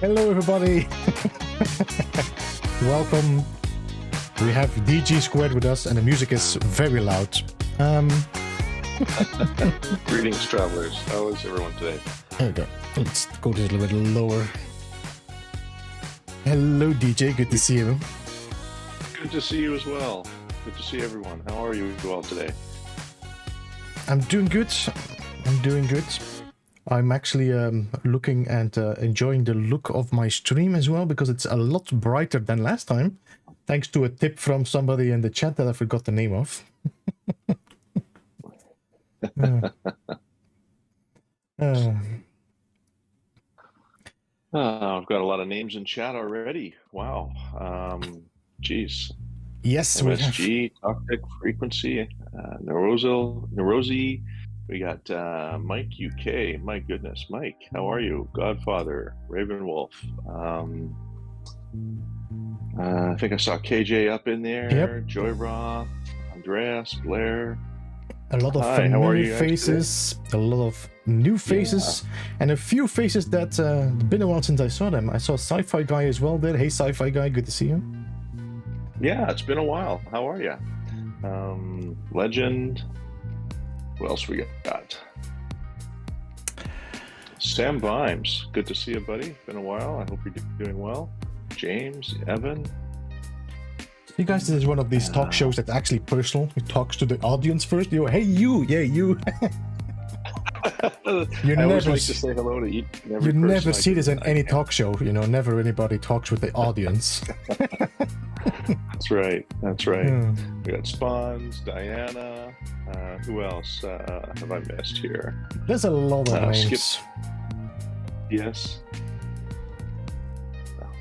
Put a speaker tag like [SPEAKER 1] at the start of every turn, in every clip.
[SPEAKER 1] Hello, everybody. Welcome. We have DG Squared with us, and the music is very loud.
[SPEAKER 2] Greetings, travelers. How is everyone today?
[SPEAKER 1] There we go. Let's go this a little bit lower. Hello, DJ. Good to see you.
[SPEAKER 2] Good to see you as well. Good to see everyone. How are you all today?
[SPEAKER 1] I'm doing good. I'm actually looking and enjoying the look of my stream as well, because it's a lot brighter than last time, thanks to a tip from somebody in the chat that I forgot the name of.
[SPEAKER 2] I've got a lot of names in chat already. Wow. Geez.
[SPEAKER 1] Yes,
[SPEAKER 2] MSG, Toxic Frequency, Neurosi. We got Mike UK. My goodness, Mike, how are you? Godfather, Ravenwolf. I think I saw KJ up in there.
[SPEAKER 1] Yep.
[SPEAKER 2] Joy Raw, Andreas, Blair.
[SPEAKER 1] A lot of familiar faces, a lot of new faces, and a few faces that been a while since I saw them. I saw Sci-Fi Guy as well there. Hey, Sci-Fi Guy, good to see you.
[SPEAKER 2] Yeah, it's been a while. How are you? Legend. What else we got? Sam Vimes. Good to see you, buddy. Been a while. I hope you're doing well. James, Evan.
[SPEAKER 1] You guys, this is one of these talk shows that's actually personal. It talks to the audience first. You, hey, you, yeah, you.
[SPEAKER 2] You never like to say hello to each and every person.
[SPEAKER 1] You never see this in any talk show. You know, never anybody talks with the audience.
[SPEAKER 2] That's right. That's right. We got Spawns, Diana. Who else have I missed here?
[SPEAKER 1] There's a lot of names.
[SPEAKER 2] Skip. Yes.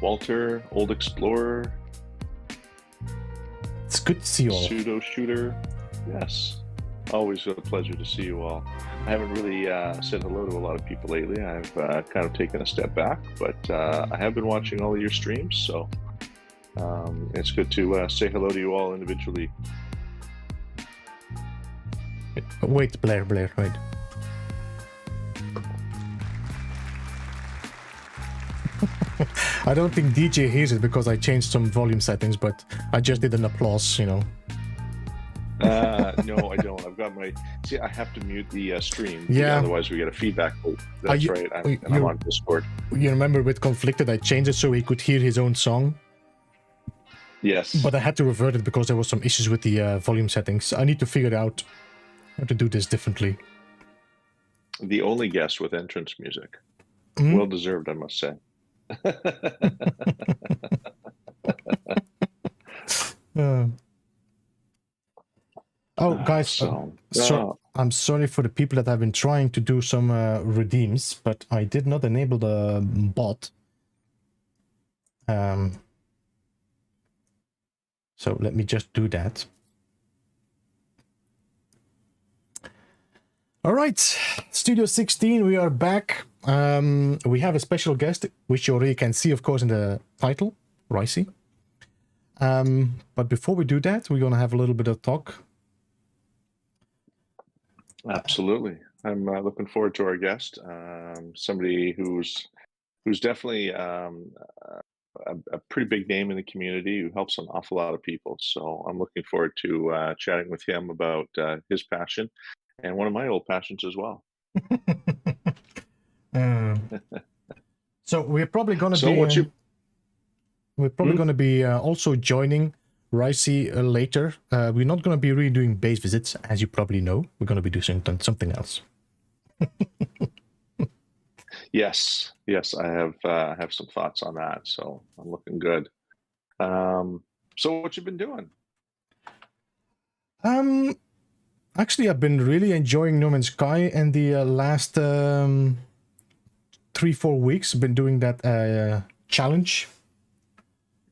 [SPEAKER 2] Walter, Old Explorer.
[SPEAKER 1] It's good to see you all.
[SPEAKER 2] Pseudo Shooter. Yes. Always a pleasure to see you all. I haven't really said hello to a lot of people lately. I've kind of taken a step back, but I have been watching all of your streams, so it's good to say hello to you all individually.
[SPEAKER 1] Wait, Blair, wait. I don't think DJ hears it because I changed some volume settings, but I just did an applause, you know.
[SPEAKER 2] No, I don't. I've got my... See, I have to mute the stream.
[SPEAKER 1] Yeah.
[SPEAKER 2] Otherwise, we get a feedback loop. That's right. I'm on Discord.
[SPEAKER 1] You remember with Conflicted, I changed it so he could hear his own song?
[SPEAKER 2] Yes.
[SPEAKER 1] But I had to revert it because there was some issues with the volume settings. I need to figure out how to do this differently.
[SPEAKER 2] The only guest with entrance music. Well deserved, I must say.
[SPEAKER 1] Oh, guys, I'm sorry for the people that have been trying to do some redeems, but I did not enable the bot. So let me just do that. All right, Studio 16, we are back. We have a special guest, which you already can see, of course, in the title, Ricey. But before we do that, we're going to have a little bit of talk.
[SPEAKER 2] Absolutely. I'm looking forward to our guest, somebody who's definitely a pretty big name in the community, who helps an awful lot of people. So I'm looking forward to chatting with him about his passion and one of my old passions as well.
[SPEAKER 1] So we're probably going to going to be also joining Ricey later. We're not going to be really doing base visits, as you probably know. We're going to be doing something else.
[SPEAKER 2] Yes, I have some thoughts on that, so I'm looking good. So what you been doing?
[SPEAKER 1] Actually, I've been really enjoying No Man's Sky in the last 3-4 weeks. I've been doing that challenge.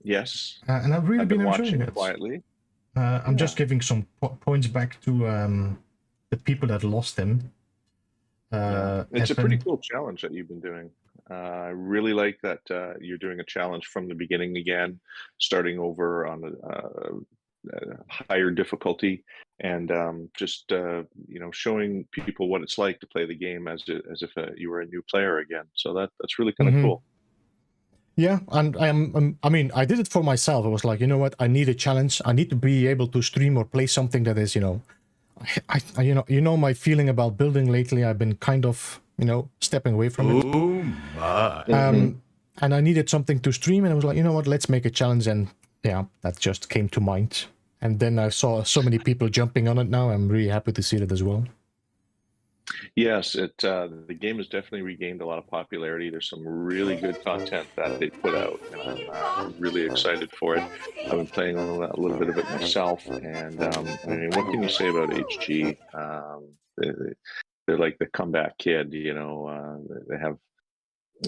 [SPEAKER 2] Yes.
[SPEAKER 1] And I've really been enjoying it
[SPEAKER 2] quietly.
[SPEAKER 1] I'm just giving some points back to the people that lost them.
[SPEAKER 2] It's a pretty cool challenge that you've been doing. I really like that you're doing a challenge from the beginning again, starting over on a higher difficulty, and just showing people what it's like to play the game as if you were a new player again. So that's really kind of cool.
[SPEAKER 1] Yeah, and I mean, I did it for myself. I was like, you know what? I need a challenge. I need to be able to stream or play something that is, you know my feeling about building lately. I've been kind of, stepping away from it.
[SPEAKER 3] Oh my.
[SPEAKER 1] And I needed something to stream, and I was like, you know what? Let's make a challenge, and yeah, that just came to mind. And then I saw so many people jumping on it now. I'm really happy to see that as well.
[SPEAKER 2] Yes, the game has definitely regained a lot of popularity. There's some really good content that they put out, and I'm really excited for it. I've been playing a little bit of it myself, and I mean, what can you say about HG? They're like the comeback kid, they have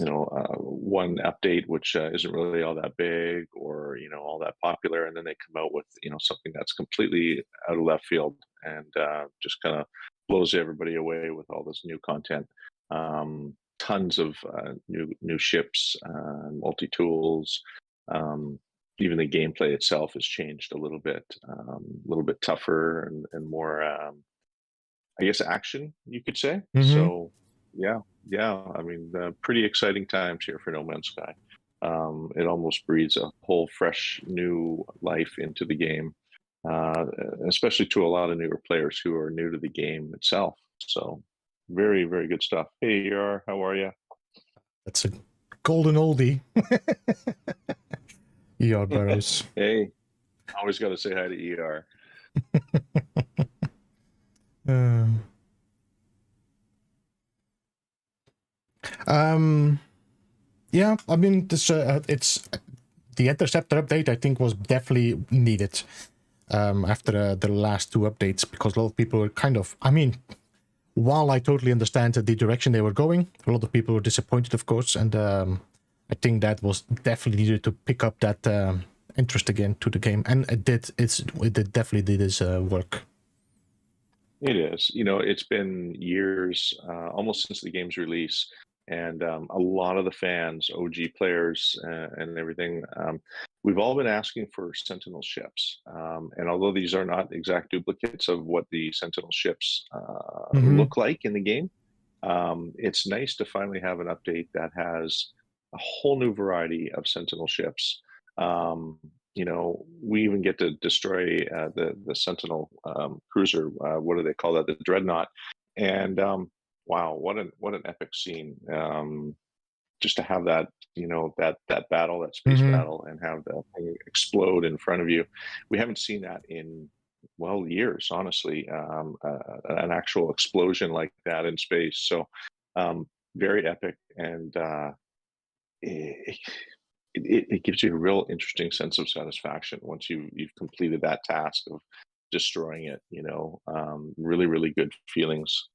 [SPEAKER 2] one update which isn't really all that big or all that popular, and then they come out with something that's completely out of left field and just kind of blows everybody away with all this new content. Tons of new ships, multi tools. Even the gameplay itself has changed a little bit tougher and more, I guess, action, you could say. So yeah, I mean, pretty exciting times here for No Man's Sky. It almost breathes a whole fresh new life into the game, especially to a lot of newer players who are new to the game itself. So very, very good stuff. Hey, ER, how are you?
[SPEAKER 1] That's a golden oldie. ER Burrows.
[SPEAKER 2] Hey, always got to say hi to ER.
[SPEAKER 1] Yeah, I mean, this it's the Interceptor update. I think was definitely needed after the last two updates, because a lot of people were kind of. I mean, while I totally understand the direction they were going, a lot of people were disappointed, of course, and I think that was definitely needed to pick up that interest again to the game, and it did. It definitely did its work.
[SPEAKER 2] It is. It's been years, almost since the game's release, and a lot of the fans, OG players, and everything, we've all been asking for Sentinel ships. And although these are not exact duplicates of what the Sentinel ships look like in the game, it's nice to finally have an update that has a whole new variety of Sentinel ships. We even get to destroy the Sentinel cruiser. What do they call that? The Dreadnought. And wow, what an epic scene! Just to have that, that battle, that space battle, and have the thing explode in front of you. We haven't seen that in years, honestly. An actual explosion like that in space. So very epic, and it gives you a real interesting sense of satisfaction once you've completed that task of destroying it. Really, really good feelings.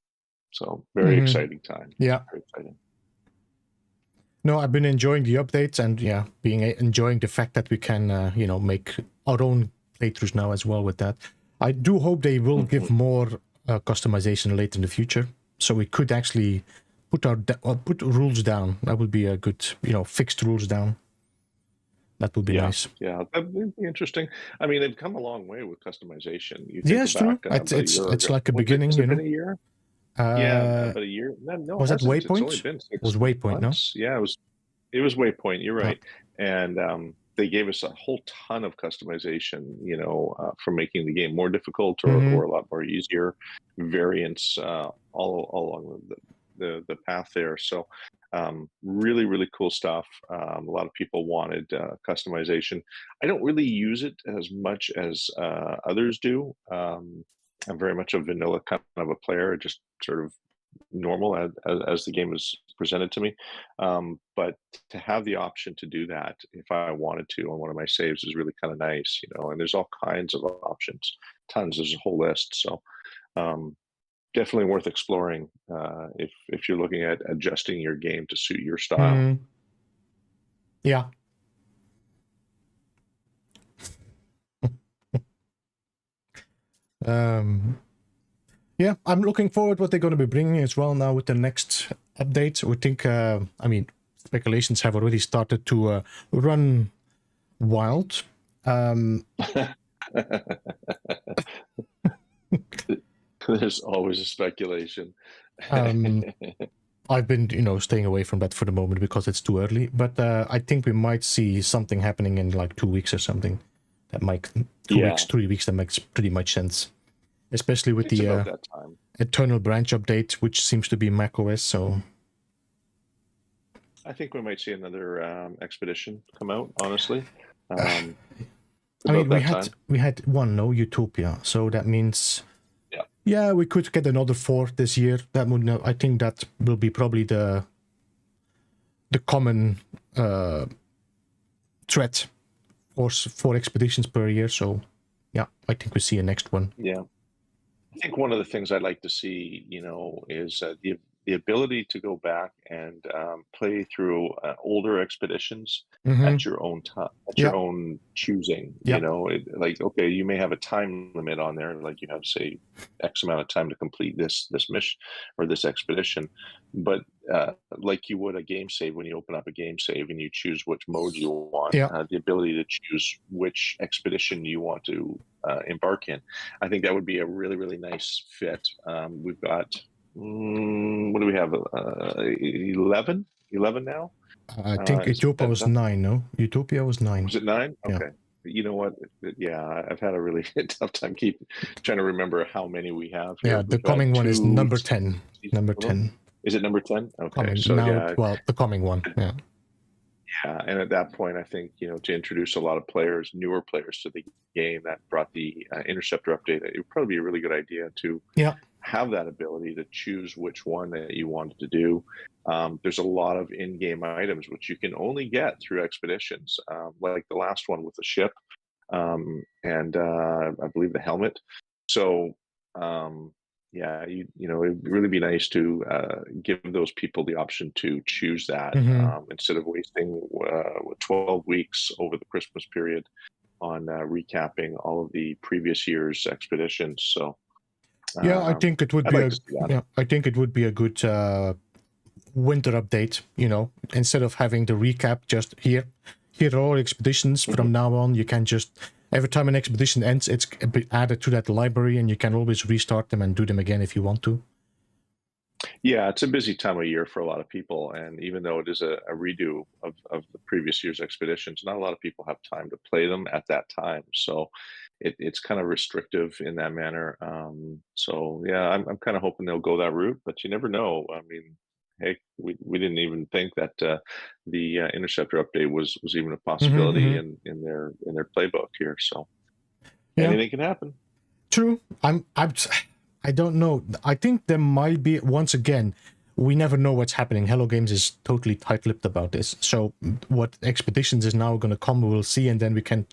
[SPEAKER 2] So very exciting time.
[SPEAKER 1] Yeah,
[SPEAKER 2] very exciting.
[SPEAKER 1] No, I've been enjoying the updates, and yeah, enjoying the fact that we can make our own playthroughs now as well with that. I do hope they will give more customization later in the future, so we could actually put rules down. That would be a good, fixed rules down. That would be nice.
[SPEAKER 2] Yeah, that would be interesting. I mean, they've come a long way with customization.
[SPEAKER 1] Yeah, it's true. It's like a beginning,
[SPEAKER 2] Has it been a year? Yeah, about a year. No,
[SPEAKER 1] was that Waypoint?
[SPEAKER 2] It's only been 6
[SPEAKER 1] was Waypoint,
[SPEAKER 2] months. No? Yeah, it was Waypoint. You're right. And they gave us a whole ton of customization, for making the game more difficult or a lot more easier, variants all along the path there. So really, really cool stuff. A lot of people wanted customization. I don't really use it as much as others do. I'm very much a vanilla kind of a player, just sort of normal as the game is presented to me. But to have the option to do that if I wanted to on one of my saves is really kind of nice, and there's all kinds of options, tons, there's a whole list. So definitely worth exploring if you're looking at adjusting your game to suit your style.
[SPEAKER 1] Yeah. Yeah, I'm looking forward what they're going to be bringing as well now with the next update. We think, I mean, speculations have already started to run wild.
[SPEAKER 2] There's always a speculation.
[SPEAKER 1] I've been, staying away from that for the moment because it's too early. But I think we might see something happening in like 2 weeks or something. That might 2 weeks, 3 weeks. That makes pretty much sense, especially with
[SPEAKER 2] It's
[SPEAKER 1] the
[SPEAKER 2] about that time.
[SPEAKER 1] eternal branch update, which seems to be macOS. So
[SPEAKER 2] I think we might see another expedition come out. Honestly,
[SPEAKER 1] I mean, we had one, no, Utopia. So that means. Yeah, we could get another 4 this year. That would, I think that will be probably the common threat for 4 expeditions per year. So yeah, I think we see a next one.
[SPEAKER 2] Yeah, I think one of the things I'd like to see, is the ability to go back and play through older expeditions at your own time, at your own choosing. Like, okay, you may have a time limit on there, like you have, say, X amount of time to complete this mission or this expedition, but like you would a game save, when you open up a game save and you choose which mode you want, the ability to choose which expedition you want to embark in. I think that would be a really, really nice fit. We've got, what do we have? 11 now?
[SPEAKER 1] I think Utopia was 9, no? Utopia was 9.
[SPEAKER 2] Was it 9?
[SPEAKER 1] Yeah.
[SPEAKER 2] Okay. You know what? Yeah, I've had a really tough time trying to remember how many we have here.
[SPEAKER 1] Yeah, the coming one is number 10. Number 10.
[SPEAKER 2] Is it number 10? Okay.
[SPEAKER 1] Coming,
[SPEAKER 2] so
[SPEAKER 1] now,
[SPEAKER 2] yeah.
[SPEAKER 1] Well, the coming one, yeah.
[SPEAKER 2] Yeah, and at that point, I think, to introduce a lot of players, newer players to the game that brought the Interceptor update, it would probably be a really good idea to have that ability to choose which one that you wanted to do. There's a lot of in-game items which you can only get through expeditions, like the last one with the ship, and I believe the helmet. So yeah, it'd really be nice to give those people the option to choose that, instead of wasting 12 weeks over the Christmas period on recapping all of the previous year's expeditions. So
[SPEAKER 1] yeah, I think it would be I think it would be a good winter update. Instead of having the recap, just here are all expeditions. From now on, you can just, every time an expedition ends, it's added to that library, and you can always restart them and do them again if you want to.
[SPEAKER 2] Yeah, it's a busy time of year for a lot of people, and even though it is a redo of the previous year's expeditions, not a lot of people have time to play them at that time. So it's kind of restrictive in that manner. So yeah, I'm kind of hoping they'll go that route, but you never know. I mean, hey, we didn't even think that the Interceptor update was even a possibility in their playbook here. So anything can happen.
[SPEAKER 1] True. I don't know. I think there might be, once again, we never know what's happening. Hello Games is totally tight-lipped about this. So what expeditions is now going to come, we'll see, and then we can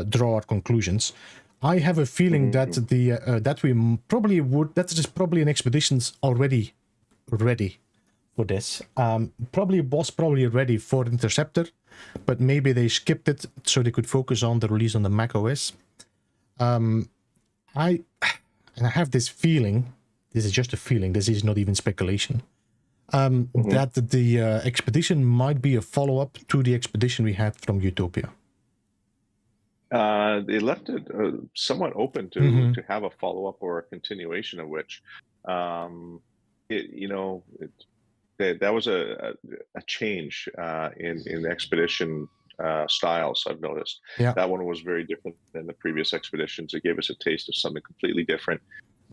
[SPEAKER 1] draw our conclusions. I have a feeling that that we probably would. That is probably an expedition's already ready for this. Probably ready for Interceptor, but maybe they skipped it so they could focus on the release on the macOS. I have this feeling, this is just a feeling, this is not even speculation, that the expedition might be a follow-up to the expedition we had from Utopia.
[SPEAKER 2] They left it somewhat open to have a follow-up or a continuation of which, that was a change in the expedition styles, I've noticed. That one was very different than the previous expeditions. It gave us a taste of something completely different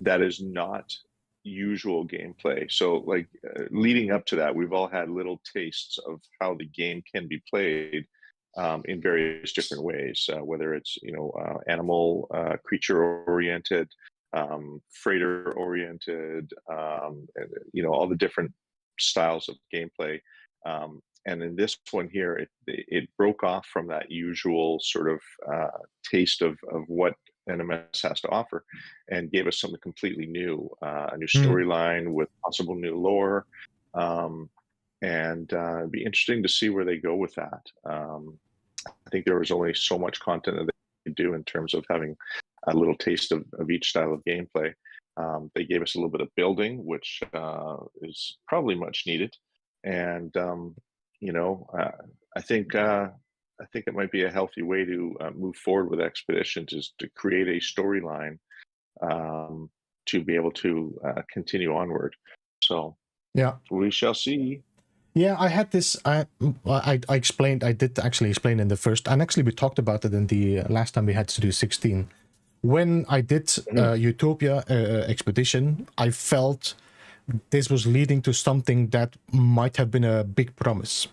[SPEAKER 2] that is not usual gameplay. So like leading up to that, we've all had little tastes of how the game can be played in various different ways, whether it's animal, creature oriented, freighter oriented, all the different styles of gameplay. And in this one here, it broke off from that usual sort of taste of what NMS has to offer, and gave us something completely new, a new storyline with possible new lore, and it'd be interesting to see where they go with that. I think there was only so much content that they could do in terms of having a little taste of each style of gameplay. They gave us a little bit of building, which is probably much needed, and I think it might be a healthy way to move forward with expeditions, is to create a storyline to be able to continue onward. So
[SPEAKER 1] Yeah.
[SPEAKER 2] We shall see.
[SPEAKER 1] Yeah, I had this. I explained. I did actually explain in the first, and actually we talked about it in the last time we had to do 16. When I did Utopia expedition, I felt this was leading to something that might have been a big promise.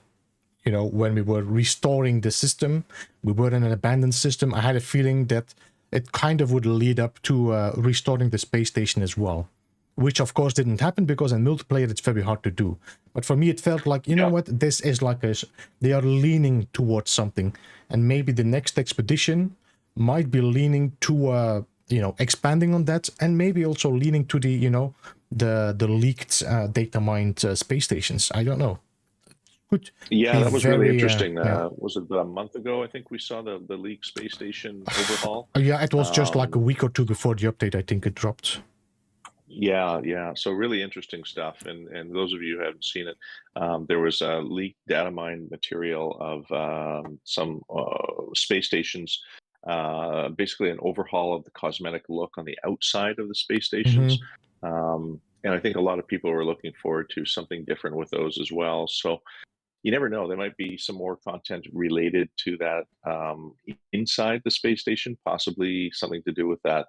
[SPEAKER 1] You know, when we were restoring the system, we were in an abandoned system. I had a feeling that it kind of would lead up to restoring the space station as well, which of course didn't happen because in multiplayer it's very hard to do. But for me, it felt like, you know what, this is like they are leaning towards something, and maybe the next expedition might be leaning to expanding on that, and maybe also leaning to the the leaked data mined space stations. I don't know.
[SPEAKER 2] Yeah, that was really interesting. Was it about a month ago? I think we saw the leaked space station overhaul.
[SPEAKER 1] Yeah, it was just like a week or two before the update. I think it dropped.
[SPEAKER 2] Yeah. So really interesting stuff. And those of you who haven't seen it, there was a leaked data mine material of some space stations. Basically, an overhaul of the cosmetic look on the outside of the space stations. And I think a lot of people were looking forward to something different with those as well. So you never know. There might be some more content related to that inside the space station, possibly something to do with that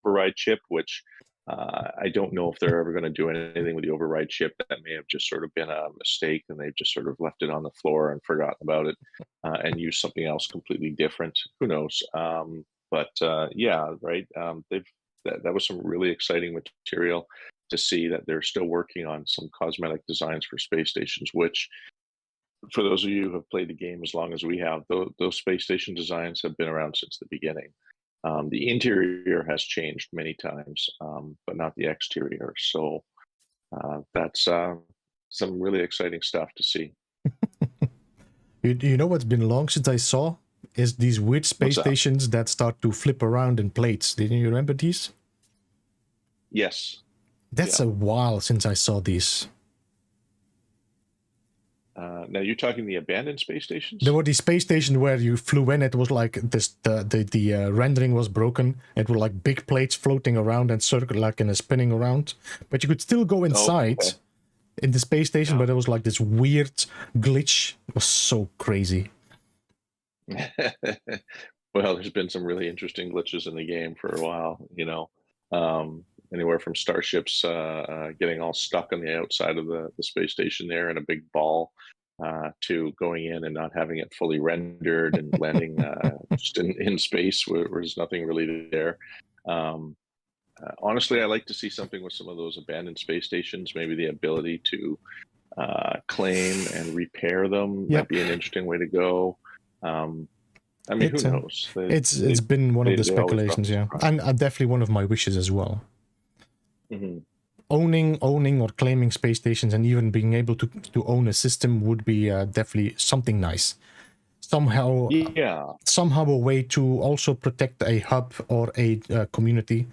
[SPEAKER 2] override chip, which I don't know if they're ever going to do anything with the override chip. That may have just sort of been a mistake, and they've just sort of left it on the floor and forgotten about it and used something else completely different. Who knows? Yeah, right. That was some really exciting material to see that they're still working on some cosmetic designs for space stations, which for those of you who have played the game as long as we have, those space station designs have been around since the beginning. The interior has changed many times, but not the exterior. So that's some really exciting stuff to see.
[SPEAKER 1] You know what's been long since I saw is these weird space stations that start to flip around in plates. Didn't you remember these?
[SPEAKER 2] Yes.
[SPEAKER 1] That's a while since I saw these.
[SPEAKER 2] Now you're talking the abandoned space stations?
[SPEAKER 1] There were these space stations where you flew in. It was like this. The rendering was broken. It were like big plates floating around and circle like in a spinning around. But you could still go inside in the space station. But it was like this weird glitch. It was so crazy.
[SPEAKER 2] Well, there's been some really interesting glitches in the game for a while. You know, anywhere from starships getting all stuck on the outside of the space station there in a big ball. To going in and not having it fully rendered and landing just in space where there's nothing really there. Honestly, I like to see something with some of those abandoned space stations, maybe the ability to claim and repair them might be an interesting way to go. I mean, who knows?
[SPEAKER 1] It's been one of the speculations, and definitely one of my wishes as well. Owning or claiming space stations and even being able to own a system would be definitely something nice. Somehow a way to also protect a hub or a community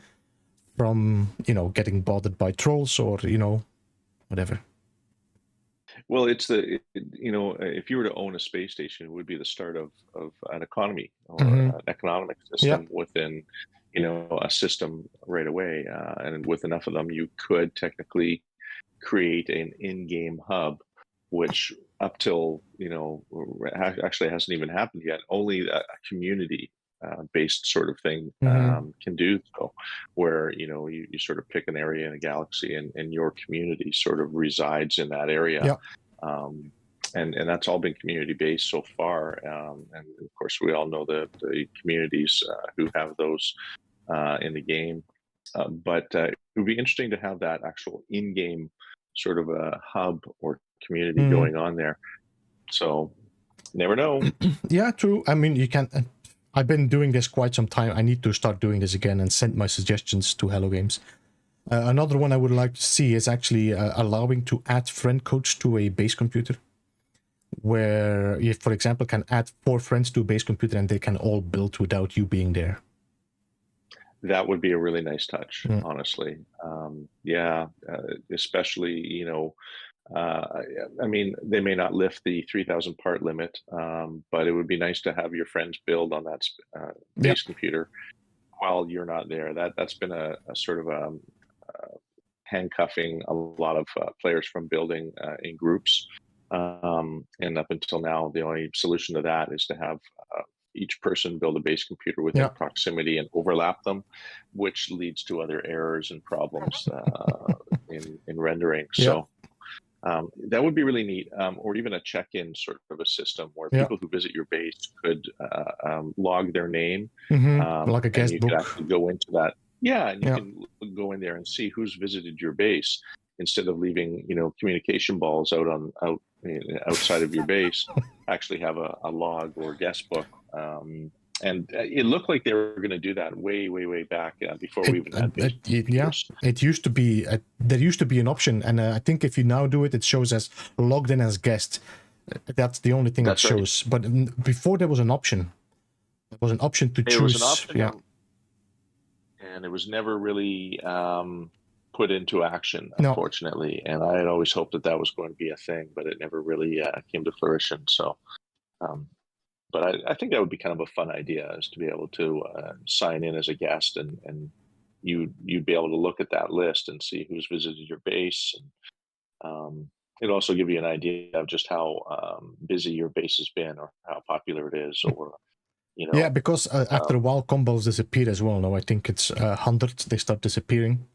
[SPEAKER 1] from, getting bothered by trolls or, whatever.
[SPEAKER 2] Well, it's if you were to own a space station, it would be the start of an economy or an economic system within a system right away. And with enough of them, you could technically create an in-game hub, which up till, actually hasn't even happened yet. Only a community based sort of thing can do so, where, you sort of pick an area in a galaxy and your community sort of resides in that area. And that's all been community based so far. And of course, we all know the communities who have those in the game. But it would be interesting to have that actual in-game sort of a hub or community going on there. So never know.
[SPEAKER 1] Yeah, true. I mean, you can. I've been doing this quite some time. I need to start doing this again and send my suggestions to Hello Games. Another one I would like to see is actually allowing to add friend codes to a base computer, where you, for example, can add 4 friends to a base computer and they can all build without you being there.
[SPEAKER 2] That would be a really nice touch, honestly. Especially, I mean, they may not lift the 3,000 part limit, but it would be nice to have your friends build on that base computer while you're not there. That's been a sort of handcuffing a lot of players from building in groups. And up until now, the only solution to that is to have each person build a base computer within proximity and overlap them, which leads to other errors and problems in rendering. So that would be really neat, or even a check-in sort of a system where people who visit your base could log their name,
[SPEAKER 1] like a guest book.
[SPEAKER 2] Could actually go into that. Yeah, and you can go in there and see who's visited your base instead of leaving, communication balls outside of your base. Actually have a log or guest book. And it looked like they were going to do that way back before we even had base computers.
[SPEAKER 1] It used to be, there used to be an option, and I think if you now do it, it shows as logged in as guest. That's the only thing that shows. Right. But before there was an option. There was an option to choose.
[SPEAKER 2] It was an option, and it was never really put into action, unfortunately. And I had always hoped that was going to be a thing, but it never really came to fruition. So, but I think that would be kind of a fun idea, is to be able to sign in as a guest, and you'd be able to look at that list and see who's visited your base. And it'd also give you an idea of just how busy your base has been, or how popular it is, or
[SPEAKER 1] Yeah, because after a while, combos disappear as well. No, I think it's 100. They start disappearing.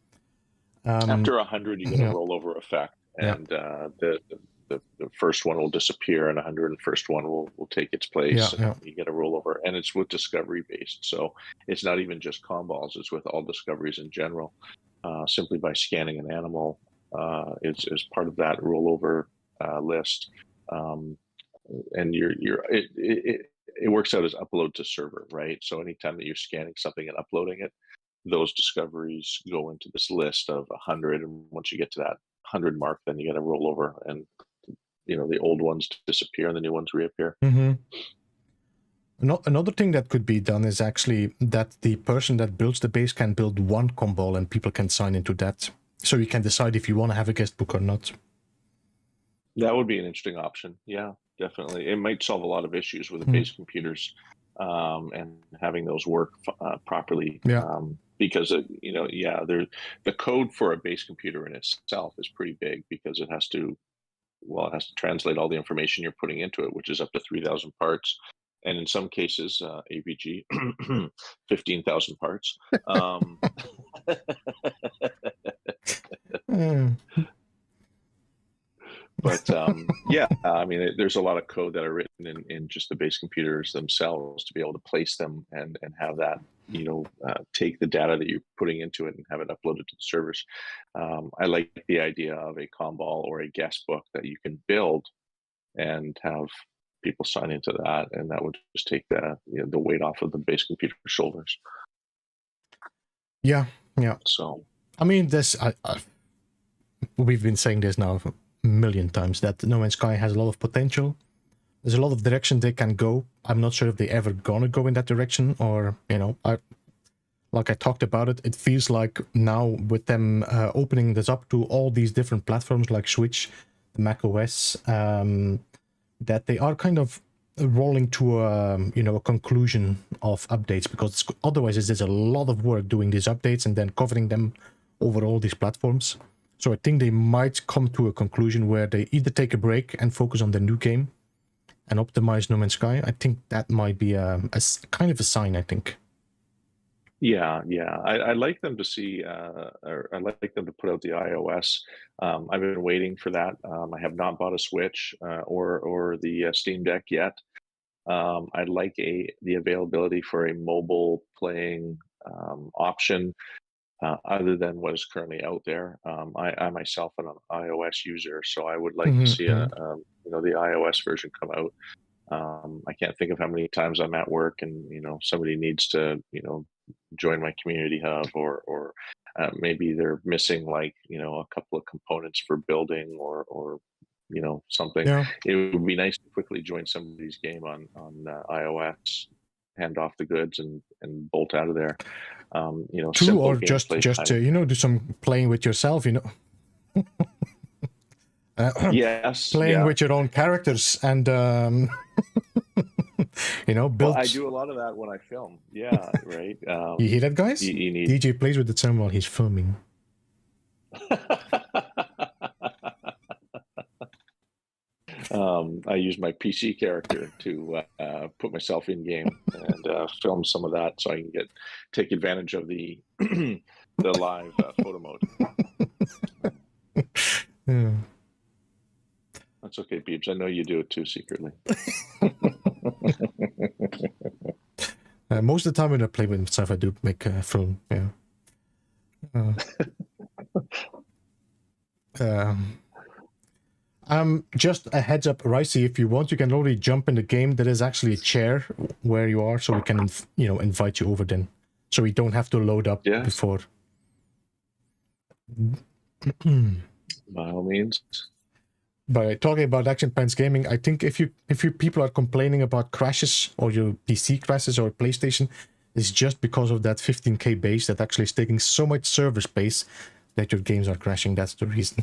[SPEAKER 2] After 100, you get a rollover effect, and the first one will disappear, and 101st one will take its place. And you get a rollover, and it's with discovery based, so it's not even just comballs; it's with all discoveries in general. Simply by scanning an animal is part of that rollover list, and it works out as upload to server, right? So anytime that you're scanning something and uploading it, those discoveries go into this list of 100, and once you get to that 100 mark, then you get a rollover, and the old ones disappear and the new ones reappear.
[SPEAKER 1] Another thing that could be done is actually that the person that builds the base can build one comball, and people can sign into that, so you can decide if you want to have a guest book or not.
[SPEAKER 2] That would be an interesting option. Yeah, definitely. It might solve a lot of issues with the base computers, and having those work properly. Because the code for a base computer in itself is pretty big, because it has to translate all the information you're putting into it, which is up to 3,000 parts, and in some cases, AVG, 15,000 parts. But I mean, there's a lot of code that are written in just the base computers themselves to be able to place them and have that, take the data that you're putting into it and have it uploaded to the servers. I like the idea of a comball or a guest book that you can build and have people sign into that, and that would just take the weight off of the base computer shoulders.
[SPEAKER 1] Yeah.
[SPEAKER 2] So,
[SPEAKER 1] I mean, we've been saying this now a million times, that No Man's Sky has a lot of potential. There's a lot of direction they can go. I'm not sure if they ever gonna go in that direction, or like I talked about it, it feels like now with them opening this up to all these different platforms like Switch, Mac OS, that they are kind of rolling to a conclusion of updates, because otherwise it's a lot of work doing these updates and then covering them over all these platforms. So I think they might come to a conclusion where they either take a break and focus on the new game and optimize No Man's Sky. I think that might be a kind of a sign, I think.
[SPEAKER 2] Yeah. I like them to see, or I like them to put out the iOS. I've been waiting for that. I have not bought a Switch or the Steam Deck yet. I'd like the availability for a mobile playing option other than what is currently out there. I myself am an iOS user, so I would like to see the iOS version come out. I can't think of how many times I'm at work and somebody needs to join my community hub, or maybe they're missing a couple of components for building or something. It would be nice to quickly join somebody's game on iOS, hand off the goods and bolt out of there.
[SPEAKER 1] True, or just do some playing with yourself,
[SPEAKER 2] yes,
[SPEAKER 1] playing with your own characters and build.
[SPEAKER 2] Well, I do a lot of that when I film. Yeah, right.
[SPEAKER 1] You hear that, guys? DJ plays with the camera while he's filming.
[SPEAKER 2] I use my PC character to put myself in game and film some of that, so I can take advantage of the the live photo mode.
[SPEAKER 1] Yeah.
[SPEAKER 2] That's okay, Beebs. I know you do it too secretly.
[SPEAKER 1] Most of the time when I play with myself, I do make a film. Yeah. Just a heads up, Ricey, if you want, you can already jump in the game. There is actually a chair where you are, so we can, invite you over then. So we don't have to load up before.
[SPEAKER 2] By all means.
[SPEAKER 1] But talking about Action Pants Gaming, I think if you people are complaining about crashes or your PC crashes or PlayStation, it's just because of that 15K base that actually is taking so much server space that your games are crashing. That's the reason.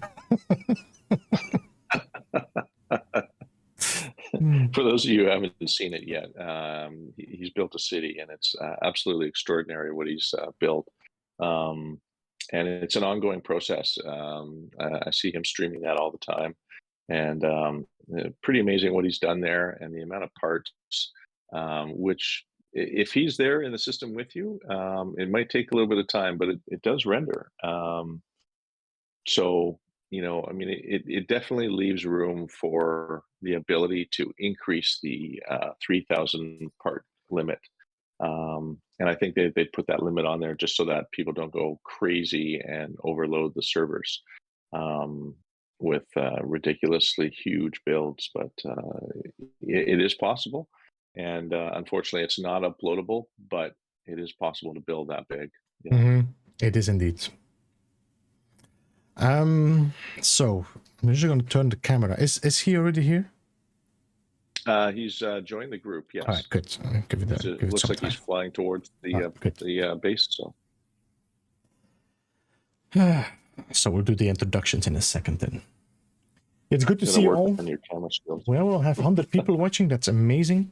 [SPEAKER 2] For those of you who haven't seen it yet, he's built a city, and it's absolutely extraordinary what he's built. And it's an ongoing process. I see him streaming that all the time. And pretty amazing what he's done there, and the amount of parts, which if he's there in the system with you, it might take a little bit of time, but it does render. So, I mean, it definitely leaves room for the ability to increase the 3,000 part limit. And I think they put that limit on there just so that people don't go crazy and overload the servers. With ridiculously huge builds, but it is possible. And unfortunately, it's not uploadable, but it is possible to build that big. Yeah.
[SPEAKER 1] It is indeed. So I'm just going to turn the camera. Is he already here?
[SPEAKER 2] He's joined the group. Yes.
[SPEAKER 1] All right, good. Give it that.
[SPEAKER 2] It looks like he's flying towards the base.
[SPEAKER 1] So we'll do the introductions in a second then. It's good to see you all. Well, we'll have 100 people watching. That's amazing.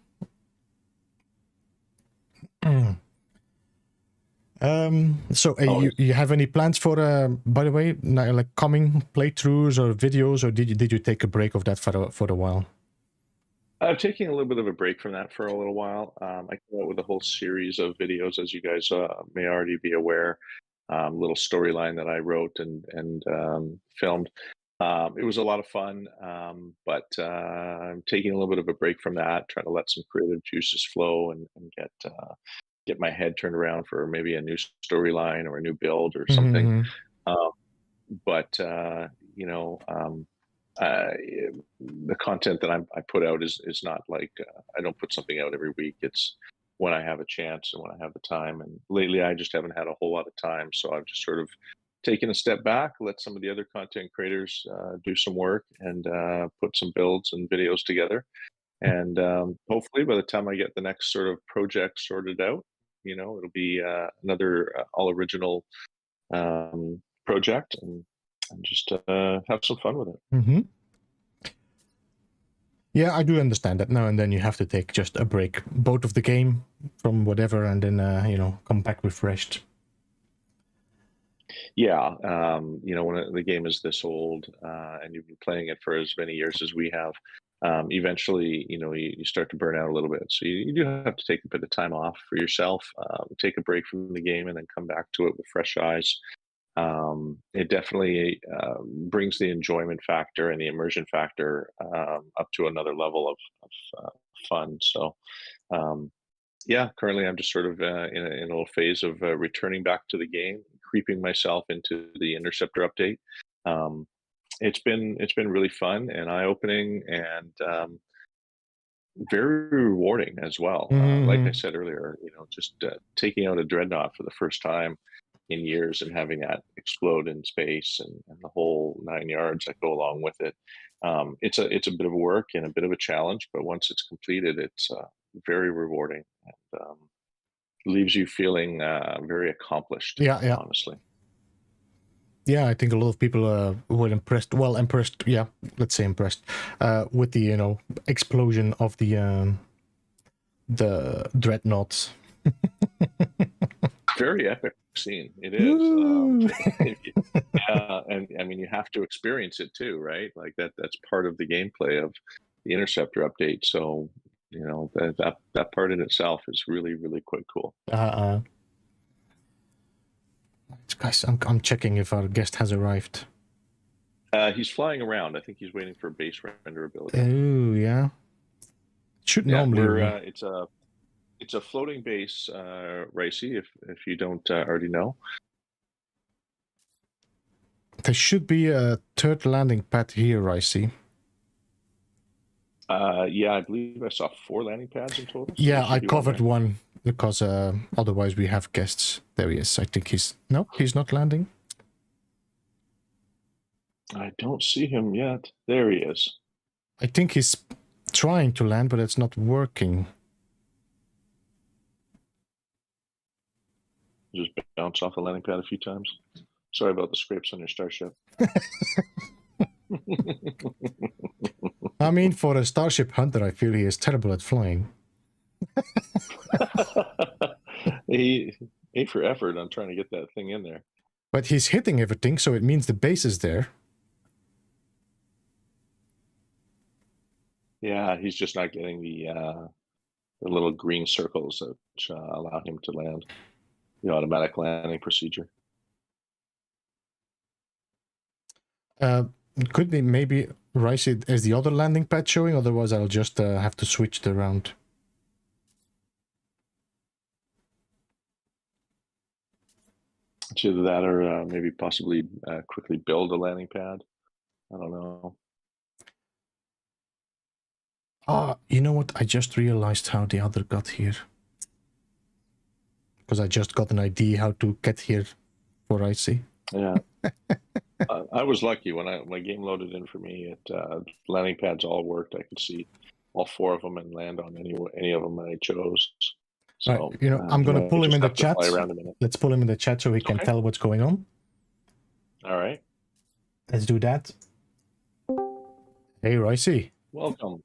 [SPEAKER 1] You have any plans for, by the way, like coming playthroughs or videos, or did you take a break of that for a while?
[SPEAKER 2] I'm taking a little bit of a break from that for a little while. I came out with a whole series of videos, as you guys may already be aware. Little storyline that I wrote and filmed. It was a lot of fun, but I'm taking a little bit of a break from that, trying to let some creative juices flow and get my head turned around for maybe a new storyline or a new build or something. The content that I put out is not like I don't put something out every week. It's when I have a chance and when I have the time. And lately, I just haven't had a whole lot of time, so I've just sort of taken a step back, let some of the other content creators do some work and put some builds and videos together. And hopefully by the time I get the next sort of project sorted out, it'll be another all original project and just have some fun with it.
[SPEAKER 1] Yeah, I do understand that. Now and then you have to take just a break, both of the game from whatever, and then, come back refreshed.
[SPEAKER 2] Yeah, when the game is this old and you've been playing it for as many years as we have, eventually, you start to burn out a little bit. So you do have to take a bit of time off for yourself, take a break from the game, and then come back to it with fresh eyes. It definitely brings the enjoyment factor and the immersion factor up to another level of fun. So, currently I'm just sort of in a little phase of returning back to the game, creeping myself into the Interceptor update. It's been really fun and eye-opening and very rewarding as well. Like I said earlier, just taking out a dreadnought for the first time in years and having that explode in space and the whole 9 yards that go along with it. It's a bit of work and a bit of a challenge, but once it's completed, it's very rewarding and leaves you feeling very accomplished.
[SPEAKER 1] Yeah.
[SPEAKER 2] Honestly.
[SPEAKER 1] Yeah, I think a lot of people were impressed. Well, impressed. Yeah, let's say impressed with the explosion of the dreadnoughts.
[SPEAKER 2] Very epic. scene. It is. Yeah, and I mean, you have to experience it too, right? Like that's part of the gameplay of the Interceptor update. So, you know, that part in itself is really, really quite cool.
[SPEAKER 1] Guys, I'm checking if our guest has arrived.
[SPEAKER 2] He's flying around. I think he's waiting for base renderability.
[SPEAKER 1] Oh, yeah. Should normally.
[SPEAKER 2] It's a floating base, Ricey, if you don't already know.
[SPEAKER 1] There should be a third landing pad here, Ricey.
[SPEAKER 2] Yeah, I believe I saw 4 landing pads in total. So
[SPEAKER 1] yeah, I covered one because otherwise we have guests. There he is. I think he's... No, he's not landing.
[SPEAKER 2] I don't see him yet. There he is.
[SPEAKER 1] I think he's trying to land, but it's not working.
[SPEAKER 2] Just bounce off the landing pad a few times. Sorry about the scrapes on your starship.
[SPEAKER 1] I mean, for a Starship Hunter, I feel he is terrible at flying.
[SPEAKER 2] He ate for effort on trying to get that thing in there.
[SPEAKER 1] But he's hitting everything, so it means the base is there.
[SPEAKER 2] Yeah, he's just not getting the little green circles which allow him to land. The automatic landing procedure.
[SPEAKER 1] Could be maybe Ricey is the other landing pad showing, otherwise I'll just have to switch it around.
[SPEAKER 2] It's either that or maybe possibly quickly build a landing pad. I don't know.
[SPEAKER 1] You know what? I just realized how the other got here. Because I just got an idea how to get here for Ricey.
[SPEAKER 2] Yeah. I was lucky when my game loaded in for me. Landing pads all worked. I could see all 4 of them and land on any of them I chose. So,
[SPEAKER 1] right, you know, I'm going to pull him in the chat.
[SPEAKER 2] Let's
[SPEAKER 1] pull him in the chat so he can tell what's going on.
[SPEAKER 2] All right.
[SPEAKER 1] Let's do that. Hey, Ricey.
[SPEAKER 2] Welcome.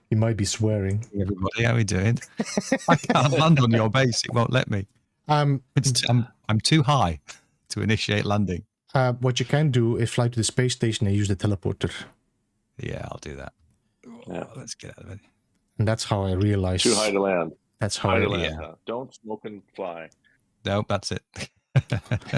[SPEAKER 1] He might be swearing.
[SPEAKER 3] Hey everybody, how are we doing? I can't land on your base. It won't let me. I'm too high to initiate landing.
[SPEAKER 1] What you can do is fly to the space station and use the teleporter.
[SPEAKER 3] Yeah, I'll do that.
[SPEAKER 2] Yeah.
[SPEAKER 3] Let's get out of it.
[SPEAKER 1] And that's how I realized.
[SPEAKER 2] Too high to land.
[SPEAKER 1] That's how
[SPEAKER 2] high to land. Yeah. Don't smoke and fly.
[SPEAKER 3] No, that's it.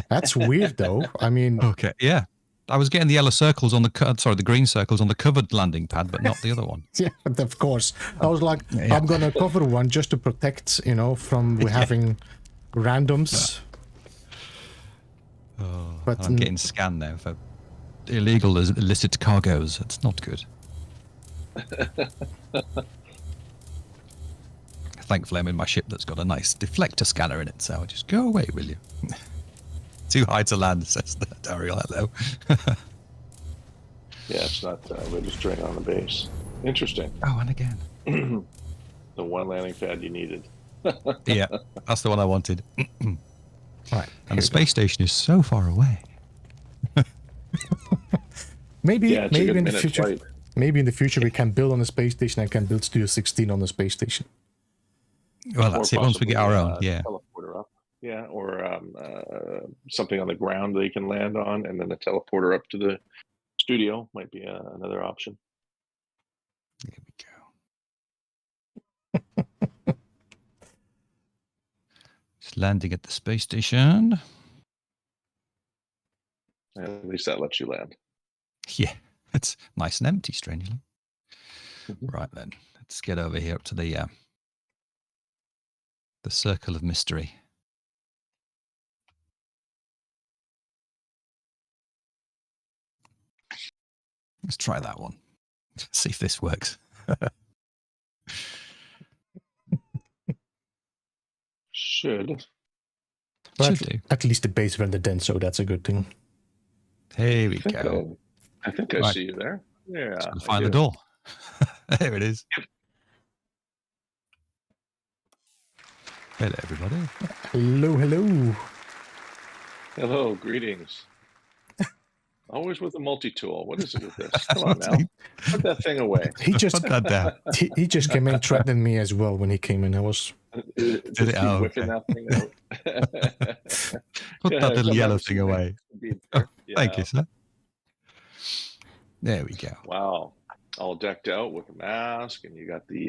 [SPEAKER 1] That's weird, though. I mean,
[SPEAKER 3] okay, yeah. I was getting the yellow circles on the green circles on the covered landing pad, but not the other one.
[SPEAKER 1] Yeah, of course. I was like, yeah. I'm gonna cover one just to protect, you know, from having randoms.
[SPEAKER 3] Oh, but I'm getting scanned now for illegal illicit cargoes. That's not good. Thankfully, I'm in my ship that's got a nice deflector scanner in it, so just go away, will you? Too high to land, says Daryl. Hello.
[SPEAKER 2] Yeah, it's not registering on the base. Interesting.
[SPEAKER 3] Oh, and again.
[SPEAKER 2] The one landing pad you needed.
[SPEAKER 3] Yeah, that's the one I wanted.
[SPEAKER 1] Right.
[SPEAKER 3] And the space station is so far away.
[SPEAKER 1] maybe in the future. Flight. Maybe in the future we can build on the space station and can build Studio 16 on the space station.
[SPEAKER 3] Well, that's it. Once we get our own, yeah.
[SPEAKER 2] Teleporter up. Yeah, or something on the ground they can land on, and then a teleporter up to the studio might be another option.
[SPEAKER 3] There we go. Just landing at the space station.
[SPEAKER 2] At least that lets you land.
[SPEAKER 3] Yeah, it's nice and empty, strangely. Right then, let's get over here up to the circle of mystery. Let's try that one. See if this works.
[SPEAKER 2] Should
[SPEAKER 3] do.
[SPEAKER 1] At least the base rendered then, so that's a good thing.
[SPEAKER 3] Here we go.
[SPEAKER 2] I think I see you there. Yeah.
[SPEAKER 3] Find the door. There it is. Hello, everybody.
[SPEAKER 1] Hello, hello.
[SPEAKER 2] Hello, greetings. Always with a multi-tool. What is it with this? Come on now. Put that thing away.
[SPEAKER 1] He just
[SPEAKER 3] Put that down.
[SPEAKER 1] he just came in threatening me as well when he came in. I was
[SPEAKER 2] Did
[SPEAKER 3] it?
[SPEAKER 2] keep
[SPEAKER 3] Oh,
[SPEAKER 2] whipping
[SPEAKER 3] okay.
[SPEAKER 2] that thing out.
[SPEAKER 3] Put that little
[SPEAKER 2] come
[SPEAKER 3] yellow
[SPEAKER 2] have
[SPEAKER 3] thing
[SPEAKER 2] some
[SPEAKER 3] away.
[SPEAKER 2] mints. Be
[SPEAKER 3] Oh,
[SPEAKER 2] there.
[SPEAKER 3] thank you,
[SPEAKER 2] Yeah.
[SPEAKER 3] sir. There we go.
[SPEAKER 2] Wow. All decked out with a mask, and you got the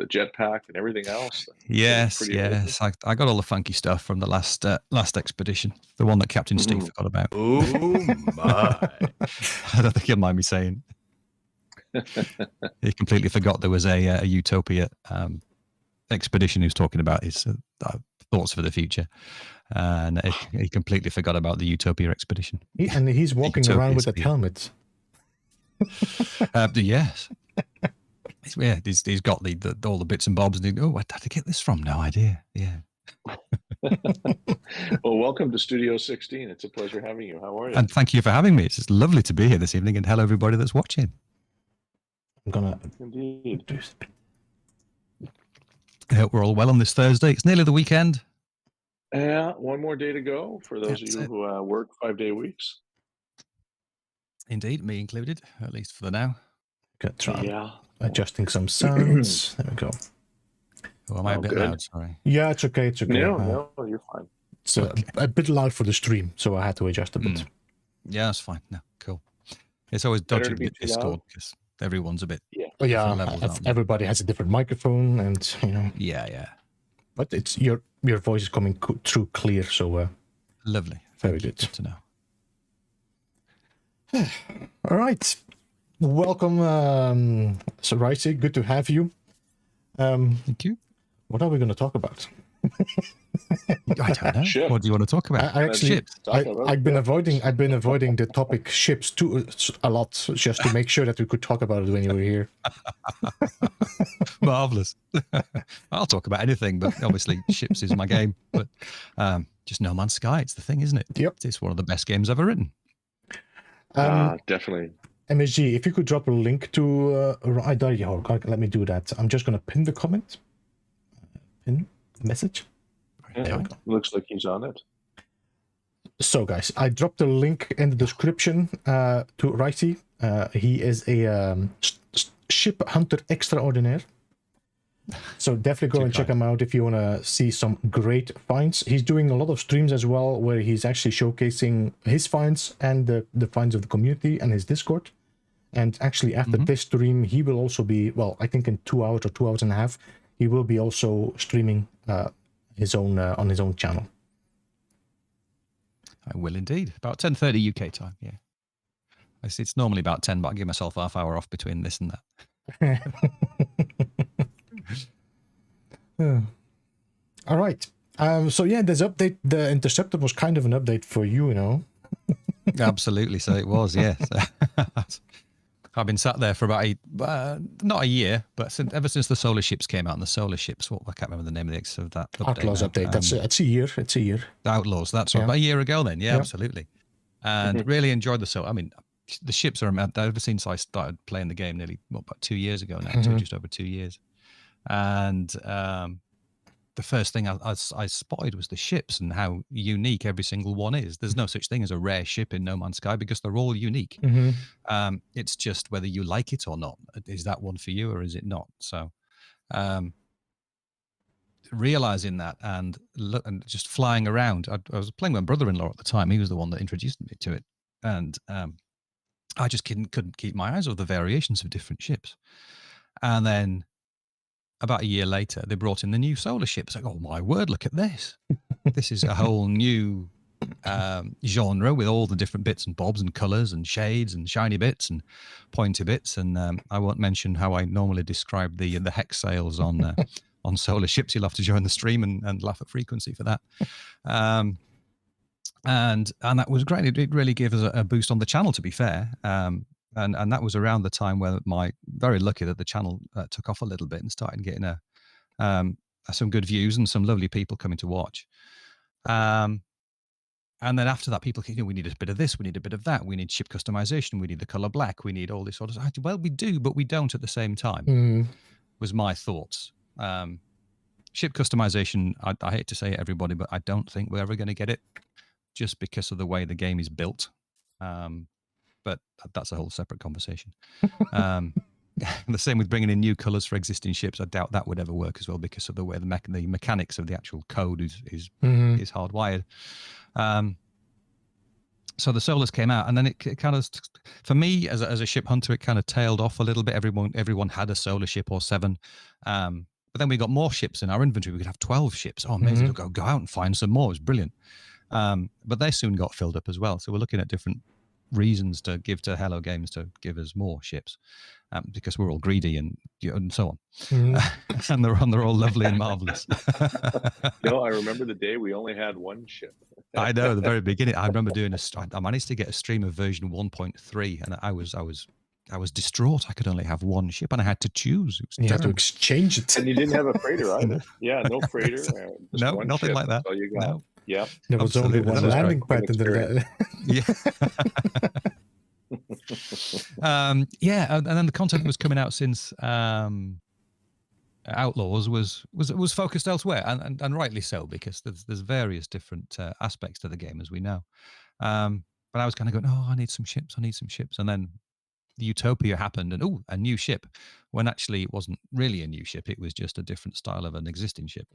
[SPEAKER 2] jetpack and everything else.
[SPEAKER 3] Yes,
[SPEAKER 2] Pretty amazing.
[SPEAKER 3] yes. I got all the funky stuff from the last expedition, the one that Captain Steve forgot about.
[SPEAKER 4] Oh my!
[SPEAKER 3] I don't think he'll mind me saying. He completely forgot there was a Utopia expedition. He was talking about his thoughts for the future, and he completely forgot about the Utopia expedition.
[SPEAKER 1] he's walking
[SPEAKER 3] Utopia
[SPEAKER 1] around with a
[SPEAKER 3] speed.
[SPEAKER 1] helmet.
[SPEAKER 3] Yes. Yeah, he's got all the bits and bobs, and where did I get this from? No idea. Yeah.
[SPEAKER 2] Well, welcome to Studio 16. It's a pleasure having you. How are you?
[SPEAKER 3] And thank you for having me. It's just lovely to be here this evening, and hello everybody that's watching.
[SPEAKER 1] I'm gonna
[SPEAKER 2] Indeed.
[SPEAKER 1] do this.
[SPEAKER 3] I hope we're all well on this Thursday. It's nearly the weekend.
[SPEAKER 2] Yeah, one more day to go for those
[SPEAKER 3] That's
[SPEAKER 2] of you
[SPEAKER 3] it.
[SPEAKER 2] who work 5-day weeks.
[SPEAKER 3] Indeed, me included, at least for the now.
[SPEAKER 1] Gonna try
[SPEAKER 2] Yeah.
[SPEAKER 1] adjusting some sounds. There we go.
[SPEAKER 3] Oh, am I a
[SPEAKER 2] Oh,
[SPEAKER 3] bit
[SPEAKER 2] good.
[SPEAKER 3] loud? Sorry.
[SPEAKER 1] Yeah, it's okay. It's okay.
[SPEAKER 2] No, you're fine.
[SPEAKER 1] It's a bit loud for the stream, so I had to adjust a bit.
[SPEAKER 3] Yeah, that's fine. No, cool. It's always
[SPEAKER 2] Better
[SPEAKER 3] dodgy
[SPEAKER 2] to be
[SPEAKER 3] with
[SPEAKER 2] too
[SPEAKER 3] Discord
[SPEAKER 2] loud?
[SPEAKER 3] because everyone's a bit.
[SPEAKER 1] But yeah,
[SPEAKER 3] different levels, aren't they?
[SPEAKER 1] everybody has a different microphone, and
[SPEAKER 3] Yeah.
[SPEAKER 1] but it's your voice is coming through clear, so
[SPEAKER 3] Lovely.
[SPEAKER 1] very
[SPEAKER 3] Thank you.
[SPEAKER 1] good.
[SPEAKER 3] Good to know.
[SPEAKER 1] All right, welcome, so Ricey, good to have you.
[SPEAKER 3] Thank you.
[SPEAKER 1] What are we going to talk about?
[SPEAKER 3] I don't know.
[SPEAKER 2] Ship.
[SPEAKER 3] What do you want to talk about?
[SPEAKER 1] I actually,
[SPEAKER 3] Ships.
[SPEAKER 1] I've been avoiding the topic ships a lot, just to make sure that we could talk about it when you were here.
[SPEAKER 3] Marvelous. I'll talk about anything, but obviously ships is my game. But just No Man's Sky, it's the thing, isn't it?
[SPEAKER 1] Yep.
[SPEAKER 3] It's one of the best games ever written.
[SPEAKER 2] Definitely.
[SPEAKER 1] MSG, if you could drop a link to let me do that. I'm just going to pin the comment. Pin the message.
[SPEAKER 2] Yeah, looks like he's on it.
[SPEAKER 1] So, guys, I dropped a link in the description to Ricey. He is a ship hunter extraordinaire. So definitely go and check him out if you want to see some great finds. He's doing a lot of streams as well, where he's actually showcasing his finds and the finds of the community and his Discord. And actually, after this stream, he will also be, well, I think in 2 hours or 2 hours and a half, he will be also streaming his own on his own channel.
[SPEAKER 3] I will indeed. About 10:30 UK time. Yeah. It's normally about 10, but I give myself half hour off between this and that.
[SPEAKER 1] All right. So yeah, this update, the Interceptor was kind of an update for you, you know.
[SPEAKER 3] Absolutely. So it was, yes. I've been sat there for about not a year, but ever since the solar ships came out, and the solar ships, I can't remember the name of that update.
[SPEAKER 1] Outlaws update. It's a year. It's a year.
[SPEAKER 3] Outlaws. That's right. About a year ago then. Yeah, absolutely. And really enjoyed the solar. I mean, the ships are ever since I started playing the game nearly about 2 years ago now, just over 2 years. And the first thing I spotted was the ships and how unique every single one is. There's no such thing as a rare ship in No Man's Sky because they're all unique. It's just whether you like it or not. Is that one for you or is it not? So realizing that and just flying around. I was playing with my brother-in-law at the time. He was the one that introduced me to it. And I just couldn't keep my eyes off the variations of different ships. And then about a year later, they brought in the new solar ships. Like, oh my word, look at this. This is a whole new genre with all the different bits and bobs and colors and shades and shiny bits and pointy bits. And I won't mention how I normally describe the hex sails on solar ships. You'll have to join the stream and laugh at frequency for that. And that was great. It really gave us a boost on the channel, to be fair. And that was around the time where very lucky that the channel took off a little bit and started getting some good views and some lovely people coming to watch. And then after that, people, we need a bit of this, we need a bit of that, we need ship customization, we need the color black, we need all this sort of stuff. Well, we do, but we don't at the same time, was my thoughts. Ship customization, I hate to say it, everybody, but I don't think we're ever going to get it just because of the way the game is built. but that's a whole separate conversation. The same with bringing in new colors for existing ships. I doubt that would ever work as well because of the way the mechanics of the actual code is hardwired. So the Solars came out, and then it kind of, for me as a ship hunter, it kind of tailed off a little bit. Everyone had a Solar ship or 7. But then we got more ships in our inventory. We could have 12 ships. Oh, amazing. Go out and find some more. It was brilliant. But they soon got filled up as well. So we're looking at different reasons to give to Hello Games to give us more ships, because we're all greedy and so on. And they're all lovely and marvelous.
[SPEAKER 2] I remember the day we only had one ship.
[SPEAKER 3] I know, at the very beginning. I remember doing I managed to get a stream of version 1.3, and I was distraught. I could only have one ship, and I had to choose.
[SPEAKER 1] You had to exchange it,
[SPEAKER 2] and you didn't have a freighter either. Yeah, no freighter.
[SPEAKER 3] No, nothing like that.
[SPEAKER 2] All you got.
[SPEAKER 3] No.
[SPEAKER 2] Yeah,
[SPEAKER 1] there was only one landing pad in the.
[SPEAKER 3] Yeah, and then the content was coming out since Outlaws was focused elsewhere, and rightly so, because there's various different aspects to the game, as we know. But I was kind of going, I need some ships, and then the Utopia happened, and a new ship, when actually it wasn't really a new ship. It was just a different style of an existing ship.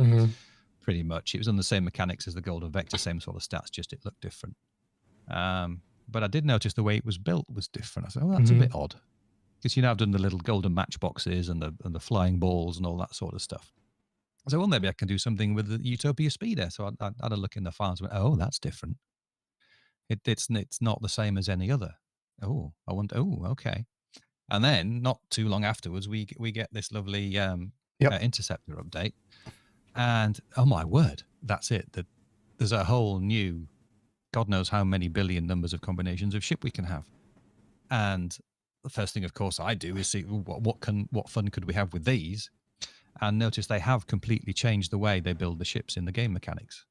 [SPEAKER 3] Pretty much, it was on the same mechanics as the Golden Vector, same sort of stats, just it looked different. But I did notice the way it was built was different. I said, that's a bit odd, because I've done the little golden matchboxes and the flying balls and all that sort of stuff. I said, well, maybe I can do something with the Utopia Speeder. So I had a look in the files and went, that's different. It's not the same as any other. Okay. And then not too long afterwards, we get this lovely Interceptor update. And oh my word, that's it. There's a whole new, God knows how many billion numbers of combinations of ship we can have. And the first thing, of course, I do is see what fun could we have with these, and notice they have completely changed the way they build the ships in the game mechanics.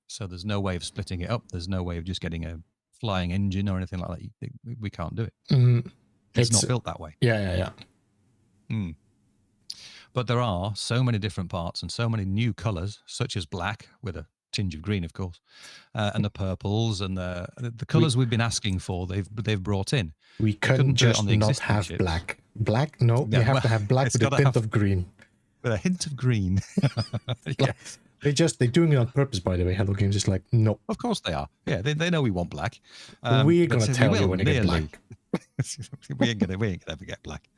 [SPEAKER 3] So there's no way of splitting it up. There's no way of just getting a flying engine or anything like that. We can't do it. It's not built that way.
[SPEAKER 1] Yeah.
[SPEAKER 3] But there are so many different parts and so many new colors, such as black with a tinge of green, of course, and the purples and the colors we've been asking for. They've brought in.
[SPEAKER 1] We couldn't just not have ships. Black. No, you have to have black with a hint of green.
[SPEAKER 3] With a hint of green.
[SPEAKER 1] Yes. They're doing it on purpose, by the way. Hello Games is like, no.
[SPEAKER 3] Of course they are. Yeah, they know we want black.
[SPEAKER 1] We're gonna tell you when to get black.
[SPEAKER 3] we ain't gonna ever get black.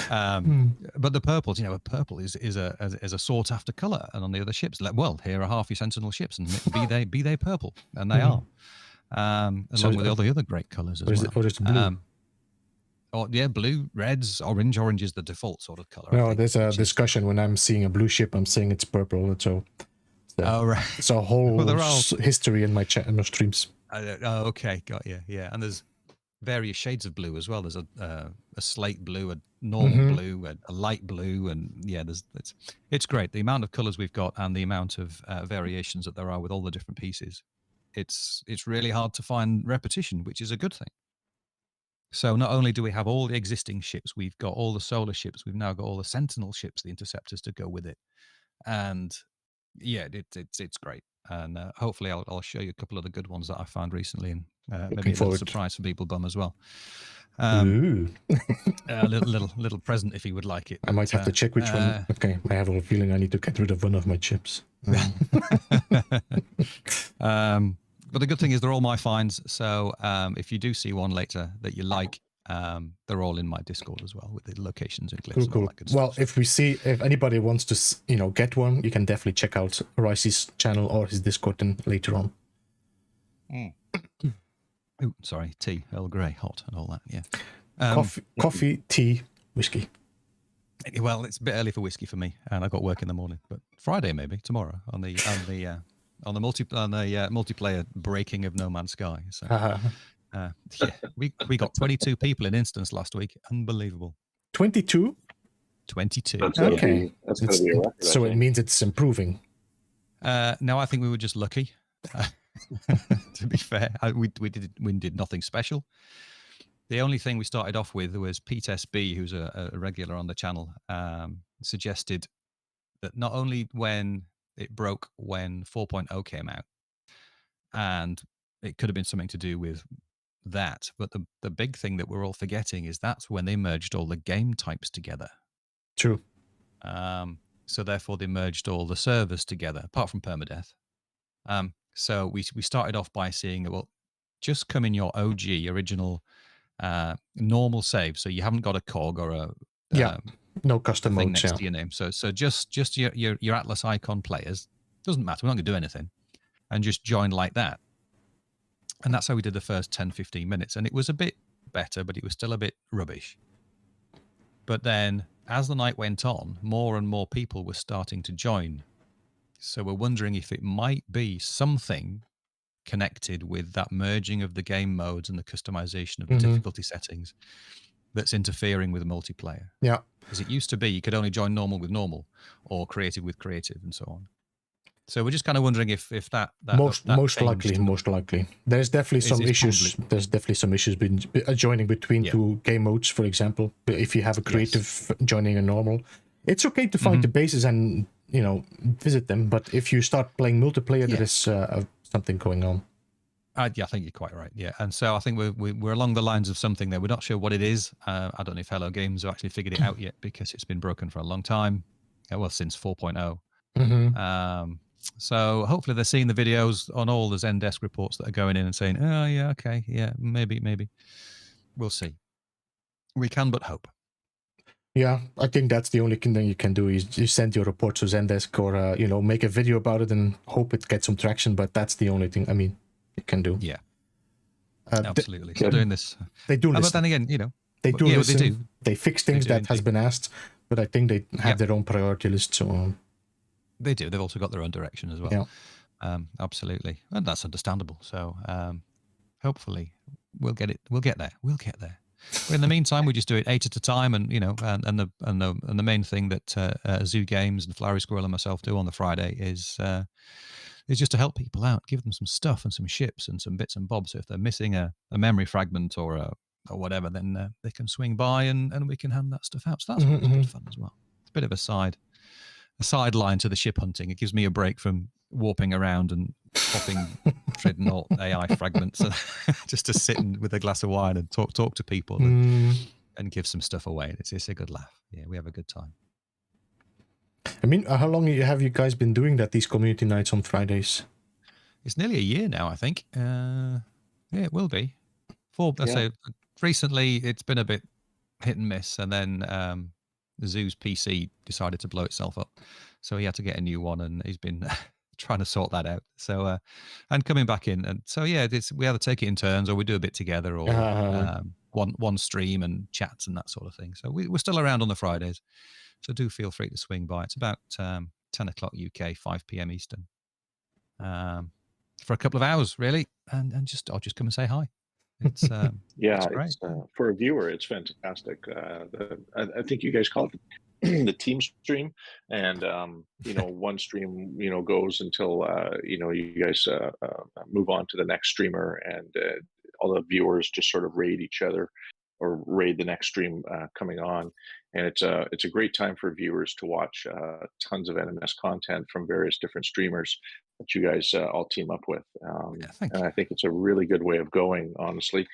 [SPEAKER 3] But the purples, a purple is a sought after color, and on the other ships, here are half your Sentinel ships, and be they purple, and they are, along with all the other great colors as well.
[SPEAKER 1] Or is it blue?
[SPEAKER 3] Blue, reds, orange. Orange is the default sort of color.
[SPEAKER 1] No, there's a discussion when I'm seeing a blue ship, I'm saying it's purple. So
[SPEAKER 3] right.
[SPEAKER 1] It's a whole history in my chat and my streams.
[SPEAKER 3] Okay, got you. Yeah, and there's various shades of blue as well. There's a slate blue, a normal blue, a light blue, and it's great. The amount of colors we've got and the amount of variations that there are with all the different pieces. It's really hard to find repetition, which is a good thing. So not only do we have all the existing ships, we've got all the Solar ships, we've now got all the Sentinel ships, the Interceptors to go with it, and it's great. And hopefully I'll show you a couple of the good ones that I found recently, and maybe a little surprise for Beeblebum as well. A little present if he would like it.
[SPEAKER 1] I might have to check which one. Okay, I have a feeling I need to get rid of one of my chips.
[SPEAKER 3] But the good thing is they're all my finds. So if you do see one later that you like, they're all in my Discord as well, with the locations and clips.
[SPEAKER 1] Cool.
[SPEAKER 3] And all that good
[SPEAKER 1] well,
[SPEAKER 3] stuff.
[SPEAKER 1] if anybody wants to, get one, you can definitely check out Ricey's channel or his Discord later on.
[SPEAKER 3] Oh, sorry, tea, Earl Grey, hot, and all that. Yeah.
[SPEAKER 1] Coffee, tea, whiskey.
[SPEAKER 3] Well, it's a bit early for whiskey for me, and I've got work in the morning. But Friday, maybe tomorrow on the multiplayer breaking of No Man's Sky. So, we got 22 people in instance last week. Unbelievable.
[SPEAKER 1] 22.
[SPEAKER 3] 22.
[SPEAKER 1] Okay,
[SPEAKER 2] that's going to be a record.
[SPEAKER 1] So it means it's improving.
[SPEAKER 3] No, I think we were just lucky. To be fair, we did nothing special. The only thing we started off with was Pete SB, who's a regular on the channel, suggested that not only when it broke when 4.0 came out, and it could have been something to do with that. But the big thing that we're all forgetting is that's when they merged all the game types together.
[SPEAKER 1] True.
[SPEAKER 3] So therefore they merged all the servers together, apart from permadeath. So we started off by seeing, well, just come in your OG original normal save. So you haven't got a cog or a
[SPEAKER 1] no custom
[SPEAKER 3] thing
[SPEAKER 1] modes.
[SPEAKER 3] next to your name. So just your Atlas icon players. Doesn't matter. We're not going to do anything. And just join like that. And that's how we did the first 10, 15 minutes. And it was a bit better, but it was still a bit rubbish. But then as the night went on, more and more people were starting to join. So we're wondering if it might be something connected with that merging of the game modes and the customization of the difficulty settings that's interfering with the multiplayer.
[SPEAKER 1] Yeah.
[SPEAKER 3] Because it used to be you could only join normal with normal or creative with creative and so on. So we're just kind of wondering if that
[SPEAKER 1] most likely there's definitely some issues. There's definitely some issues joining between two game modes, for example. If you have a creative joining a normal, it's okay to find the bases and visit them. But if you start playing multiplayer, there is something going on.
[SPEAKER 3] I think you're quite right. Yeah, and so I think we're along the lines of something there. We're not sure what it is. I don't know if Hello Games have actually figured it out yet because it's been broken for a long time. Well, since 4.0. So hopefully they're seeing the videos on all the Zendesk reports that are going in and saying, oh, yeah, okay, yeah, maybe. We'll see. We can but hope.
[SPEAKER 1] Yeah, I think that's the only thing you can do is you send your report to Zendesk or, make a video about it and hope it gets some traction. But that's the only thing, you can do.
[SPEAKER 3] Yeah, absolutely. So doing this.
[SPEAKER 1] They do listen.
[SPEAKER 3] But then again,
[SPEAKER 1] they do listen.
[SPEAKER 3] They do.
[SPEAKER 1] They fix things that has been asked, but I think they have their own priority list. So
[SPEAKER 3] they do. They've also got their own direction as well. Yeah. Absolutely. And that's understandable. So hopefully we'll get there. But in the meantime, we just do it 8 at a time, and and the main thing that Zoo Games and Flowery Squirrel and myself do on the Friday is just to help people out, give them some stuff and some ships and some bits and bobs. So if they're missing a memory fragment or whatever, then they can swing by and we can hand that stuff out. So that's always good fun as well. It's a bit of a sideline to the ship hunting. It gives me a break from warping around and popping Dreadnought AI fragments just to sit with a glass of wine and talk to people and give some stuff away. It's a good laugh. Yeah, we have a good time.
[SPEAKER 1] How long have you guys been doing that, these community nights on Fridays?
[SPEAKER 3] It's nearly a year now, I think. Yeah, it will be. So recently it's been a bit hit and miss, and then Zoo's PC decided to blow itself up, so he had to get a new one, and he's been trying to sort that out. So and coming back in, and so we either take it in turns or we do a bit together, or one stream and chats and that sort of thing. So we're still around on the Fridays, so do feel free to swing by. It's about 10 o'clock UK, 5 p.m. Eastern, for a couple of hours really, and I'll just come and say hi. It's
[SPEAKER 2] it's
[SPEAKER 3] great.
[SPEAKER 2] It's, for a viewer, it's fantastic. I think you guys call it the team stream, and one stream goes until you guys move on to the next streamer, and all the viewers just sort of raid each other or raid the next stream coming on. And it's a great time for viewers to watch tons of NMS content from various different streamers that you guys all team up with. And I think it's a really good way of going, honestly,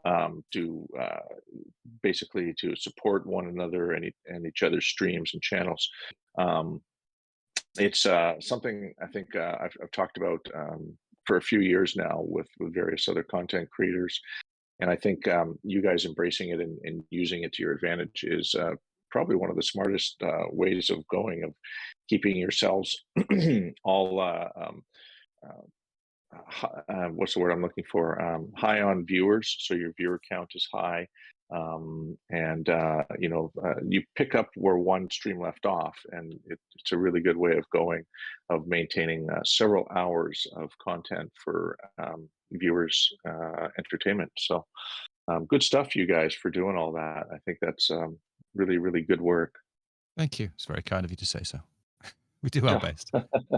[SPEAKER 2] to basically to support one another and each other's streams and channels. It's something I think I've talked about for a few years now with various other content creators. And I think you guys embracing it and using it to your advantage is probably one of the smartest ways of going, of keeping yourselves all, what's the word I'm looking for? High on viewers. So your viewer count is high. You pick up where one stream left off, and it's a really good way of going, of maintaining several hours of content for viewers' entertainment. So good stuff, you guys, for doing all that. I think that's really, really good work.
[SPEAKER 3] Thank you. It's very kind of you to say so. We do our best.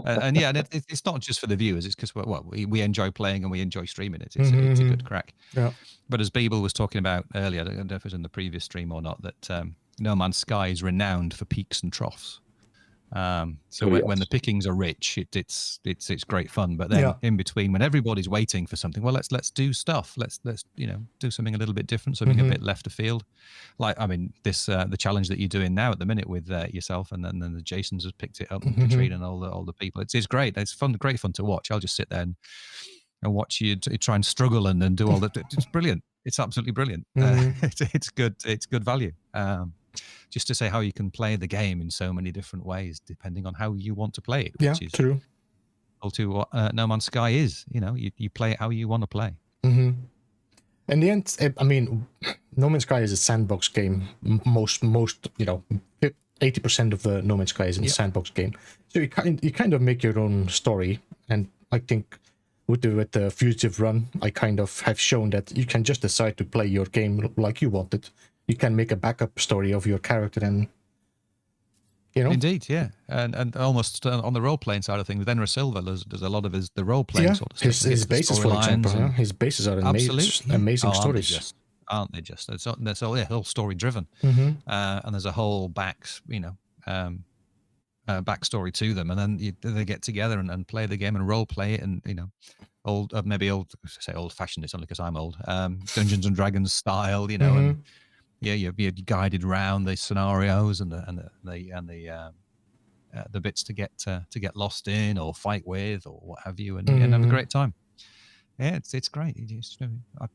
[SPEAKER 3] And it's not just for the viewers. It's because we enjoy playing and we enjoy streaming it. It's a good crack. Yeah. But as Beeble was talking about earlier, I don't know if it was in the previous stream or not, that No Man's Sky is renowned for peaks and troughs. So when the pickings are rich, it's great fun. But then in between, when everybody's waiting for something, well, let's do stuff. Let's do something a little bit different, something a bit left of field. Like, I mean, this the challenge that you're doing now at the minute with yourself, and then the Jason's has picked it up, and Katrina and all the people. It's great. It's fun, great fun to watch. I'll just sit there and watch you try and struggle and do all that. It's brilliant. It's absolutely brilliant. It's good. It's good value. Just to say how you can play the game in so many different ways, depending on how you want to play it. Which is
[SPEAKER 1] true.
[SPEAKER 3] All to what No Man's Sky is. You play it how you want to play.
[SPEAKER 1] In the end, I mean, No Man's Sky is a sandbox game. Most 80% of the No Man's Sky is in a sandbox game. So you kind of make your own story. And I think with the Fugitive Run, I kind of have shown that you can just decide to play your game like you want it. You can make a backup story of your character, and
[SPEAKER 3] Indeed, yeah, and almost on the role playing side of things, with Enra Silva, there's a lot of the role playing sort of stuff.
[SPEAKER 1] His bases, for example, his bases are amazing stories.
[SPEAKER 3] Aren't they just? That's all story driven, and there's a whole backstory to them, and then they get together and play the game and role play it, and old fashioned. It's only because I'm old. Dungeons and Dragons style, and. Yeah, you're guided around the scenarios and the bits to get lost in or fight with or what have you, and have a great time. Yeah, it's great.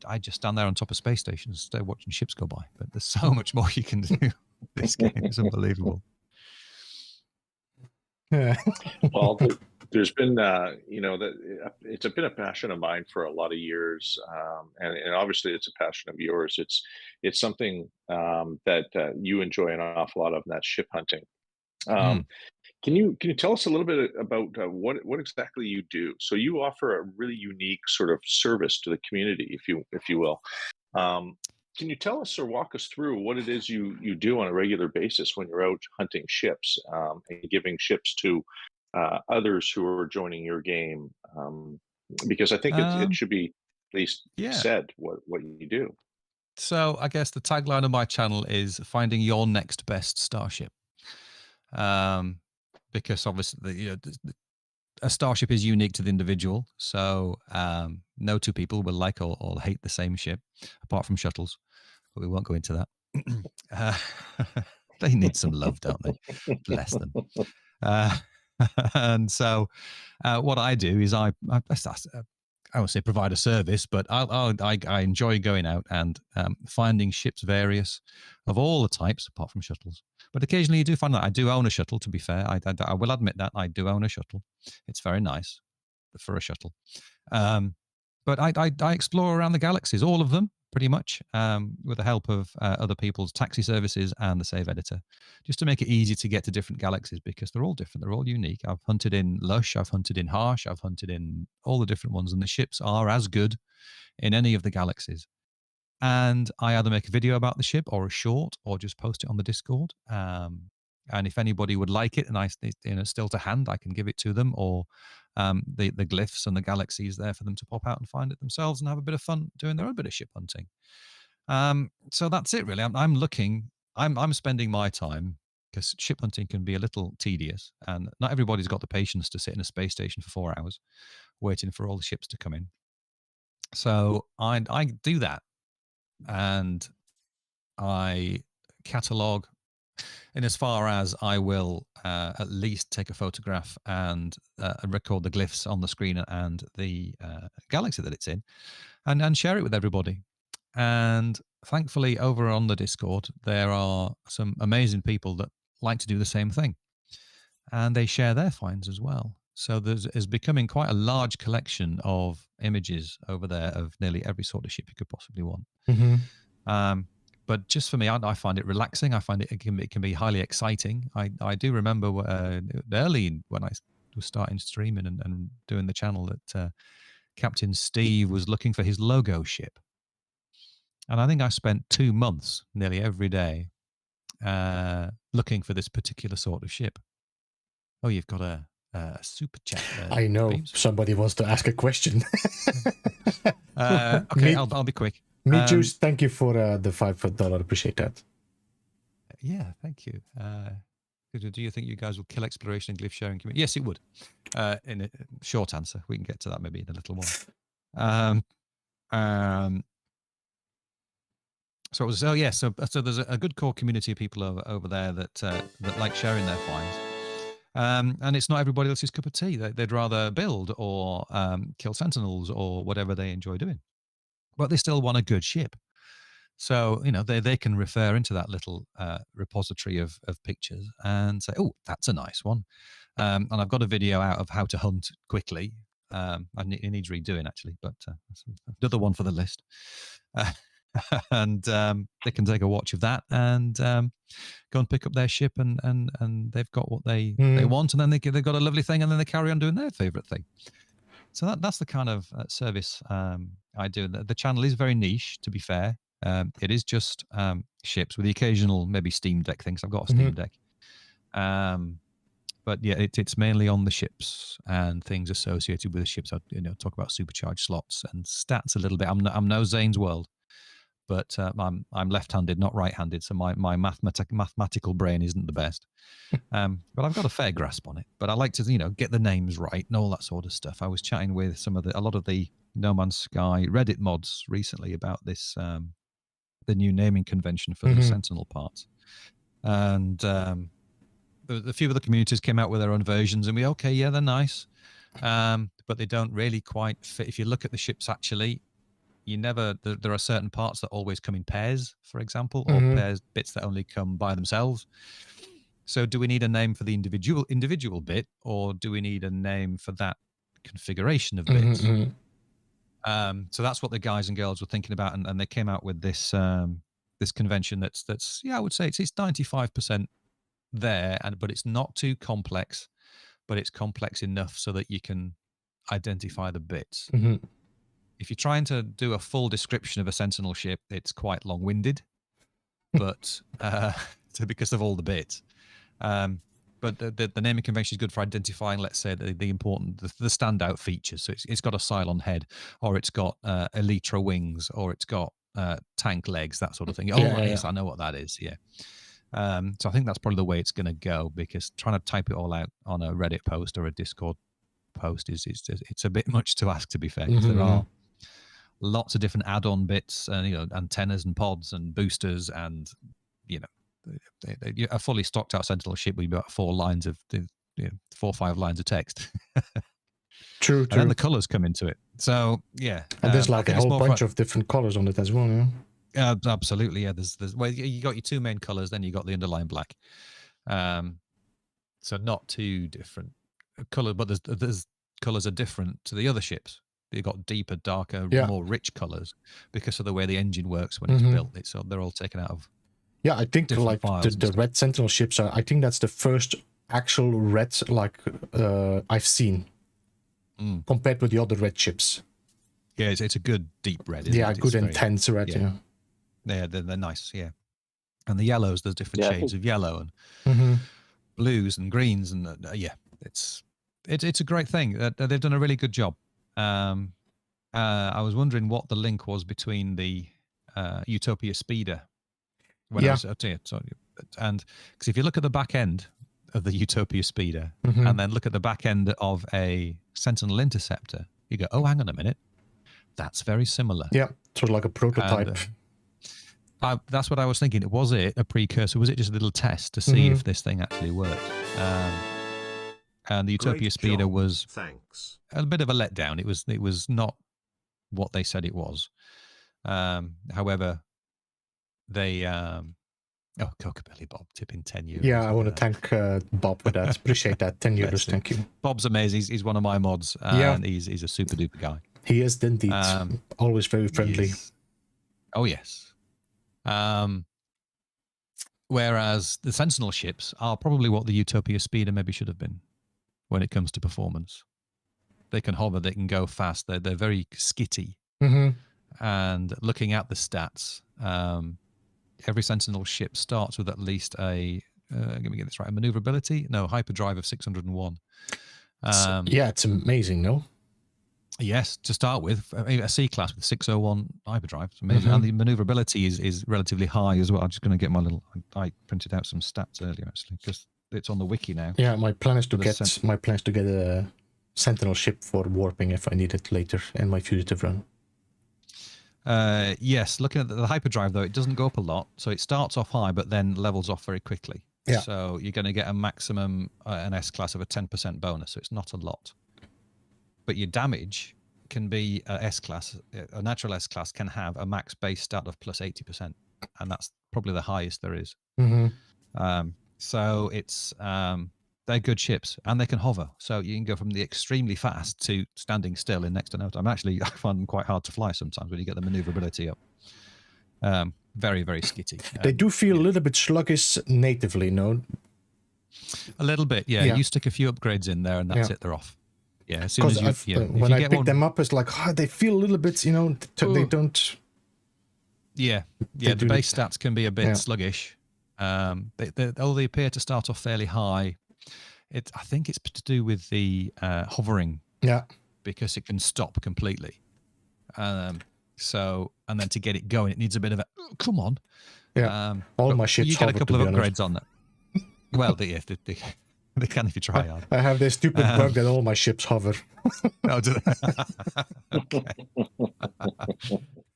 [SPEAKER 3] I just stand there on top of space stations, stay watching ships go by. But there's so much more you can do. This game is unbelievable.
[SPEAKER 1] Yeah.
[SPEAKER 2] Well, there's been, it's been a passion of mine for a lot of years, and obviously it's a passion of yours. It's something that you enjoy an awful lot of, and that's ship hunting. Can you tell us a little bit about what exactly you do? So you offer a really unique sort of service to the community, if you will. Can you tell us or walk us through what it is you do on a regular basis when you're out hunting ships and giving ships to others who are joining your game? Because I think it should be at least said what you do.
[SPEAKER 3] So I guess the tagline of my channel is finding your next best starship. Because obviously a starship is unique to the individual. So no two people will like or hate the same ship, apart from shuttles. But we won't go into that. They need some love, don't they? Bless them. And so what I do is I won't say provide a service, but I enjoy going out and finding ships various of all the types, apart from shuttles. But occasionally you do find that I do own a shuttle, to be fair. I will admit that I do own a shuttle. It's very nice for a shuttle. But I explore around the galaxies, all of them, pretty much, with the help of other people's taxi services and the save editor, just to make it easy to get to different galaxies, because they're all different. They're all unique. I've hunted in Lush, I've hunted in Harsh, I've hunted in all the different ones, and the ships are as good in any of the galaxies. And I either make a video about the ship or a short, or just post it on the Discord. And if anybody would like it, and still to hand, I can give it to them, or the glyphs and the galaxies there for them to pop out and find it themselves and have a bit of fun doing their own bit of ship hunting. So that's it, really. I'm spending my time, because ship hunting can be a little tedious, and not everybody's got the patience to sit in a space station for 4 hours waiting for all the ships to come in. So I do that, and I catalog in as far as I will at least take a photograph and record the glyphs on the screen and the galaxy that it's in, and share it with everybody. And thankfully, over on the Discord, there are some amazing people that like to do the same thing, and they share their finds as well. So there's becoming quite a large collection of images over there of nearly every sort of ship you could possibly want. But just for me, I find it relaxing. I find it can be highly exciting. I do remember early when I was starting streaming and doing the channel that Captain Steve was looking for his logo ship. And I think I spent 2 months nearly every day looking for this particular sort of ship. Oh, you've got a super chat there.
[SPEAKER 1] I know.
[SPEAKER 3] Beams.
[SPEAKER 1] Somebody wants to ask a question.
[SPEAKER 3] Okay, I'll be quick.
[SPEAKER 1] Me Juice, thank you for the $5. Appreciate that.
[SPEAKER 3] Yeah, thank you. Do you think you guys will kill exploration and glyph sharing community? Yes, it would. In a short answer, we can get to that maybe in a little while. So it was. Oh yes. So there's a good core community of people over there that like sharing their finds. And it's not everybody else's cup of tea. They'd rather build or kill sentinels or whatever they enjoy doing, but they still want a good ship. So they can refer into that little repository of pictures and say, "Oh, that's a nice one." And I've got a video out of how to hunt quickly. It needs redoing actually, but another one for the list. And they can take a watch of that and go and pick up their ship, and they've got what they want, and then they've got a lovely thing, and then they carry on doing their favorite thing. So that's the kind of service I do. The channel is very niche, to be fair. It is just ships with the occasional maybe Steam Deck things. I've got a Steam Deck. But yeah, it's mainly on the ships and things associated with the ships. I talk about supercharged slots and stats a little bit. I'm no Zane's World, but I'm left-handed, not right-handed, so my mathematical brain isn't the best. But I've got a fair grasp on it. But I like to get the names right and all that sort of stuff. I was chatting with a lot of the No Man's Sky Reddit mods recently about this the new naming convention for the Sentinel parts, and a few of the communities came out with their own versions, and they're nice, but they don't really quite fit. If you look at the ships, actually, there are certain parts that always come in pairs, for example, or bits that only come by themselves. So do we need a name for the individual bit, or do we need a name for that configuration of bits? So that's what the guys and girls were thinking about, and they came out with this this convention that's I would say it's 95% there, but it's not too complex, but it's complex enough so that you can identify the bits. If you're trying to do a full description of a Sentinel ship, it's quite long-winded, but because of all the bits. But the naming convention is good for identifying, let's say, the important, the standout features. So it's got a Cylon head, or it's got Elytra wings, or it's got tank legs, that sort of thing. Yes, I know what that is. Yeah. So I think that's probably the way it's going to go, because trying to type it all out on a Reddit post or a Discord post it's a bit much to ask, to be fair, because there are lots of different add-on bits, and antennas and pods and boosters, and a fully stocked out Sentinel ship with about 4 or 5 lines of text. True. And then the colors come into it. So yeah,
[SPEAKER 1] and there's like a whole bunch of different colors on it as well. Yeah.
[SPEAKER 3] Absolutely, yeah. There's you got your 2 main colors, then you got the underlying black. So not too different color, but there's colors are different to the other ships. You've got deeper, darker, more rich colors because of the way the engine works when it's built. They're all taken out of.
[SPEAKER 1] Yeah, I think like the red Sentinel ships I think that's the first actual red I've seen compared with the other red ships.
[SPEAKER 3] Yeah, it's a good deep red. Isn't it?
[SPEAKER 1] Good intense red.
[SPEAKER 3] Yeah, they're nice. Yeah, and the yellows, there's different shades of yellow and blues and greens, and it's a great thing. They've done a really good job. I was wondering what the link was between the Utopia Speeder. When I was up here, and because if you look at the back end of the Utopia Speeder and then look at the back end of a Sentinel Interceptor, you go, oh, hang on a minute, that's very similar.
[SPEAKER 1] Yeah, sort of like a prototype.
[SPEAKER 3] And, that's what I was thinking. Was it a precursor? Was it just a little test to see if this thing actually worked? And the Utopia Speeder was a bit of a letdown. It was not what they said it was. However, they Cockabilly Bob tipping 10 euros.
[SPEAKER 1] Yeah, I want to thank Bob for that. Appreciate that. 10 euros, thank you.
[SPEAKER 3] Bob's amazing. He's one of my mods, and he's a super duper guy.
[SPEAKER 1] He is indeed. Always very friendly.
[SPEAKER 3] Oh yes. Whereas the Sentinel ships are probably what the Utopia Speeder maybe should have been when it comes to performance. They can hover, they can go fast. They're very skitty. And looking at the stats, every Sentinel ship starts with at least let me get this right, a maneuverability? No, hyperdrive of 601.
[SPEAKER 1] It's amazing, no?
[SPEAKER 3] Yes, to start with, a C-class with 601 hyperdrive. It's amazing. And the maneuverability is relatively high as well. I'm just going to get my little... I printed out some stats earlier, actually, because it's on the wiki now.
[SPEAKER 1] Yeah, my plan is to
[SPEAKER 3] The
[SPEAKER 1] get a Sentinel ship for warping if I need it later in my fugitive run.
[SPEAKER 3] Yes, looking at the hyperdrive though, it doesn't go up a lot, so it starts off high but then levels off very quickly.
[SPEAKER 1] Yeah.
[SPEAKER 3] So you're going to get a maximum an S class of a 10% bonus, so it's not a lot. But your damage can be a S class, a natural S class can have a max base stat of plus 80%, and that's probably the highest there is.
[SPEAKER 1] Mm-hmm.
[SPEAKER 3] So it's they're good ships and they can hover, so you can go from the extremely fast to standing still in next to no time. I find them quite hard to fly sometimes when you get the maneuverability up. Very, very skitty.
[SPEAKER 1] They do feel a little bit sluggish natively, no?
[SPEAKER 3] A little bit, yeah. You stick a few upgrades in there and that's it, they're off. Yeah, as soon as you...
[SPEAKER 1] when I pick them up, it's like, they feel a little bit, they don't...
[SPEAKER 3] Yeah, the base stats can be a bit sluggish. Although they appear to start off fairly high, I think it's to do with the hovering. Yeah. Because it can stop completely. So, and then to get it going, it needs a bit of a, come on.
[SPEAKER 1] Yeah. All my ships
[SPEAKER 3] you get a couple of upgrades on that. Well, they can if you try hard.
[SPEAKER 1] I have this stupid bug that all my ships hover.
[SPEAKER 3] Oh, do they? Okay.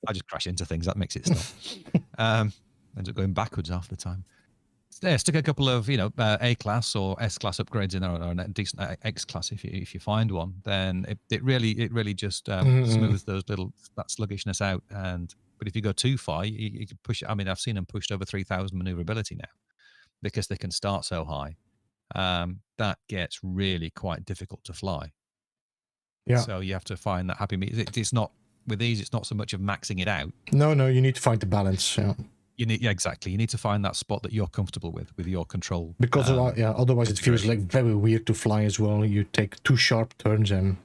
[SPEAKER 3] I just crash into things. That makes it stop. Ends up going backwards half the time. Yeah, stick a couple of A class or S class upgrades in there, or a decent X class if you find one. Then it really just smooths that sluggishness out. But if you go too far, you can push. I mean, I've seen them pushed over 3,000 maneuverability now because they can start so high. That gets really quite difficult to fly. Yeah. So you have to find that happy medium. It's not with these. It's not so much of maxing it out.
[SPEAKER 1] No, you need to find the balance. Yeah.
[SPEAKER 3] Exactly. You need to find that spot that you're comfortable with your control.
[SPEAKER 1] Because otherwise it feels like very weird to fly as well. You take 2 sharp turns and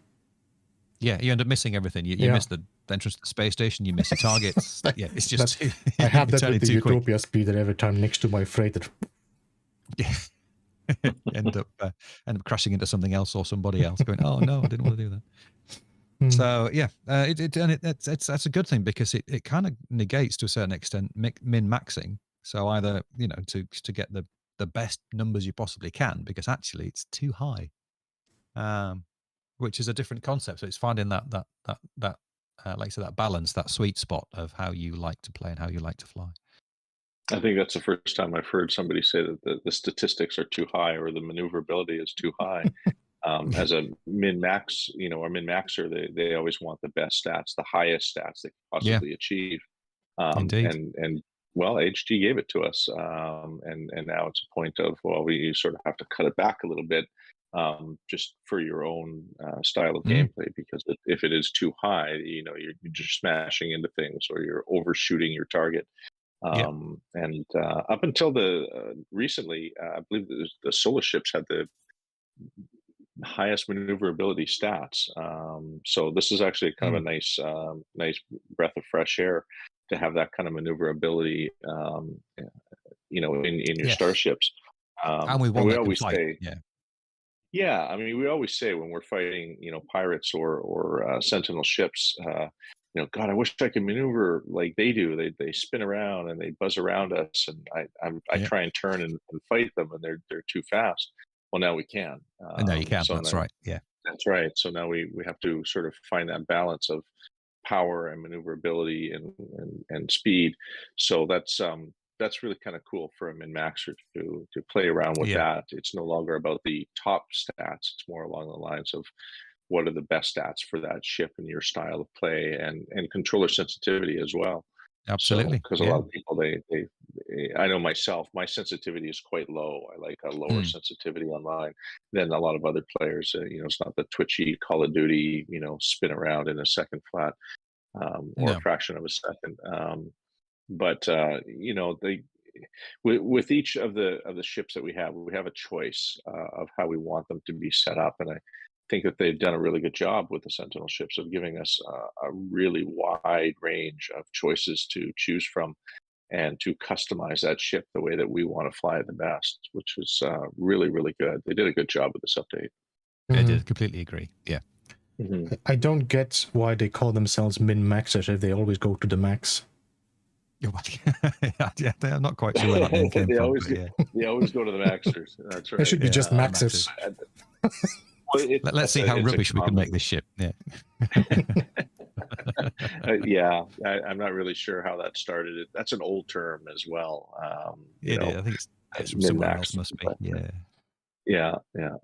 [SPEAKER 3] you end up missing everything. You miss the entrance to the space station. You miss your targets. It's just
[SPEAKER 1] I have that with the Utopia speeder every time next to my freighter.
[SPEAKER 3] Yeah. end up crashing into something else or somebody else. Going, oh no, I didn't want to do that. So that's a good thing because it kind of negates to a certain extent min-maxing. So either to get the best numbers you possibly can, because actually it's too high, which is a different concept. So it's finding that like I said, that balance, that sweet spot of how you like to play and how you like to fly.
[SPEAKER 2] I think that's the first time I've heard somebody say that the statistics are too high or the maneuverability is too high. As a min-max, or min-maxer, they always want the best stats, the highest stats they can possibly achieve.
[SPEAKER 3] Indeed.
[SPEAKER 2] And well, HG gave it to us, and now it's a point of, well, you sort of have to cut it back a little bit, just for your own style of gameplay, because if it is too high, you're just smashing into things or you're overshooting your target. And up until recently, I believe the solar ships had the highest maneuverability stats. So this is actually kind of a nice breath of fresh air to have that kind of maneuverability, in your starships.
[SPEAKER 3] And we always say,
[SPEAKER 2] yeah. I mean, we always say when we're fighting, pirates or sentinel ships, God, I wish I could maneuver like they do. They spin around and they buzz around us, and I try and turn and fight them, and they're too fast. Well, now we can.
[SPEAKER 3] And now you can. So that's right. Yeah,
[SPEAKER 2] that's right. So now we have to sort of find that balance of power and maneuverability and speed. So that's really kind of cool for a min-maxer to play around with that. It's no longer about the top stats. It's more along the lines of what are the best stats for that ship and your style of play and controller sensitivity as well.
[SPEAKER 3] Absolutely.
[SPEAKER 2] Because a lot of people, I know myself, my sensitivity is quite low. I like a lower sensitivity online than a lot of other players. It's not the twitchy Call of Duty, spin around in a second flat or a fraction of a second. But with each of the ships that we have a choice of how we want them to be set up, and I think that they've done a really good job with the Sentinel ships of giving us a really wide range of choices to choose from and to customize that ship the way that we want to fly the best, which is really, really good. They did a good job with this update.
[SPEAKER 3] I did completely agree. Yeah.
[SPEAKER 1] I don't get why they call themselves min-maxers if they always go to the max.
[SPEAKER 3] I Yeah, I'm not quite sure where that name came
[SPEAKER 2] they
[SPEAKER 3] from.
[SPEAKER 2] always
[SPEAKER 3] But yeah.
[SPEAKER 2] they always go to the Maxers. That's right.
[SPEAKER 1] It should be just Maxes.
[SPEAKER 3] Let's see how rubbish we can make this ship. Yeah.
[SPEAKER 2] Yeah, I'm not really sure how that started. That's an old term as well. You know,
[SPEAKER 3] I think it's from
[SPEAKER 2] min
[SPEAKER 3] somewhere
[SPEAKER 2] max,
[SPEAKER 3] else, must be.
[SPEAKER 2] but,
[SPEAKER 3] Yeah.
[SPEAKER 2] yeah.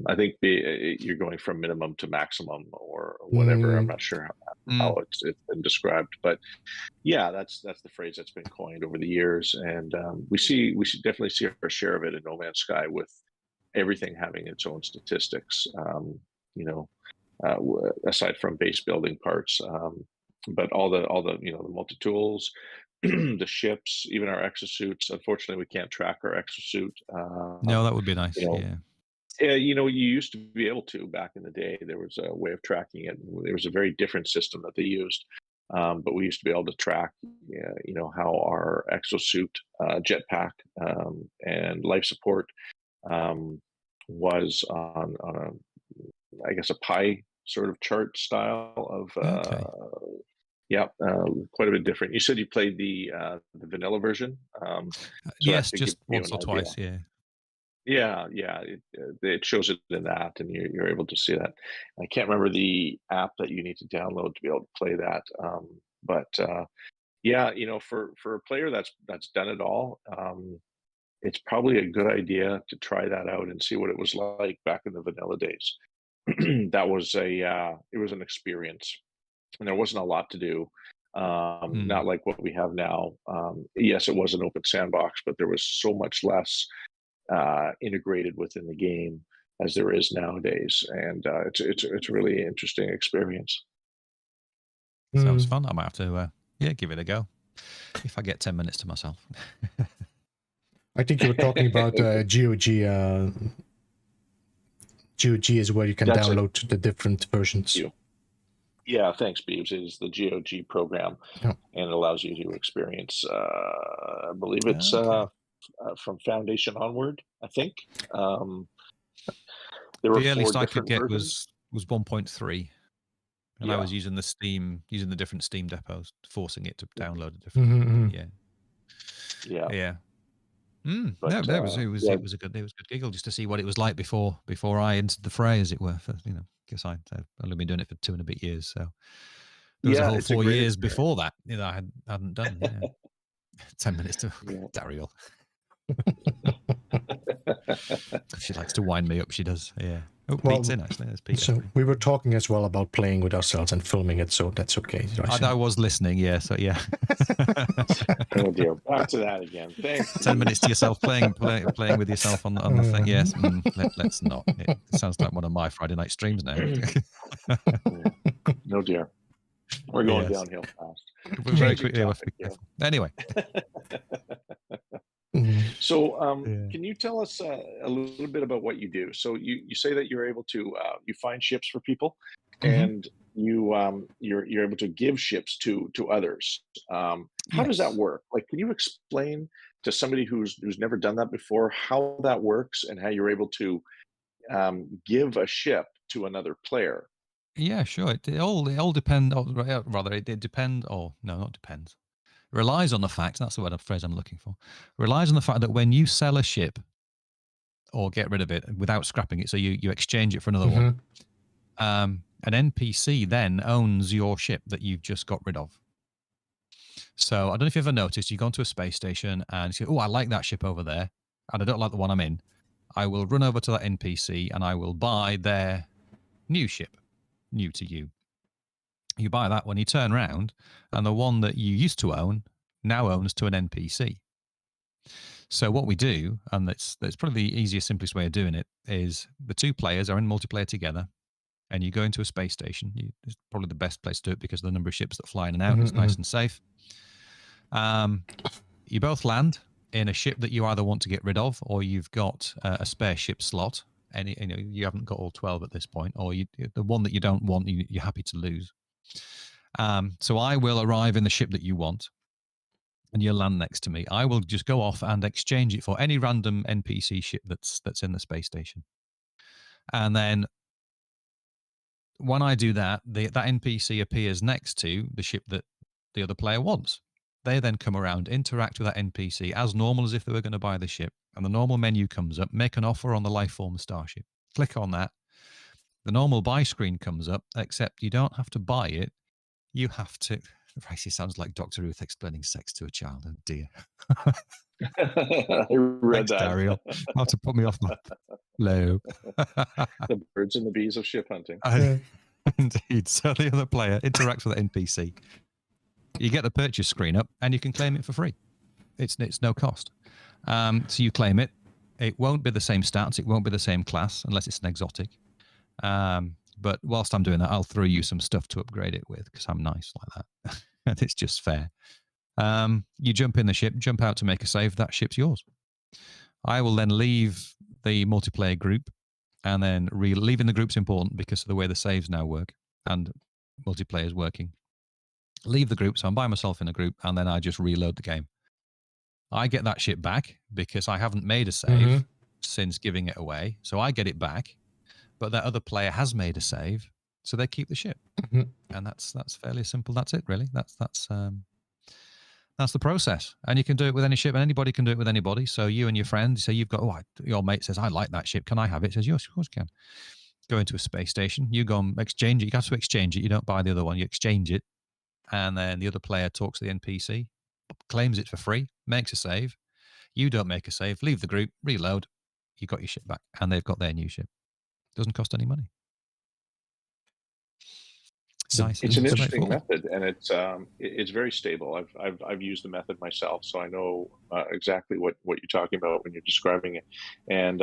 [SPEAKER 2] I think you're going from minimum to maximum or whatever. I'm not sure how it's been described, but yeah, that's the phrase that's been coined over the years, and we should definitely see our share of it in No Man's Sky with everything having its own statistics. You know, aside from base building parts, but all the the multi tools, the ships, even our exosuits. Unfortunately, we can't track our exosuit.
[SPEAKER 3] No, that would be nice.
[SPEAKER 2] You know,
[SPEAKER 3] yeah.
[SPEAKER 2] you used to be able to back in the day. There was a way of tracking it. There was a very different system that they used, but we used to be able to track, how our exosuit, jetpack, and life support was on a, I guess, a pie sort of chart style of.
[SPEAKER 3] Okay.
[SPEAKER 2] Yeah, quite a bit different. You said you played the vanilla version. So
[SPEAKER 3] yes, just once or twice. Yeah.
[SPEAKER 2] Yeah, it shows it in that, and you're able to see that. I can't remember the app that you need to download to be able to play that, but yeah, for a player that's done it all, it's probably a good idea to try that out and see what it was like back in the vanilla days. That was it was an experience, and there wasn't a lot to do. Not like what we have now. Yes, it was an open sandbox, but there was so much less integrated within the game as there is nowadays, and it's a really interesting experience.
[SPEAKER 3] Sounds fun. I might have to give it a go if I get 10 minutes to myself.
[SPEAKER 1] I think you were talking about GOG. GOG is where you can download the different versions.
[SPEAKER 2] Yeah, thanks, Beebs. It is the GOG program, and it allows you to experience. I believe it's from Foundation onward. I think there were
[SPEAKER 3] the earliest
[SPEAKER 2] 4
[SPEAKER 3] I could get
[SPEAKER 2] versions.
[SPEAKER 3] was 1.3. And I was using the different Steam depots, forcing it to download a different. Yeah.
[SPEAKER 2] But,
[SPEAKER 3] no, it was a good giggle just to see what it was like before I entered the fray, as it were. For, because I've only been doing it for 2 and a bit years, so there was a whole 4 years before that I hadn't done. 10 minutes to Daryl. She likes to wind me up. She does. Yeah. Oh, Pete's in actually. There's Pete.
[SPEAKER 1] So we were talking as well about playing with ourselves and filming it, so that's okay.
[SPEAKER 3] I was listening. Yeah. So yeah.
[SPEAKER 2] Oh dear. Back to that again. Thanks.
[SPEAKER 3] 10 minutes to yourself playing with yourself on the thing. Yes. Let's not. It sounds like one of my Friday night streams now.
[SPEAKER 2] No dear. We're going downhill fast.
[SPEAKER 3] We're very quickly. Anyway.
[SPEAKER 2] So can you tell us a little bit about what you do? So you say that you're able to you find ships for people, and you're able to give ships to others. How does that work? Like, can you explain to somebody who's never done that before how that works and how you're able to give a ship to another player?
[SPEAKER 3] Yeah, sure. It all depends. Rather, it depends. Oh no, not depends. Relies on the fact, that's the word, phrase I'm looking for, relies on the fact that when you sell a ship or get rid of it without scrapping it, so you exchange it for another one, an NPC then owns your ship that you've just got rid of. So I don't know if you've ever noticed, you go onto a space station and you say, oh, I like that ship over there, and I don't like the one I'm in. I will run over to that NPC and I will buy their new ship, new to you. You buy that when you turn around, and the one that you used to own now owns to an NPC. So what we do, and that's probably the easiest, simplest way of doing it, is the 2 players are in multiplayer together, and you go into a space station. It's probably the best place to do it because of the number of ships that fly in and out. It's nice and safe. You both land in a ship that you either want to get rid of, or you've got a spare ship slot. You haven't got all 12 at this point, or the one that you don't want, you're happy to lose. So I will arrive in the ship that you want, and you'll land next to me. I will just go off and exchange it for any random NPC ship that's in the space station. And then when I do that, that NPC appears next to the ship that the other player wants. They then come around, interact with that NPC as normal as if they were going to buy the ship. And the normal menu comes up, make an offer on the Lifeform starship. Click on that. The normal buy screen comes up, except you don't have to buy it. You have to... Ricey sounds like Dr. Ruth explaining sex to a child. Oh, dear.
[SPEAKER 2] I read
[SPEAKER 3] Thanks,
[SPEAKER 2] that.
[SPEAKER 3] Dario. You'll have to put me off my low.
[SPEAKER 2] The birds and the bees of ship hunting.
[SPEAKER 3] Indeed. So the other player interacts with the NPC. You get the purchase screen up, and you can claim it for free. It's no cost. So you claim it. It won't be the same stats. It won't be the same class unless it's an exotic. But whilst I'm doing that, I'll throw you some stuff to upgrade it with because I'm nice like that. And it's just fair. You jump in the ship, jump out to make a save. That ship's yours. I will then leave the multiplayer group, and then leaving the group's important because of the way the saves now work and multiplayer is working. Leave the group, so I'm by myself in a group, and then I just reload the game. I get that ship back because I haven't made a save since giving it away, so I get it back. But that other player has made a save, so they keep the ship, and that's fairly simple. That's it, really. That's the process, and you can do it with any ship, and anybody can do it with anybody. So you and your friend, say you've got, your mate says, I like that ship. Can I have it? Says, yes, of course you can. Go into a space station. You go and exchange it. You have to exchange it. You don't buy the other one. You exchange it, and then the other player talks to the NPC, claims it for free, makes a save. You don't make a save. Leave the group. Reload. You got your ship back, and they've got their new ship. Doesn't cost any money. Nice.
[SPEAKER 2] It's an interesting method, and it's very stable. I've used the method myself, so I know exactly what you're talking about when you're describing it. And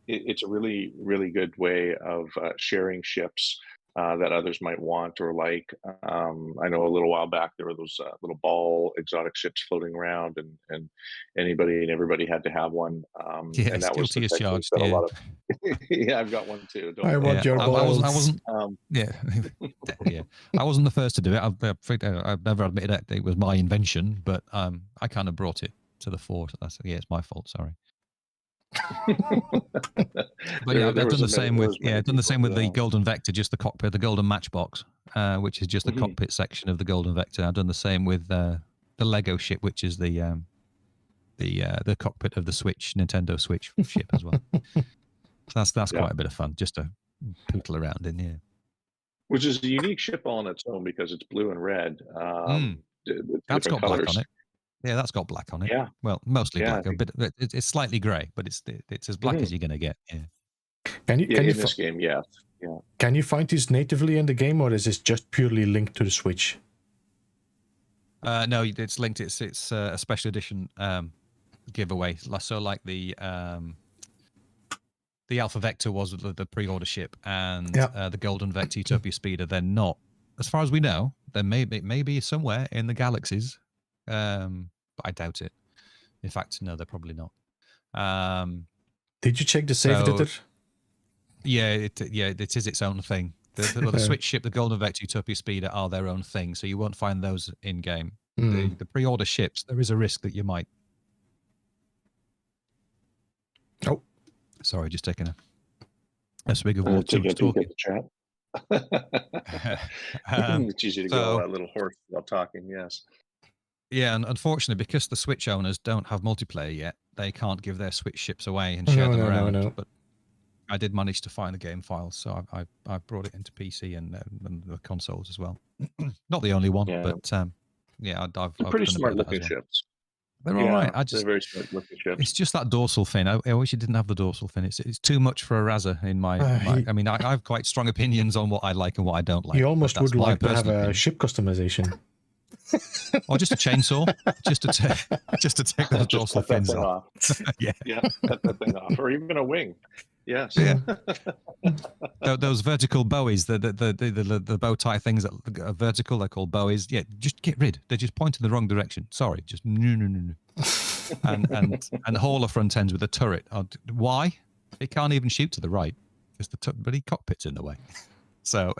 [SPEAKER 2] it's a really, really good way of sharing ships that others might want or like. I know a little while back there were those little ball exotic ships floating around, and anybody and everybody had to have one. And that was
[SPEAKER 3] guilty as charged.
[SPEAKER 2] A lot of, yeah, I've got one too.
[SPEAKER 1] I want your balls.
[SPEAKER 3] I wasn't. Yeah, I wasn't the first to do it. I've never admitted that it was my invention, but I kind of brought it to the fore. So it's my fault. Sorry. But yeah, I've done the same with the Golden Vector, just the cockpit, the Golden Matchbox, which is just the cockpit section of the Golden Vector. I've done the same with the Lego ship, which is the cockpit of the Nintendo Switch ship as well. So that's quite a bit of fun, just to poodle around in here.
[SPEAKER 2] Which is a unique ship all on its own because it's blue and red.
[SPEAKER 3] That's got
[SPEAKER 2] colors.
[SPEAKER 3] black on it. Yeah, that's got black on it.
[SPEAKER 2] Yeah.
[SPEAKER 3] Well, mostly black. A bit. It's slightly grey, but it's as black as you're going to get. Yeah.
[SPEAKER 2] Can you in this game? Yeah.
[SPEAKER 1] Can you find these natively in the game, or is this just purely linked to the Switch?
[SPEAKER 3] No, it's linked. It's a special edition giveaway. So like the Alpha Vector was the pre-order ship, and the Golden Vector Utopia Speeder. They're not, as far as we know. There may be somewhere in the galaxies. But I doubt it. In fact, no, they're probably not.
[SPEAKER 1] Did you check the save editor?
[SPEAKER 3] Yeah, it is its own thing. The Switch ship, the Golden Vector Utopia Speeder are their own thing, so you won't find those in game. The pre-order ships, there is a risk that you might.
[SPEAKER 1] Oh,
[SPEAKER 3] sorry, just taking a swig of water.
[SPEAKER 2] Talking. It's easy to go a little hoarse while talking. Yes.
[SPEAKER 3] Yeah, and unfortunately, because the Switch owners don't have multiplayer yet, they can't give their Switch ships away and share them around. No. But I did manage to find the game files, so I brought it into PC and the consoles as well. Not the only one, but I've
[SPEAKER 2] pretty smart looking ships.
[SPEAKER 3] They're all right.
[SPEAKER 2] They're very smart looking ships.
[SPEAKER 3] It's just that dorsal fin. I wish it didn't have the dorsal fin. It's too much for a Razor in my. I mean, I have quite strong opinions on what I like and what I don't like.
[SPEAKER 1] You almost would like to have a ship customization.
[SPEAKER 3] Or just a chainsaw, just to take those dorsal fins off.
[SPEAKER 2] Yeah, cut that thing off, or even a wing. Yes.
[SPEAKER 3] Yeah. Those vertical bowies, the bow tie things that are vertical, they're called bowies. Yeah, just get rid. They're just pointing the wrong direction. Sorry, just no. and hauler front ends with a turret. Why? It can't even shoot to the right because the bloody cockpit's in the way. So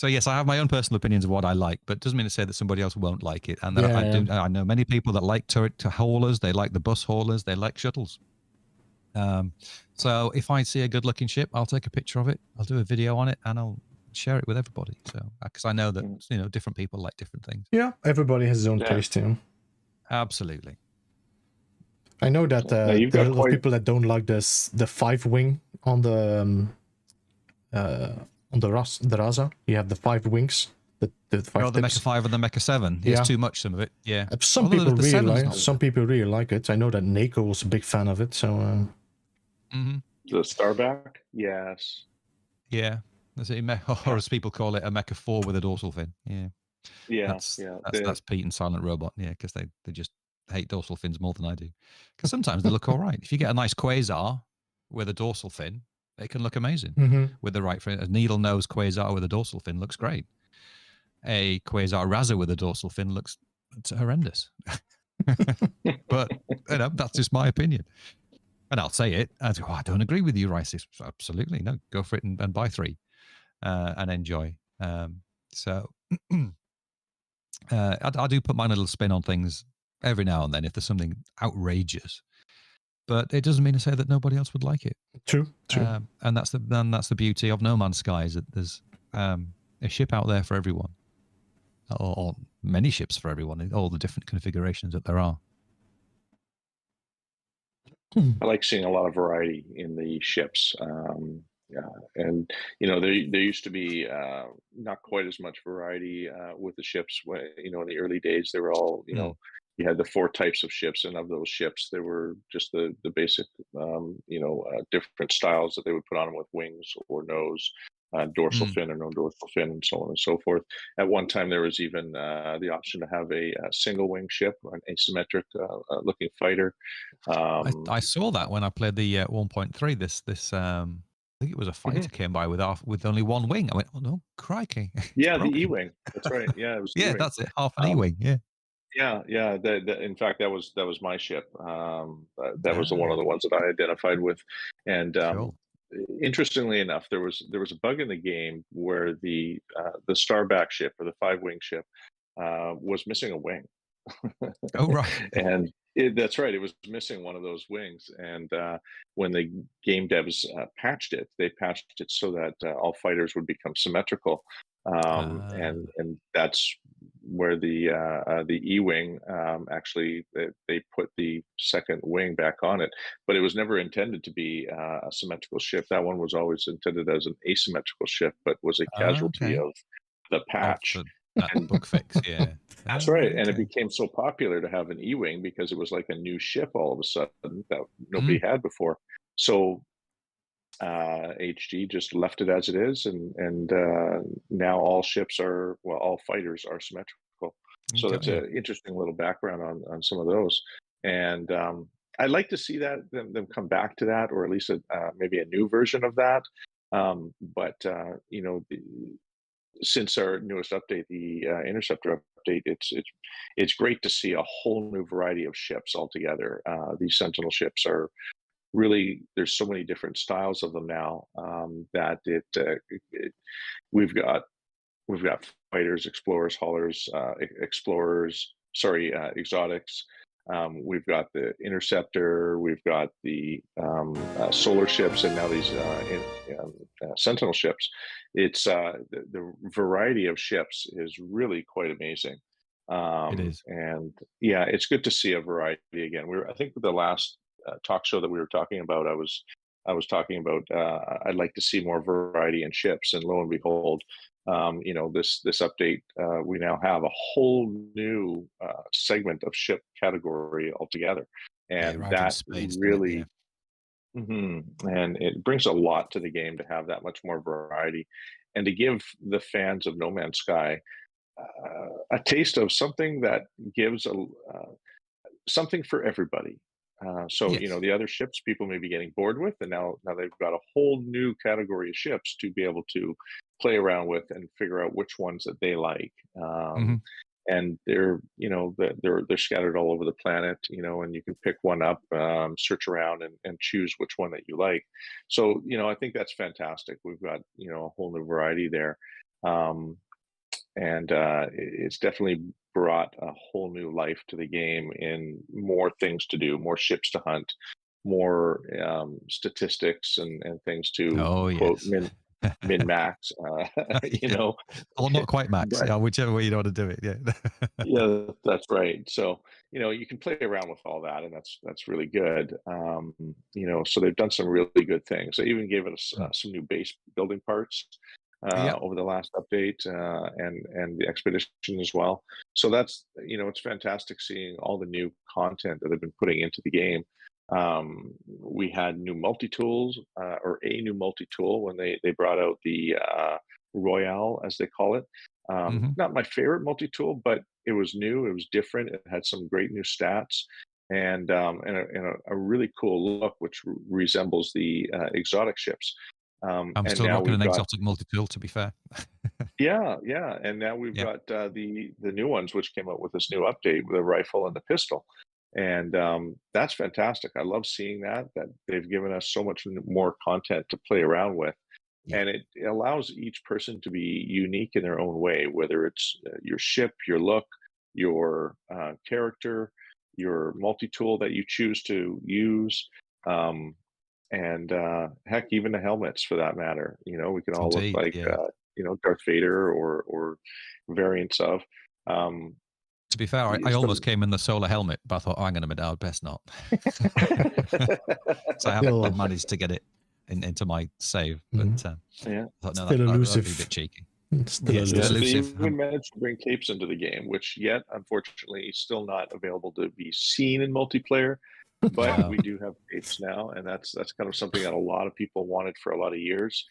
[SPEAKER 3] yes, I have my own personal opinions of what I like, but it doesn't mean to say that somebody else won't like it. And I know many people that like turret haulers, they like the bus haulers, they like shuttles. So if I see a good-looking ship, I'll take a picture of it, I'll do a video on it, and I'll share it with everybody. So because I know that different people like different things.
[SPEAKER 1] Yeah, everybody has his own taste.
[SPEAKER 3] Absolutely.
[SPEAKER 1] I know that there are a lot of people that don't like the 5-wing on the Raza. You have the 5 wings. The 5
[SPEAKER 3] the
[SPEAKER 1] tips.
[SPEAKER 3] Mecha 5 and the Mecha 7. Yeah. It's too much, some of it. Yeah.
[SPEAKER 1] Some people really like it. Some people really like it. I know that Neko was a big fan of it. So.
[SPEAKER 2] The Starback, yes.
[SPEAKER 3] Yeah. Or as people call it, a Mecha 4 with a dorsal fin. Yeah.
[SPEAKER 2] Yeah.
[SPEAKER 3] That's Pete and Silent Robot. Yeah, because they just hate dorsal fins more than I do. Because sometimes they look all right. If you get a nice Quasar with a dorsal fin, it can look amazing with the right fin. A needle nose Quasar with a dorsal fin looks great. A Quasar Raza with a dorsal fin looks horrendous. But that's just my opinion. And I'll say it. I go, I don't agree with you, Rice. Absolutely. No, go for it and buy 3 and enjoy. So I do put my little spin on things every now and then if there's something outrageous. But it doesn't mean to say that nobody else would like it.
[SPEAKER 1] True.
[SPEAKER 3] And that's the beauty of No Man's Sky, is that there's a ship out there for everyone. Or many ships for everyone, all the different configurations that there are.
[SPEAKER 2] I like seeing a lot of variety in the ships. And there used to be not quite as much variety with the ships. In the early days, they were all you had the 4 types of ships, and of those ships, there were just the basic different styles that they would put on them with wings or nose. Dorsal fin or no dorsal fin, and so on and so forth. At one time, there was even the option to have a single wing ship, an asymmetric looking fighter.
[SPEAKER 3] I saw that when I played the 1.3. This I think it was a fighter came by with only 1 wing. I went, oh no, crikey!
[SPEAKER 2] Yeah, the E-wing. That's right. Yeah, it was.
[SPEAKER 3] Yeah, that's it. Half an E-wing. Yeah.
[SPEAKER 2] Yeah. In fact, that was my ship. That was one of the ones that I identified with, and.
[SPEAKER 3] Cool.
[SPEAKER 2] Interestingly enough, there was a bug in the game where the Starback ship, or the 5-wing ship, was missing a wing.
[SPEAKER 3] Oh, right.
[SPEAKER 2] And that's right, it was missing one of those wings. And when the game devs patched it, they patched it so that all fighters would become symmetrical. And that's where the E-wing actually they put the second wing back on it, but it was never intended to be a symmetrical ship. That one was always intended as an asymmetrical ship, but was a casualty of the patch.
[SPEAKER 3] That bug fix, yeah.
[SPEAKER 2] That's right. And it became so popular to have an E-wing because it was like a new ship all of a sudden that nobody had before. So HG just left it as it is, and now all ships all fighters are symmetrical. So that's an interesting little background on some of those. And I'd like to see them come back to that, or at least maybe a new version of that. But since our newest update, the Interceptor update, it's great to see a whole new variety of ships altogether. These Sentinel ships are really, there's so many different styles of them now that we've got fighters, explorers, haulers, exotics. We've got the Interceptor, we've got the solar ships, and now these Sentinel ships. It's the variety of ships is really quite amazing.
[SPEAKER 3] It is,
[SPEAKER 2] and yeah, it's good to see a variety again. I think with the last talk show that we were talking about, I was talking about I'd like to see more variety in ships, and lo and behold, this update, we now have a whole new segment of ship category altogether, and that really, and it brings a lot to the game to have that much more variety, and to give the fans of No Man's Sky a taste of something that gives something for everybody. The other ships people may be getting bored with, and now they've got a whole new category of ships to be able to play around with and figure out which ones that they like. And they're scattered all over the planet, and you can pick one up, search around, and choose which one that you like. So I think that's fantastic. We've got a whole new variety there, and it's definitely brought a whole new life to the game in more things to do, more ships to hunt, more statistics and things to min max, you know.
[SPEAKER 3] Or not quite max,
[SPEAKER 2] But
[SPEAKER 3] yeah, whichever way you want to do it. Yeah.
[SPEAKER 2] yeah, that's right. So, you know, you can play around with all that, and that's really good. You know, so they've done some really good things. They even gave us some new base building parts
[SPEAKER 3] Yeah.
[SPEAKER 2] over the last update, and the expedition as well. So that's, you know, it's fantastic seeing all the new content that they've been putting into the game. We had new multi tools, or a new multi tool when they brought out the Royale, as they call it. Not my favorite multi tool, but it was new. It was different. It had some great new stats, and a really cool look, which resembles the exotic ships.
[SPEAKER 3] I'm
[SPEAKER 2] And
[SPEAKER 3] still
[SPEAKER 2] now
[SPEAKER 3] rocking
[SPEAKER 2] we've
[SPEAKER 3] an
[SPEAKER 2] got,
[SPEAKER 3] exotic multi-tool, to be fair.
[SPEAKER 2] yeah, and now we've
[SPEAKER 3] Yeah.
[SPEAKER 2] got the new ones, which came out with this new update, the rifle and the pistol, and that's fantastic. I love seeing that they've given us so much more content to play around with.
[SPEAKER 3] Yeah.
[SPEAKER 2] And it allows each person to be unique in their own way, whether it's your ship, your look, your character, your multi-tool that you choose to use, and heck, even the helmets for that matter. You know, we can all look
[SPEAKER 3] Indeed,
[SPEAKER 2] like
[SPEAKER 3] yeah.
[SPEAKER 2] you know, Darth Vader or variants of. Um,
[SPEAKER 3] To be fair, I
[SPEAKER 2] it's
[SPEAKER 3] almost came in the solar helmet, but I thought, oh, hang on a minute, I'd best not. So I haven't managed to get it into my save, but
[SPEAKER 2] yeah,
[SPEAKER 3] I thought, no,
[SPEAKER 1] Still
[SPEAKER 3] that'd be a
[SPEAKER 1] elusive.
[SPEAKER 3] bit cheeky.
[SPEAKER 1] Still
[SPEAKER 3] Yeah,
[SPEAKER 1] elusive.
[SPEAKER 3] still
[SPEAKER 2] they
[SPEAKER 3] elusive.
[SPEAKER 2] even managed to bring capes into the game, which yet unfortunately still not available to be seen in multiplayer. But
[SPEAKER 3] No.
[SPEAKER 2] we do have capes now, and that's kind of something that a lot of people wanted for a lot of years.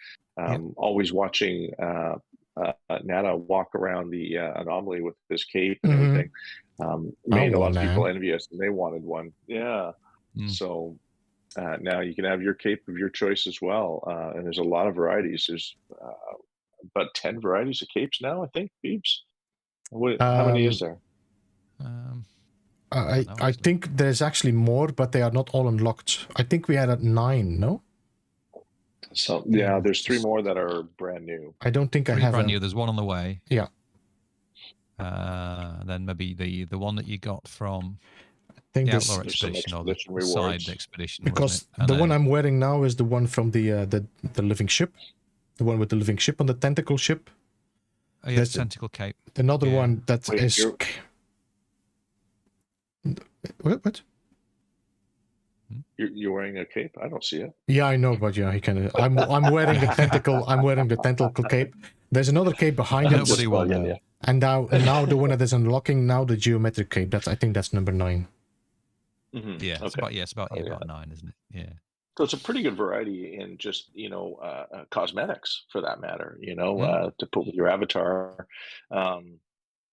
[SPEAKER 2] Always watching Nana walk around the anomaly with this cape and everything made a lot of people envious, and they wanted one. Yeah. So now you can have your cape of your choice as well, and there's a lot of varieties. There's about 10 varieties of capes now, I think. Beeps. How many is there?
[SPEAKER 1] I think there's actually more, but they are not all unlocked. I think we had 9, no?
[SPEAKER 2] So yeah, there's 3 more that are brand new.
[SPEAKER 1] I don't think
[SPEAKER 3] 3
[SPEAKER 1] I have
[SPEAKER 3] brand new. There's 1 on the way.
[SPEAKER 1] Yeah.
[SPEAKER 3] Then maybe the one that you got from
[SPEAKER 1] I think
[SPEAKER 3] the
[SPEAKER 1] this,
[SPEAKER 3] Outlaw Expedition or the
[SPEAKER 2] rewards.
[SPEAKER 3] Side Expedition.
[SPEAKER 1] Because the one I'm wearing now is the one from the living ship, the one with the living ship on the tentacle ship.
[SPEAKER 3] Oh, yeah, the tentacle cape.
[SPEAKER 1] Another one that is. What?
[SPEAKER 2] You're wearing a cape? I don't see it.
[SPEAKER 1] Yeah, I know, but yeah, he can. I'm wearing the tentacle. I'm wearing the tentacle cape. There's another cape behind it.
[SPEAKER 3] Nobody will know.
[SPEAKER 1] And now the one that is unlocking now, the geometric cape. I think that's number 9.
[SPEAKER 3] Yeah, it's about 9, isn't it? Yeah.
[SPEAKER 2] So it's a pretty good variety in just, you know, cosmetics for that matter, you know, to put with your avatar.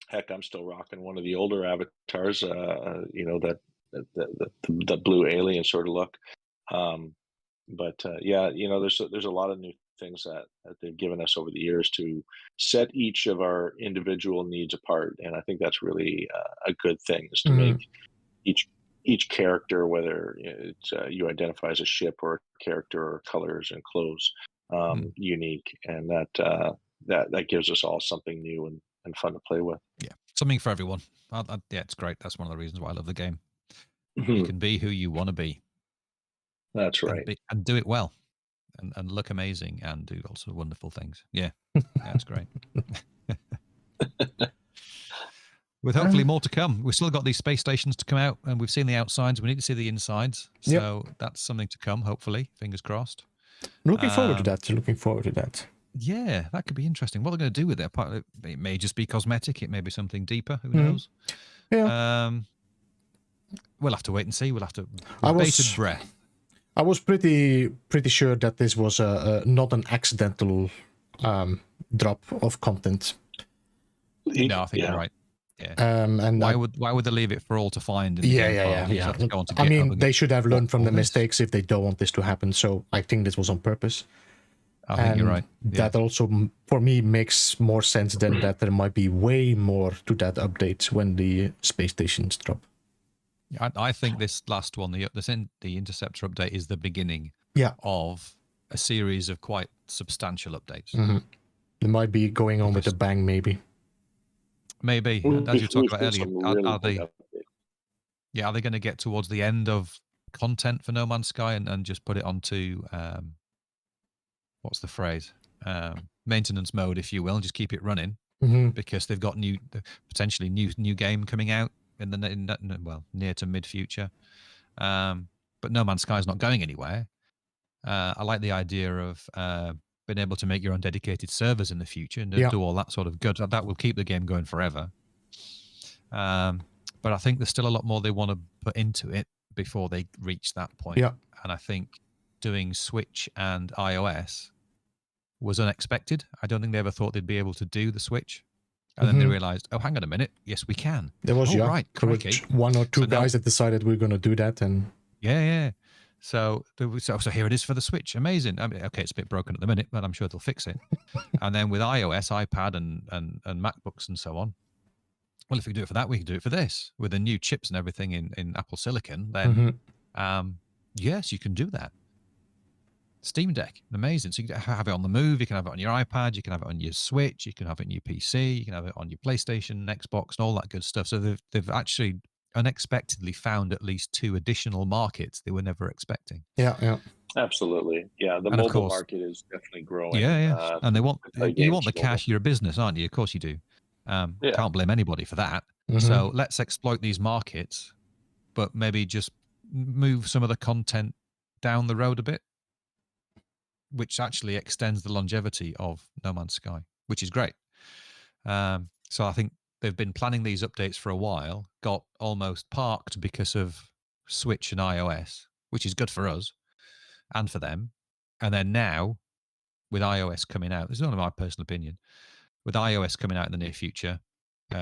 [SPEAKER 2] Heck, I'm still rocking one of the older avatars, you know, the blue alien sort of look. But yeah, you know, there's a lot of new things that they've given us over the years to set each of our individual needs apart, and I think that's really a good thing, is to make each character, whether it's you identify as a ship or a character or colors and clothes, unique, and that gives us all something new and fun to play with.
[SPEAKER 3] Yeah, something for everyone. Yeah, it's great. That's one of the reasons why I love the game. You can be who you want to be.
[SPEAKER 2] That's right.
[SPEAKER 3] And do it well, and look amazing, and do also wonderful things. Yeah, that's great. With hopefully more to come. We've still got these space stations to come out, and we've seen the outsides. We need to see the insides. So that's something to come, hopefully. Fingers crossed.
[SPEAKER 1] Looking forward to that.
[SPEAKER 3] Yeah, that could be interesting. What they're going to do with it? It may just be cosmetic. It may be something deeper. Who knows?
[SPEAKER 1] Yeah.
[SPEAKER 3] We'll have to wait and see. We'll have to bated breath.
[SPEAKER 1] I was pretty sure that this was not an accidental drop of content.
[SPEAKER 3] No, I think you're right. Yeah.
[SPEAKER 1] And
[SPEAKER 3] why would they leave it for all to find?
[SPEAKER 1] Yeah. I mean, they should have learned from the mistakes if they don't want this to happen. So I think this was on purpose.
[SPEAKER 3] I think you're right.
[SPEAKER 1] Yeah. That also, for me, makes more sense than that there might be way more to that update when the space stations drop.
[SPEAKER 3] I think this last one, the Interceptor update, is the beginning of a series of quite substantial updates.
[SPEAKER 1] They might be going on with a bang, maybe.
[SPEAKER 3] Maybe, as you talked about earlier, are they going to get towards the end of content for No Man's Sky and just put it onto what's the phrase? maintenance mode, if you will, and just keep it running because they've got potentially new game coming out in the near to mid future. But No Man's Sky is not going anywhere. I like the idea of being able to make your own dedicated servers in the future and do all that sort of good. That will keep the game going forever. But I think there's still a lot more they want to put into it before they reach that point.
[SPEAKER 1] Yeah.
[SPEAKER 3] And I think doing Switch and iOS was unexpected. I don't think they ever thought they'd be able to do the Switch. And then they realized, oh, hang on a minute. Yes, we can.
[SPEAKER 1] There was
[SPEAKER 3] right,
[SPEAKER 1] one or two guys that decided we're going to do that. And
[SPEAKER 3] yeah. So here it is for the Switch. Amazing. I mean, okay, it's a bit broken at the minute, but I'm sure they'll fix it. And then with iOS, iPad, and MacBooks and so on, well, if we do it for that, we can do it for this. With the new chips and everything in Apple Silicon, then yes, you can do that. Steam Deck, amazing. So you can have it on the move, you can have it on your iPad, you can have it on your Switch, you can have it on your PC, you can have it on your PlayStation, Xbox, and all that good stuff. So they've actually unexpectedly found at least 2 additional markets they were never expecting.
[SPEAKER 2] Yeah. Absolutely. Yeah, the mobile market is definitely growing.
[SPEAKER 3] Yeah. And you want the cash, you're a business, aren't you? Of course you do. Can't blame anybody for that. So let's exploit these markets, but maybe just move some of the content down the road a bit, which actually extends the longevity of No Man's Sky, which is great. So I think they've been planning these updates for a while, got almost parked because of Switch and iOS, which is good for us and for them. And then now, with iOS coming out, this is only my personal opinion, with iOS coming out in the near future,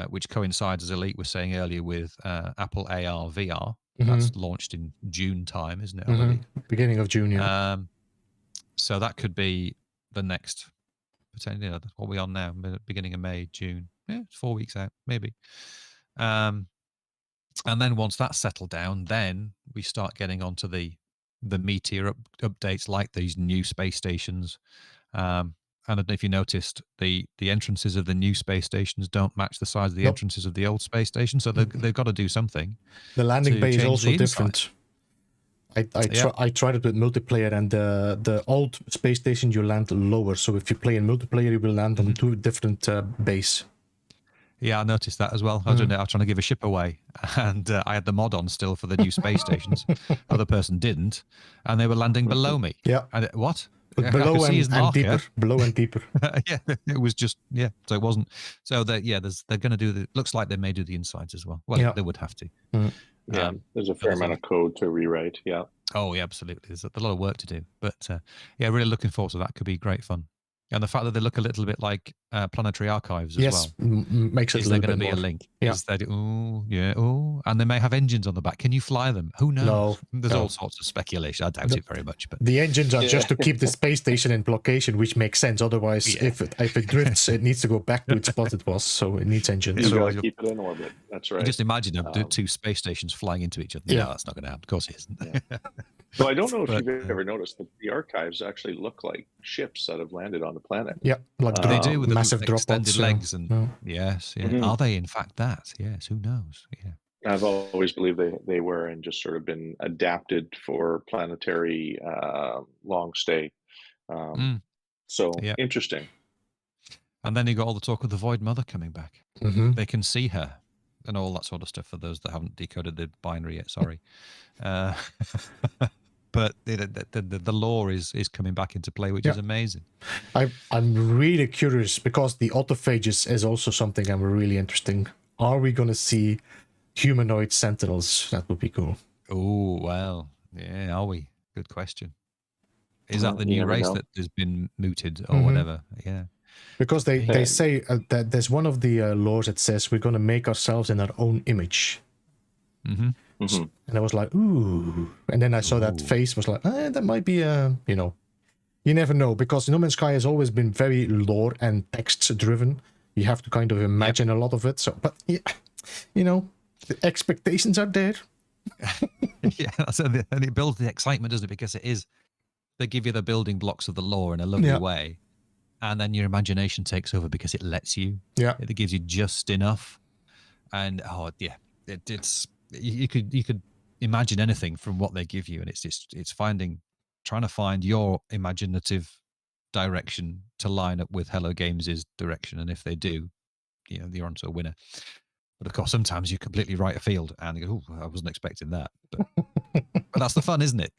[SPEAKER 3] which coincides, as Elite was saying earlier, with Apple AR VR. That's launched in June time, isn't it? I believe.
[SPEAKER 1] Beginning of June, yeah.
[SPEAKER 3] So that could be the next, potentially, what are we on now? Beginning of May, June. Yeah, it's 4 weeks out, maybe. And then once that's settled down, then we start getting onto the meatier updates like these new space stations. I don't know if you noticed, the entrances of the new space stations don't match the size of the entrances of the old space station, so they've got to do something.
[SPEAKER 1] The landing bay is also different. I tried it with multiplayer, and the old space station you land lower. So if you play in multiplayer, you will land on 2 different base.
[SPEAKER 3] Yeah, I noticed that as well. I was trying to give a ship away, and I had the mod on still for the new space stations. Other person didn't, and they were landing below me.
[SPEAKER 1] Yeah.
[SPEAKER 3] And what?
[SPEAKER 1] But below and deeper. Below and deeper.
[SPEAKER 3] Yeah, it was just So it wasn't. So they're going to do looks like they may do the insides as well. Well, they would have to.
[SPEAKER 2] Yeah, there's a fair amount of code to rewrite. Yeah.
[SPEAKER 3] Oh, yeah, absolutely. There's a lot of work to do, but really looking forward to that. Could be great fun. And the fact that they look a little bit like Planetary Archives as well.
[SPEAKER 1] Makes it a little bit more.
[SPEAKER 3] Is there going to be a link? Yeah. And they may have engines on the back. Can you fly them? Who knows? There's all sorts of speculation. I doubt it very much. But
[SPEAKER 1] the engines are just to keep the space station in blockation, which makes sense. Otherwise, if it drifts, it needs to go back to its spot it was. So it needs engines.
[SPEAKER 2] You gotta keep it in orbit. That's right.
[SPEAKER 3] Just imagine 2 space stations flying into each other. No, that's not going to happen. Of course it isn't.
[SPEAKER 2] So I don't know if you've ever noticed that the archives actually look like ships that have landed on the planet.
[SPEAKER 1] Yeah, like
[SPEAKER 3] they do with
[SPEAKER 1] massive
[SPEAKER 3] the
[SPEAKER 1] drop
[SPEAKER 3] extended legs and yes. Are they in fact that? Yes, who knows? Yeah.
[SPEAKER 2] I've always believed they were, and just sort of been adapted for planetary long stay. So interesting.
[SPEAKER 3] And then you got all the talk of the Void Mother coming back. They can see her and all that sort of stuff for those that haven't decoded the binary yet. Sorry. But the lore is coming back into play, which is amazing.
[SPEAKER 1] I'm really curious because the autophages is also something I'm really interesting. Are we going to see humanoid sentinels? That would be cool.
[SPEAKER 3] Oh, well, yeah, are we? Good question. Is that the new race that has been mooted or whatever? Yeah.
[SPEAKER 1] Because they say that there's one of the laws that says we're going to make ourselves in our own image. And I was like, ooh. And then I saw that face, was like, that might be you never know, because No Man's Sky has always been very lore and text driven. You have to kind of imagine a lot of it. So, but the expectations are there.
[SPEAKER 3] And it builds the excitement, doesn't it? Because they give you the building blocks of the lore in a lovely way. And then your imagination takes over because it lets you. Yeah. It gives you just enough. And it's you could imagine anything from what they give you, and it's trying to find your imaginative direction to line up with Hello Games' direction, and if they do, you're onto a winner. But of course, sometimes you completely right afield and you go, "Oh, I wasn't expecting that." But that's the fun, isn't it?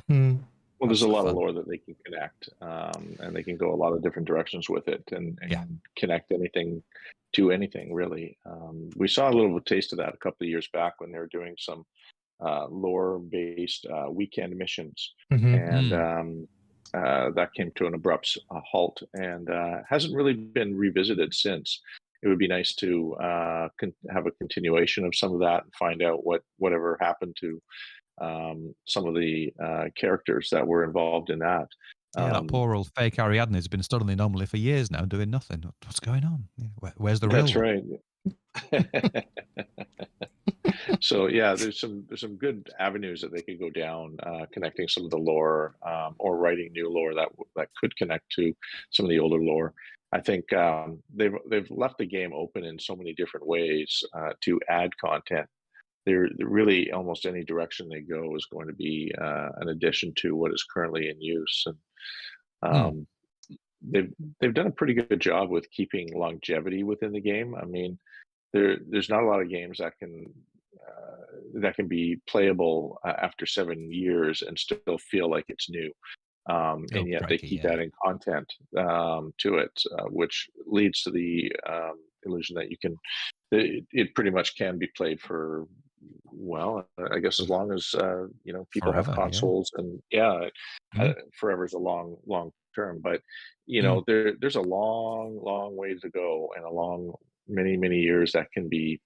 [SPEAKER 2] Well, there's a lot of lore that they can connect, and they can go a lot of different directions with it, and connect anything to anything, really. We saw a little taste of that a couple of years back when they were doing some lore-based weekend missions, and that came to an abrupt halt, and hasn't really been revisited since. It would be nice to have a continuation of some of that and find out whatever happened to some of the characters that were involved in that.
[SPEAKER 3] That poor old fake Ariadne has been stood on the anomaly for years now, doing nothing. What's going on? Where's the real?
[SPEAKER 2] That's right. So yeah, there's some good avenues that they could go down, connecting some of the lore, or writing new lore that could connect to some of the older lore. I think they've left the game open in so many different ways to add content. They're really, almost any direction they go is going to be an addition to what is currently in use, and they've done a pretty good job with keeping longevity within the game. I mean, there's not a lot of games that can be playable after 7 years and still feel like it's new. And yet they keep adding content to it, which leads to the illusion that it pretty much can be played for, well, I guess as long as people
[SPEAKER 3] forever,
[SPEAKER 2] have consoles, and forever is a long term. But there's a long way to go, and a long many years that can be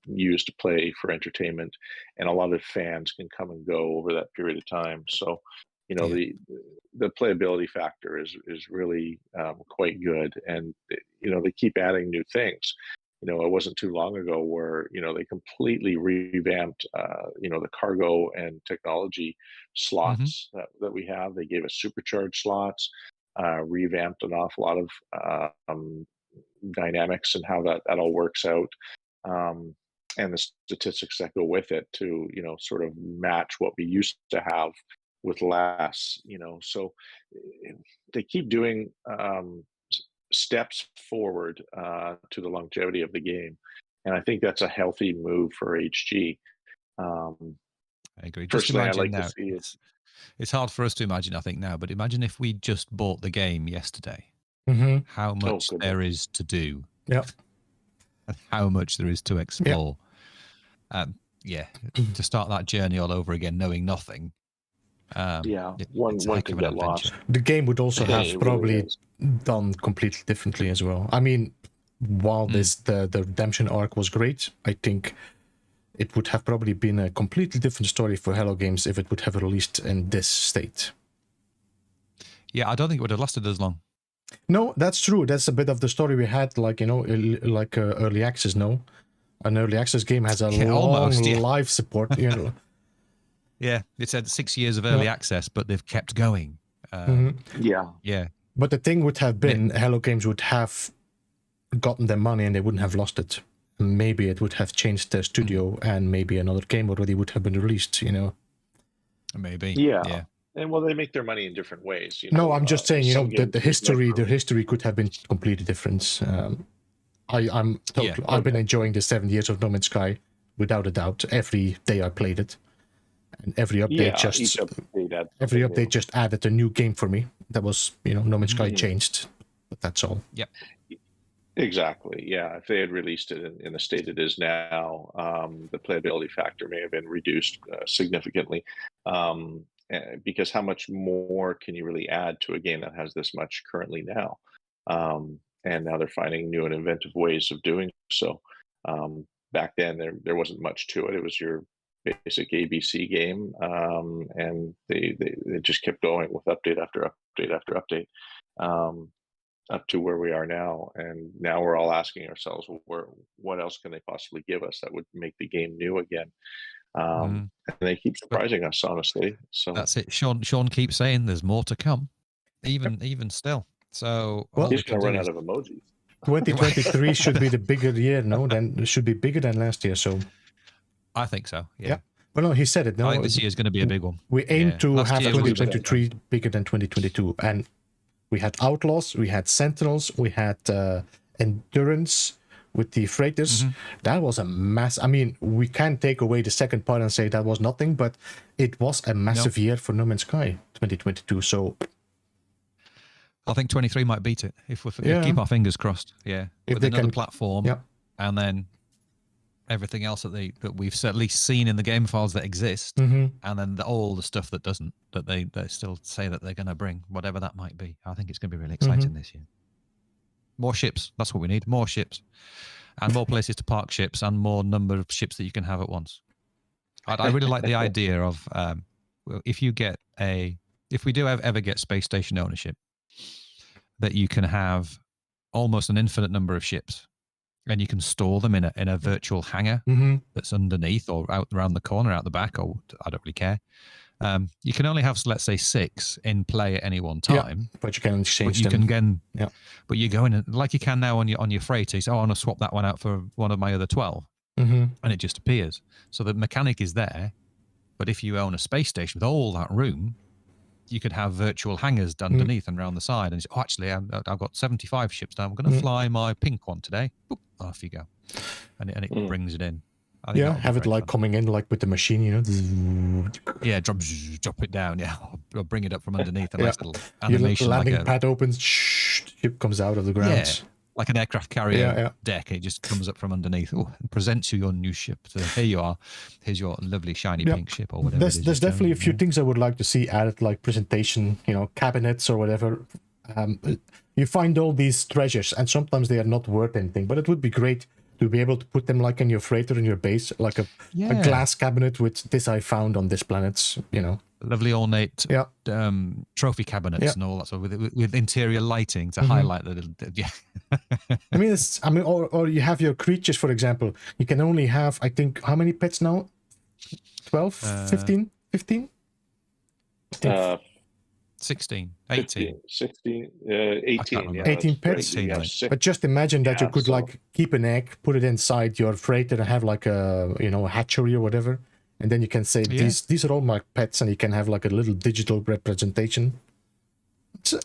[SPEAKER 2] used to play for entertainment, and a lot of fans can come and go over that period of time. So the playability factor is really quite good, and they keep adding new things. It wasn't too long ago where they completely revamped the cargo and technology slots that we have. They gave us supercharged slots, revamped an awful lot of dynamics and how that all works out, and the statistics that go with it to sort of match what we used to have with less. So they keep doing steps forward to the longevity of the game, and I think that's a healthy move for HG.
[SPEAKER 3] I agree.
[SPEAKER 2] Personally,
[SPEAKER 3] just
[SPEAKER 2] I like
[SPEAKER 3] now,
[SPEAKER 2] to see it.
[SPEAKER 3] It's hard for us to imagine, I think, now, but imagine if we just bought the game yesterday. How much there is to do,
[SPEAKER 1] and
[SPEAKER 3] how much there is to explore. To start that journey all over again, knowing nothing.
[SPEAKER 2] One can get lost.
[SPEAKER 1] The game would also have probably done completely differently as well. I mean, while the redemption arc was great, I think it would have probably been a completely different story for Hello Games if it would have released in this state.
[SPEAKER 3] Yeah, I don't think it would have lasted as long.
[SPEAKER 1] No, that's true. That's a bit of the story we had, like early access. No, an early access game has a long life support.
[SPEAKER 3] Yeah, it said 6 years of early access, but they've kept going.
[SPEAKER 2] Yeah.
[SPEAKER 1] But the thing would have been, Hello Games would have gotten their money and they wouldn't have lost it. Maybe it would have changed their studio, and maybe another game already would have been released.
[SPEAKER 3] Maybe.
[SPEAKER 2] Yeah. And they make their money in different ways.
[SPEAKER 1] No, I'm just saying, the history could have been completely different. I've been enjoying the 7 years of No Man's Sky without a doubt. Every day I played it, and every update just added a new game for me. That was, No Man's Sky changed, but that's all.
[SPEAKER 3] Yep.
[SPEAKER 2] Exactly. Yeah. If they had released it in the state it is now, the playability factor may have been reduced significantly. Because how much more can you really add to a game that has this much currently now? And now they're finding new and inventive ways of doing so. Back then, there wasn't much to it. It was your basic ABC game, and they just kept going with update after update after update, up to where we are now. And now we're all asking ourselves, what else can they possibly give us that would make the game new again? And they keep surprising us, honestly. So
[SPEAKER 3] that's it. Sean keeps saying there's more to come, even still. So
[SPEAKER 2] he's going to run out of emojis.
[SPEAKER 1] 2023 should be the bigger year, no? Then it should be bigger than last year. So
[SPEAKER 3] I think so. Yeah.
[SPEAKER 1] Well, no, he said it. No,
[SPEAKER 3] I think this year is going to be a big one.
[SPEAKER 1] we aim
[SPEAKER 3] Yeah.
[SPEAKER 1] to
[SPEAKER 3] Last
[SPEAKER 1] have
[SPEAKER 3] year was-
[SPEAKER 1] 2023 bigger than 2022, and we had Outlaws, we had Sentinels, we had Endurance with the freighters. That was a mass. I mean, we can't take away the second part and say that was nothing, but it was a massive year for No Man's Sky 2022. So
[SPEAKER 3] I think 23 might beat it if we
[SPEAKER 1] Yeah.
[SPEAKER 3] keep our fingers crossed. Yeah,
[SPEAKER 1] If
[SPEAKER 3] with
[SPEAKER 1] they
[SPEAKER 3] another
[SPEAKER 1] can-
[SPEAKER 3] platform,
[SPEAKER 1] yeah.
[SPEAKER 3] and then everything else that we've at least seen in the game files that exist,
[SPEAKER 1] Mhm.
[SPEAKER 3] and then all the stuff that doesn't, that they still say that they're going to bring, whatever that might be. I think it's going to be really exciting this year. More ships. That's what we need. More ships, and more places to park ships, and more number of ships that you can have at once. I really like the idea of if we do ever get space station ownership, that you can have almost an infinite number of ships, and you can store them in a virtual hangar that's underneath or out around the corner, out the back, or I don't really care. You can only have, let's say, 6 in play at any one time.
[SPEAKER 1] But you can exchange
[SPEAKER 3] But you
[SPEAKER 1] them.
[SPEAKER 3] can again,
[SPEAKER 1] Yeah.
[SPEAKER 3] but you go in like you can now on your freighter. You say, "Oh, I want to swap that one out for one of my other 12," and it just appears. So the mechanic is there. But if you own a space station with all that room, you could have virtual hangars underneath and around the side. And say, "Oh, actually, I've got 75 ships now. I'm going to fly my pink one today." Boop, off you go, and it brings it in. I think that'll be
[SPEAKER 1] have it
[SPEAKER 3] great
[SPEAKER 1] like
[SPEAKER 3] fun.
[SPEAKER 1] coming in like with the machine, you know.
[SPEAKER 3] Yeah, drop it down. Yeah, or bring it up from underneath. A
[SPEAKER 1] Yeah.
[SPEAKER 3] nice little
[SPEAKER 1] Your
[SPEAKER 3] animation, like
[SPEAKER 1] landing
[SPEAKER 3] a
[SPEAKER 1] pad opens, ship comes out of the ground.
[SPEAKER 3] like an aircraft carrier
[SPEAKER 1] Yeah.
[SPEAKER 3] deck. It just comes up from underneath. And presents you your new ship. So here you are. Here's your lovely shiny pink ship or whatever.
[SPEAKER 1] There's definitely a few things I would like to see added, like presentation, you know, cabinets or whatever. You find all these treasures, and sometimes they are not worth anything, but it would be great to be able to put them like in your freighter in your base, like a glass cabinet with this I found on this planet, you know.
[SPEAKER 3] Lovely ornate
[SPEAKER 1] Yeah.
[SPEAKER 3] trophy cabinets and all that sort of with interior lighting to highlight the little. Yeah.
[SPEAKER 1] I mean, or you have your creatures, for example. You can only have, I think, how many pets now? 12, 15, 15?
[SPEAKER 3] 16, 18.
[SPEAKER 2] 16, 18. Yeah,
[SPEAKER 1] 18
[SPEAKER 2] that's right.
[SPEAKER 1] pets.
[SPEAKER 2] You have
[SPEAKER 3] Right.
[SPEAKER 2] 6.
[SPEAKER 1] But just imagine that you could
[SPEAKER 2] so-
[SPEAKER 1] like keep an egg, put it inside your freighter, and have like a a hatchery or whatever, and then you can say these are all my pets, and you can have like a little digital representation.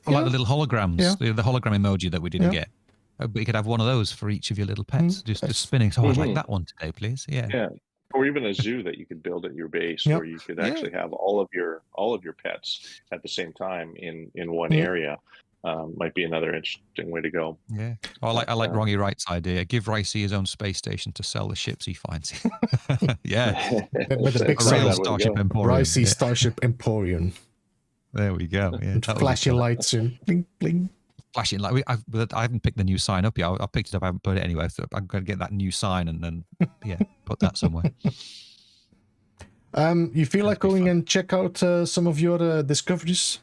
[SPEAKER 3] Or like the little holograms,
[SPEAKER 1] Yeah.
[SPEAKER 3] the hologram emoji that we didn't
[SPEAKER 1] Yeah.
[SPEAKER 3] get. But you could have one of those for each of your little pets, just spinning. So I'd like that one today, please. Yeah.
[SPEAKER 2] Yeah. Or even a zoo that you could build at your base,
[SPEAKER 1] Yep.
[SPEAKER 2] where you could actually have all of your pets at the same time in one area. Might be another interesting way to go.
[SPEAKER 3] Yeah. Oh, I like Rongy Wright's idea. Give Ricey his own space station to sell the ships he finds. Yeah.
[SPEAKER 1] With the big
[SPEAKER 3] A
[SPEAKER 1] sign,
[SPEAKER 3] real
[SPEAKER 2] that would
[SPEAKER 3] Starship
[SPEAKER 2] go.
[SPEAKER 3] Emporium.
[SPEAKER 1] Ricey
[SPEAKER 3] Yeah.
[SPEAKER 1] Starship Emporium.
[SPEAKER 3] There we go. Yeah.
[SPEAKER 1] With
[SPEAKER 3] that would be
[SPEAKER 1] flashy
[SPEAKER 3] fun.
[SPEAKER 1] lights and bling bling.
[SPEAKER 3] Flashing light. I haven't picked the new sign up yet. I picked it up. I haven't put it anywhere. So I'm going to get that new sign and then put that somewhere.
[SPEAKER 1] You feel like going and check out some of your discoveries?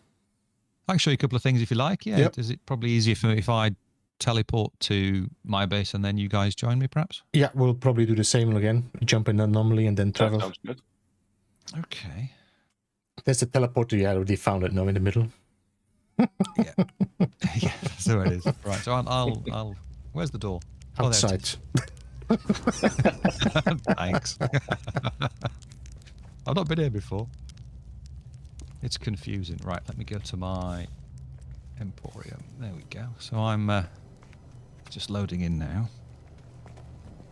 [SPEAKER 3] I can show you a couple of things if you like. Yeah.
[SPEAKER 1] Yep.
[SPEAKER 3] Is it probably easier for me if I teleport to my base and then you guys join me, perhaps?
[SPEAKER 1] Yeah, we'll probably do the same again. Jump in anomaly and then
[SPEAKER 2] That
[SPEAKER 1] travel.
[SPEAKER 2] sounds good.
[SPEAKER 3] Okay.
[SPEAKER 1] There's the teleporter. Yeah, I already found it now in the middle.
[SPEAKER 3] Yeah. Yeah. So it is. Right. So I'll. Where's the door? Oh, there it
[SPEAKER 1] Outside.
[SPEAKER 3] is. Thanks. I've not been here before. It's confusing. Right, let me go to my Emporium. There we go. So I'm just loading in now.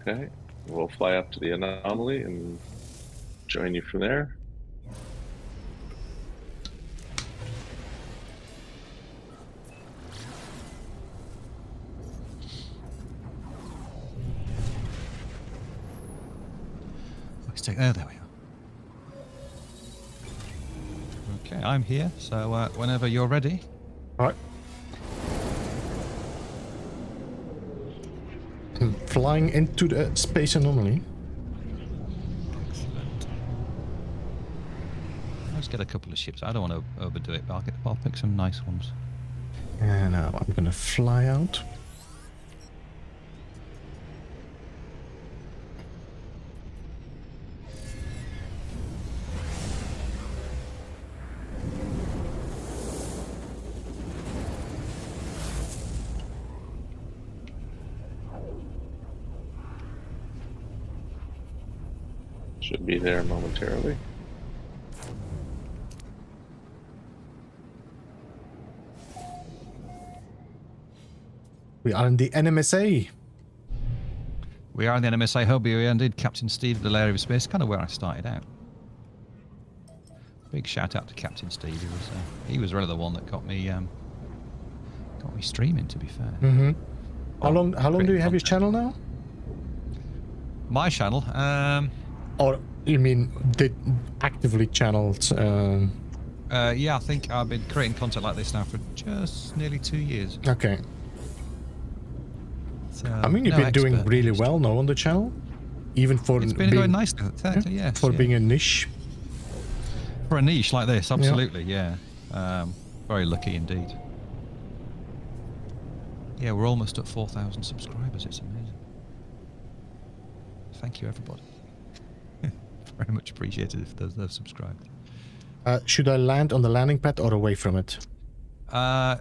[SPEAKER 2] Okay. We'll fly up to the anomaly and join you from there.
[SPEAKER 3] Let's take there we are. Okay, I'm here. So whenever you're ready.
[SPEAKER 1] All right. I'm flying into the space anomaly.
[SPEAKER 3] Excellent. Let's get a couple of ships. I don't want to overdo it, but I'll pick some nice ones.
[SPEAKER 1] And now I'm gonna fly out.
[SPEAKER 2] Should be there momentarily.
[SPEAKER 1] We are in the NMSA.
[SPEAKER 3] We are in the NMSA hub. We indeed. Captain Steve, the layer of space, kind of where I started out. Big shout out to Captain Steve. He was really the one that got me streaming. To be fair.
[SPEAKER 1] Mm-hmm. How long do you have your channel now?
[SPEAKER 3] My channel.
[SPEAKER 1] Or you mean did actively channeled?
[SPEAKER 3] Yeah, I think I've been creating content like this now for just nearly 2 years.
[SPEAKER 1] Okay.
[SPEAKER 3] So,
[SPEAKER 1] I mean, you've been doing really well now on the channel, even for
[SPEAKER 3] it's been going nicely. Yeah,
[SPEAKER 1] for being a niche.
[SPEAKER 3] For a niche like this, absolutely, yeah. Very lucky indeed. Yeah, we're almost at 4,000 subscribers. It's amazing. Thank you, everybody. Very much appreciated if those have subscribed.
[SPEAKER 1] Should I land on the landing pad or away from it?
[SPEAKER 3] Not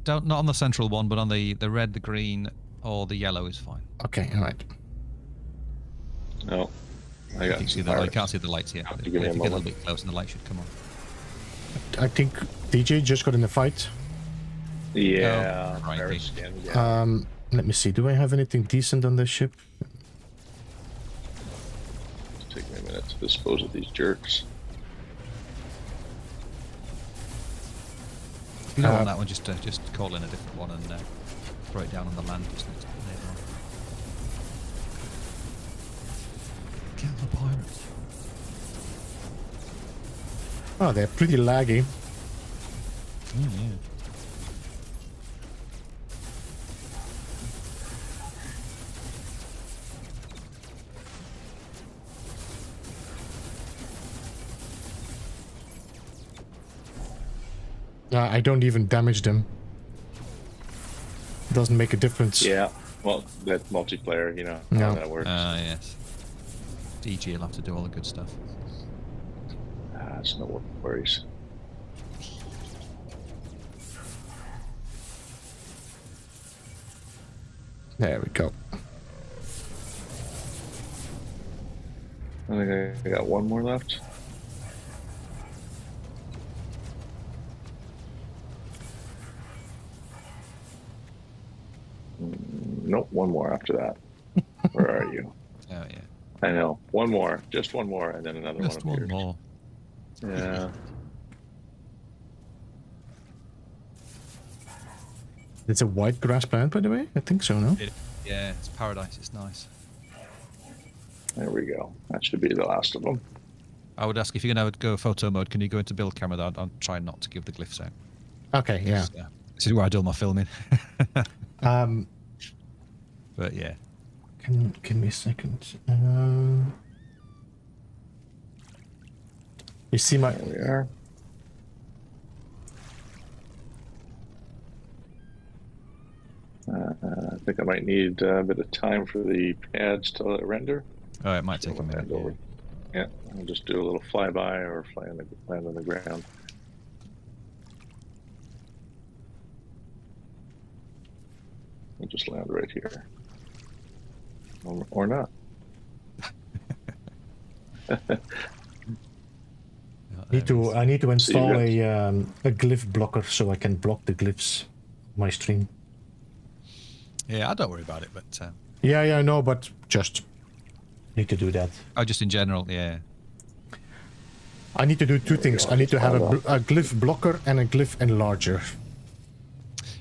[SPEAKER 3] on the central one, but on the red, the green, or the yellow is fine.
[SPEAKER 1] Okay, all right.
[SPEAKER 2] No, I got.
[SPEAKER 3] You can't see the lights yet. If you get a little bit close, and the light should come on.
[SPEAKER 1] I think DJ just got in a fight.
[SPEAKER 2] Yeah.
[SPEAKER 3] Oh, right.
[SPEAKER 2] Skin, yeah.
[SPEAKER 1] Let me see. Do I have anything decent on this ship?
[SPEAKER 2] Take me a minute to dispose of these jerks.
[SPEAKER 3] If you don't want that one, just call in a different one and throw it down on the land just next to the neighbor. Kill the pirates.
[SPEAKER 1] Oh, they're pretty laggy.
[SPEAKER 3] Yeah.
[SPEAKER 1] I don't even damage them. Doesn't make a difference.
[SPEAKER 2] Yeah, well, that's multiplayer, you know
[SPEAKER 1] No.
[SPEAKER 2] how that works.
[SPEAKER 3] Yes. DG will have to do all the good stuff.
[SPEAKER 2] It's no worries.
[SPEAKER 1] There we go.
[SPEAKER 2] I think I got one more left. Nope, one more after that. Where are you?
[SPEAKER 3] Oh yeah.
[SPEAKER 2] I know. One more. Just one more, and then another
[SPEAKER 3] Just
[SPEAKER 2] one
[SPEAKER 3] one
[SPEAKER 2] appears.
[SPEAKER 3] more.
[SPEAKER 2] Yeah.
[SPEAKER 1] It's a white grass planet, by the way? I think so, no?
[SPEAKER 3] Yeah, it's paradise. It's nice.
[SPEAKER 2] There we go. That should be the last of them.
[SPEAKER 3] I would ask if you're going to go photo mode, can you go into build camera? I'll try not to give the glyphs out.
[SPEAKER 1] Okay, yeah.
[SPEAKER 3] This is where I do all my filming. But yeah.
[SPEAKER 1] Give me a second. You see my...
[SPEAKER 2] There we are. I think I might need a bit of time for the pads to render.
[SPEAKER 3] Oh, it might take a minute.
[SPEAKER 2] Over. Yeah, I'll just do a little flyby or land on the ground. We'll just land right here. Or not.
[SPEAKER 1] I need to install a glyph blocker so I can block the glyphs on my stream.
[SPEAKER 3] Yeah, I don't worry about it, but
[SPEAKER 1] Yeah, I know, but just need to do that.
[SPEAKER 3] oh, just in general, yeah.
[SPEAKER 1] I need to do two things. I need to have a glyph blocker and a glyph enlarger.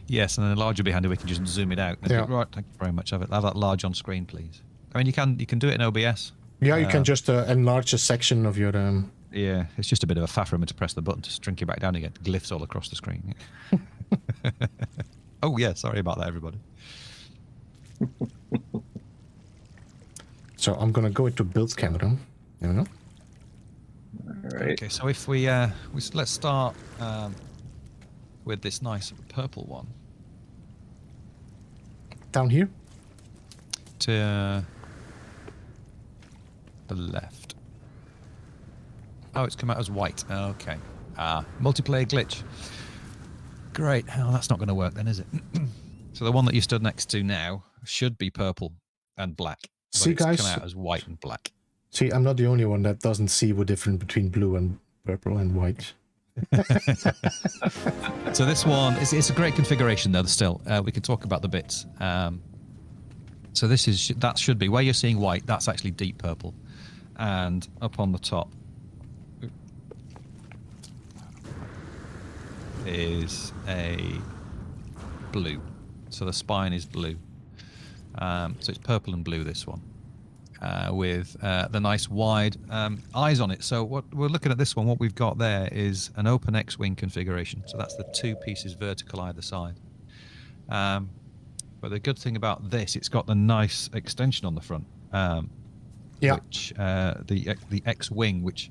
[SPEAKER 3] Yes, and then a larger behind it, we can just zoom it out.
[SPEAKER 1] Yeah.
[SPEAKER 3] Right, thank you very much. Have that large on screen, please. I mean, you can do it in OBS.
[SPEAKER 1] Yeah, you can just enlarge a section of your...
[SPEAKER 3] Yeah, it's just a bit of a faff for me to press the button to shrink it back down again. Glyphs all across the screen. Oh yeah, sorry about that, everybody.
[SPEAKER 1] So I'm gonna go into build camera. You know.
[SPEAKER 2] All right.
[SPEAKER 3] Okay, so if we let's start with this nice purple one.
[SPEAKER 1] Down here.
[SPEAKER 3] To the left. Oh, it's come out as white. Okay. Multiplayer glitch. Great. Oh, that's not going to work then, is it? So the one that you stood next to now should be purple and black. But
[SPEAKER 1] See,
[SPEAKER 3] it's
[SPEAKER 1] guys,
[SPEAKER 3] come out as white and black.
[SPEAKER 1] See, I'm not the only one that doesn't see the difference between blue and purple and white.
[SPEAKER 3] So this one, it's a great configuration though. Still, we can talk about the bits. So that should be where you're seeing white. That's actually deep purple, and up on the top is a blue. So the spine is blue. So it's purple and blue. This one. With the nice wide eyes on it. So what we're looking at this one, what we've got there is an open X-wing configuration. So that's the 2 pieces vertical either side. But the good thing about this, it's got the nice extension on the front. Which the X-wing, which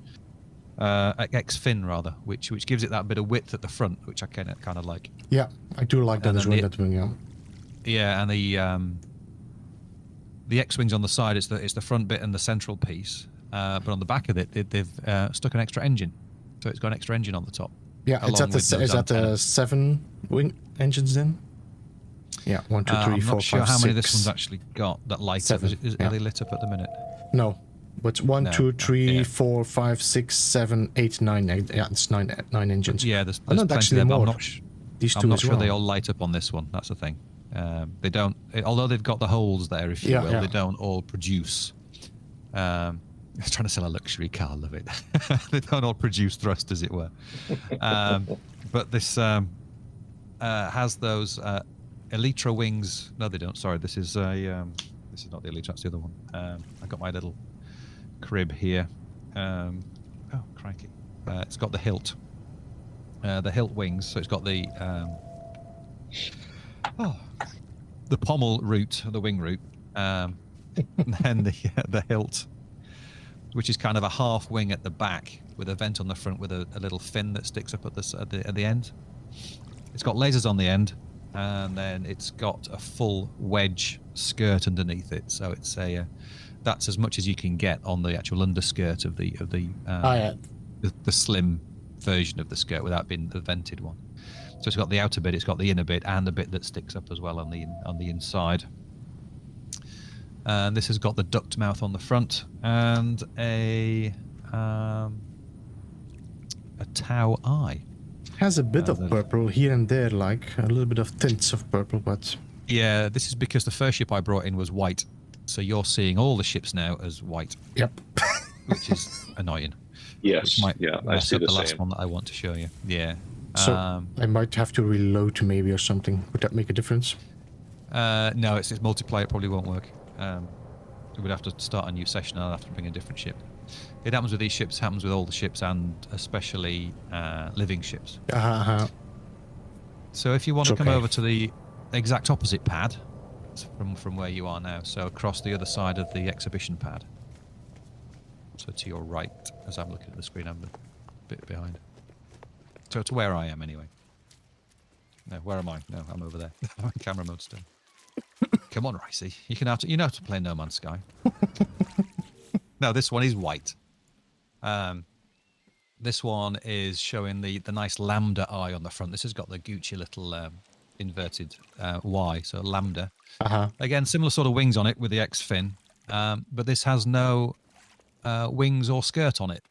[SPEAKER 3] X-fin rather, which gives it that bit of width at the front, which I kind of like.
[SPEAKER 1] Yeah, I do like that as well. That wing, yeah.
[SPEAKER 3] Yeah, and the X-wings on the side, it's the front bit and the central piece, but on the back of it, they've stuck an extra engine, so it's got an extra engine on the top.
[SPEAKER 1] Yeah, is that the 7 wing engines then? Yeah, 1, 2, 3, 4, 5, 6. I'm not sure how many this one's actually got that light up. Are they lit up at the minute? No, but 1, 2, 3, 4, 5, 6, 7, 8, 9. Yeah, it's 9 engines.
[SPEAKER 3] Yeah, there's
[SPEAKER 1] not actually
[SPEAKER 3] there,
[SPEAKER 1] more.
[SPEAKER 3] I'm not sure they all light up on this one. That's the thing. They don't, although they've got the holes there, if you will, they don't all produce. I was trying to sell a luxury car, love it. They don't all produce thrust, as it were. But this has those Elytra wings. No, they don't. Sorry, this is this is not the Elytra. That's the other one. I got my little crib here. Oh, crikey! It's got the hilt wings. So it's got the the pommel root, the wing root, and then the hilt, which is kind of a half wing at the back with a vent on the front with a little fin that sticks up at the end. It's got lasers on the end, and then it's got a full wedge skirt underneath it. So it's that's as much as you can get on the actual underskirt of the slim version of the skirt without being the vented one. So it's got the outer bit, it's got the inner bit, and the bit that sticks up as well on the inside. And this has got the duct mouth on the front and a Tau eye.
[SPEAKER 1] Has a bit of purple here and there, like a little bit of tints of purple, but
[SPEAKER 3] yeah, this is because the first ship I brought in was white, so you're seeing all the ships now as white.
[SPEAKER 1] Yep.
[SPEAKER 3] Which is annoying.
[SPEAKER 2] Yes.
[SPEAKER 3] Which might
[SPEAKER 2] I see the
[SPEAKER 3] last
[SPEAKER 2] same
[SPEAKER 3] one that I want to show you. Yeah.
[SPEAKER 1] So I might have to reload maybe or something. Would that make a difference?
[SPEAKER 3] No, it's multiplayer. It probably won't work. We'd have to start a new session and I'll have to bring a different ship. It happens with these ships, happens with all the ships, and especially living ships. So if you want to come over to the exact opposite pad from where you are now, so across the other side of the exhibition pad. So to your right, as I'm looking at the screen, I'm a bit behind. So to where I am, anyway. No, where am I? No, I'm over there. I'm in camera mode still. Come on, Ricey. You know how to play No Man's Sky. No, this one is white. This one is showing the nice lambda eye on the front. This has got the Gucci little inverted Y, so lambda. Again, similar sort of wings on it with the X-fin, but this has no wings or skirt on it.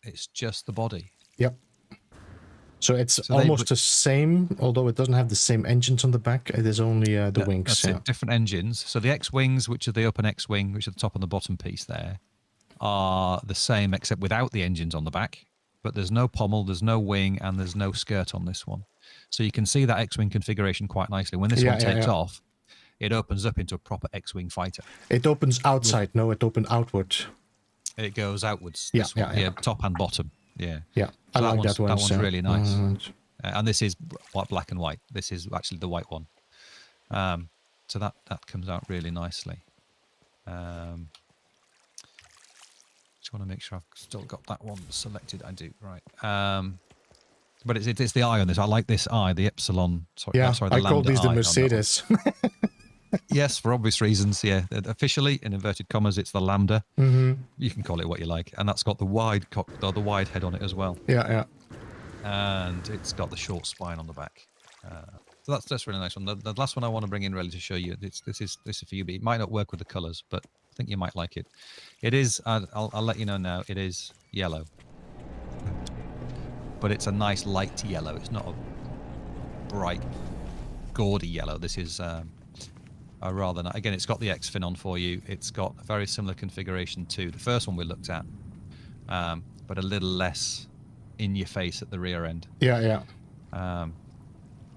[SPEAKER 3] It's just the body.
[SPEAKER 1] Yep. So it's almost the same, although it doesn't have the same engines on the back. It is only the wings.
[SPEAKER 3] That's it, different engines. So the X-wings, which are the open X-wing, which are the top and the bottom piece there, are the same except without the engines on the back. But there's no pommel, there's no wing, and there's no skirt on this one. So you can see that X-wing configuration quite nicely. When this one takes off, it opens up into a proper X-wing fighter.
[SPEAKER 1] It opens outside. No, it opened outward.
[SPEAKER 3] It goes outwards.
[SPEAKER 1] Yeah,
[SPEAKER 3] top and bottom. Yeah.
[SPEAKER 1] Yeah,
[SPEAKER 3] so
[SPEAKER 1] I like that one.
[SPEAKER 3] That one's really nice. And this is black and white. This is actually the white one. So that comes out really nicely. Just want to make sure I've still got that one selected. I do, right. But it's the eye on this. I like this eye, the Epsilon. Sorry, the
[SPEAKER 1] I call these the Mercedes.
[SPEAKER 3] Yes, for obvious reasons. Yeah, officially in inverted commas, it's the Lambda. You can call it what you like, and that's got the wide wide head on it as well.
[SPEAKER 1] Yeah.
[SPEAKER 3] And it's got the short spine on the back. So that's really nice one. The last one I want to bring in really to show you. This is for you, but it might not work with the colours, but think you might like it. It is. I'll let you know now. It is yellow, but it's a nice light yellow. It's not a bright, gaudy yellow. This is a rather. Again, it's got the X-fin on for you. It's got a very similar configuration to the first one we looked at, but a little less in your face at the rear end.
[SPEAKER 1] Yeah.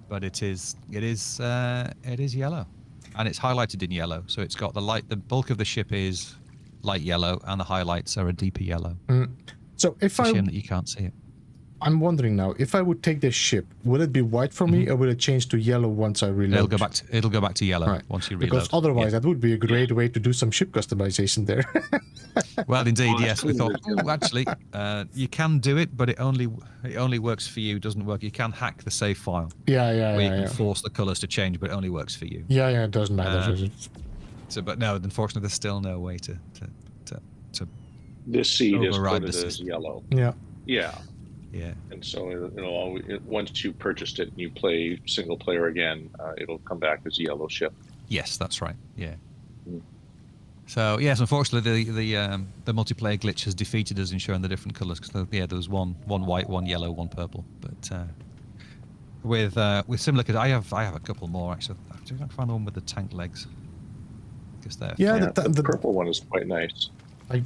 [SPEAKER 3] But it is yellow, and it's highlighted in yellow. So it's got the bulk of the ship is light yellow, and the highlights are a deeper yellow.
[SPEAKER 1] So if
[SPEAKER 3] It's a shame that you can't see it.
[SPEAKER 1] I'm wondering now, if I would take this ship, will it be white for me, or will it change to yellow once I reload?
[SPEAKER 3] It'll go back to yellow once you reload.
[SPEAKER 1] Because otherwise, that would be a great way to do some ship customization there.
[SPEAKER 3] Well, indeed, yes. We thought, actually, you can do it, but it only works for you. Doesn't work. You can hack the save file.
[SPEAKER 1] Yeah.
[SPEAKER 3] You can force the colors to change, but it only works for you.
[SPEAKER 1] Yeah, it doesn't matter.
[SPEAKER 3] But no, unfortunately, there's still no way to
[SPEAKER 2] This seed is
[SPEAKER 3] override
[SPEAKER 2] quoted
[SPEAKER 3] the
[SPEAKER 2] as yellow.
[SPEAKER 1] Yeah.
[SPEAKER 2] Yeah. And so, once you purchased it and you play single player again, it'll come back as a yellow ship.
[SPEAKER 3] Yes, that's right. Yeah. So yes, unfortunately, the multiplayer glitch has defeated us in showing the different colours. Because there was one white, one yellow, one purple. But with similar, because I have a couple more actually. I can't find the one with the tank legs. Because
[SPEAKER 2] the purple one is quite nice.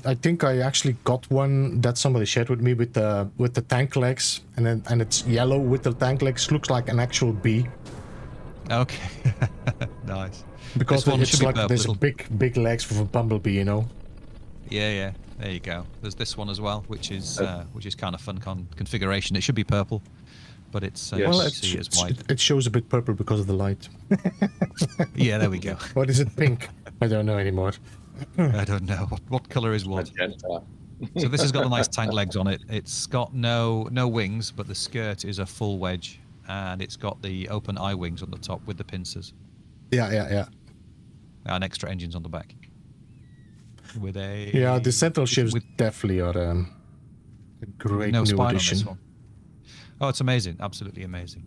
[SPEAKER 1] I think I actually got one that somebody shared with me with the tank legs, and it's yellow with the tank legs. Looks like an actual bee.
[SPEAKER 3] Okay, nice.
[SPEAKER 1] Because it's like there's big legs for a bumblebee, you know.
[SPEAKER 3] Yeah. There you go. There's this one as well, which is kind of fun configuration. It should be purple, but it's it's white.
[SPEAKER 1] It shows a bit purple because of the light.
[SPEAKER 3] Yeah, there we go.
[SPEAKER 1] What is it? Pink? I don't know anymore.
[SPEAKER 3] I don't know what color is what. So this has got the nice tank legs on it. It's got no wings, but the skirt is a full wedge, and it's got the open eye wings on the top with the pincers.
[SPEAKER 1] Yeah.
[SPEAKER 3] And extra engines on the back. With
[SPEAKER 1] the central ships definitely are a great new addition.
[SPEAKER 3] On this one. Oh, it's amazing! Absolutely amazing.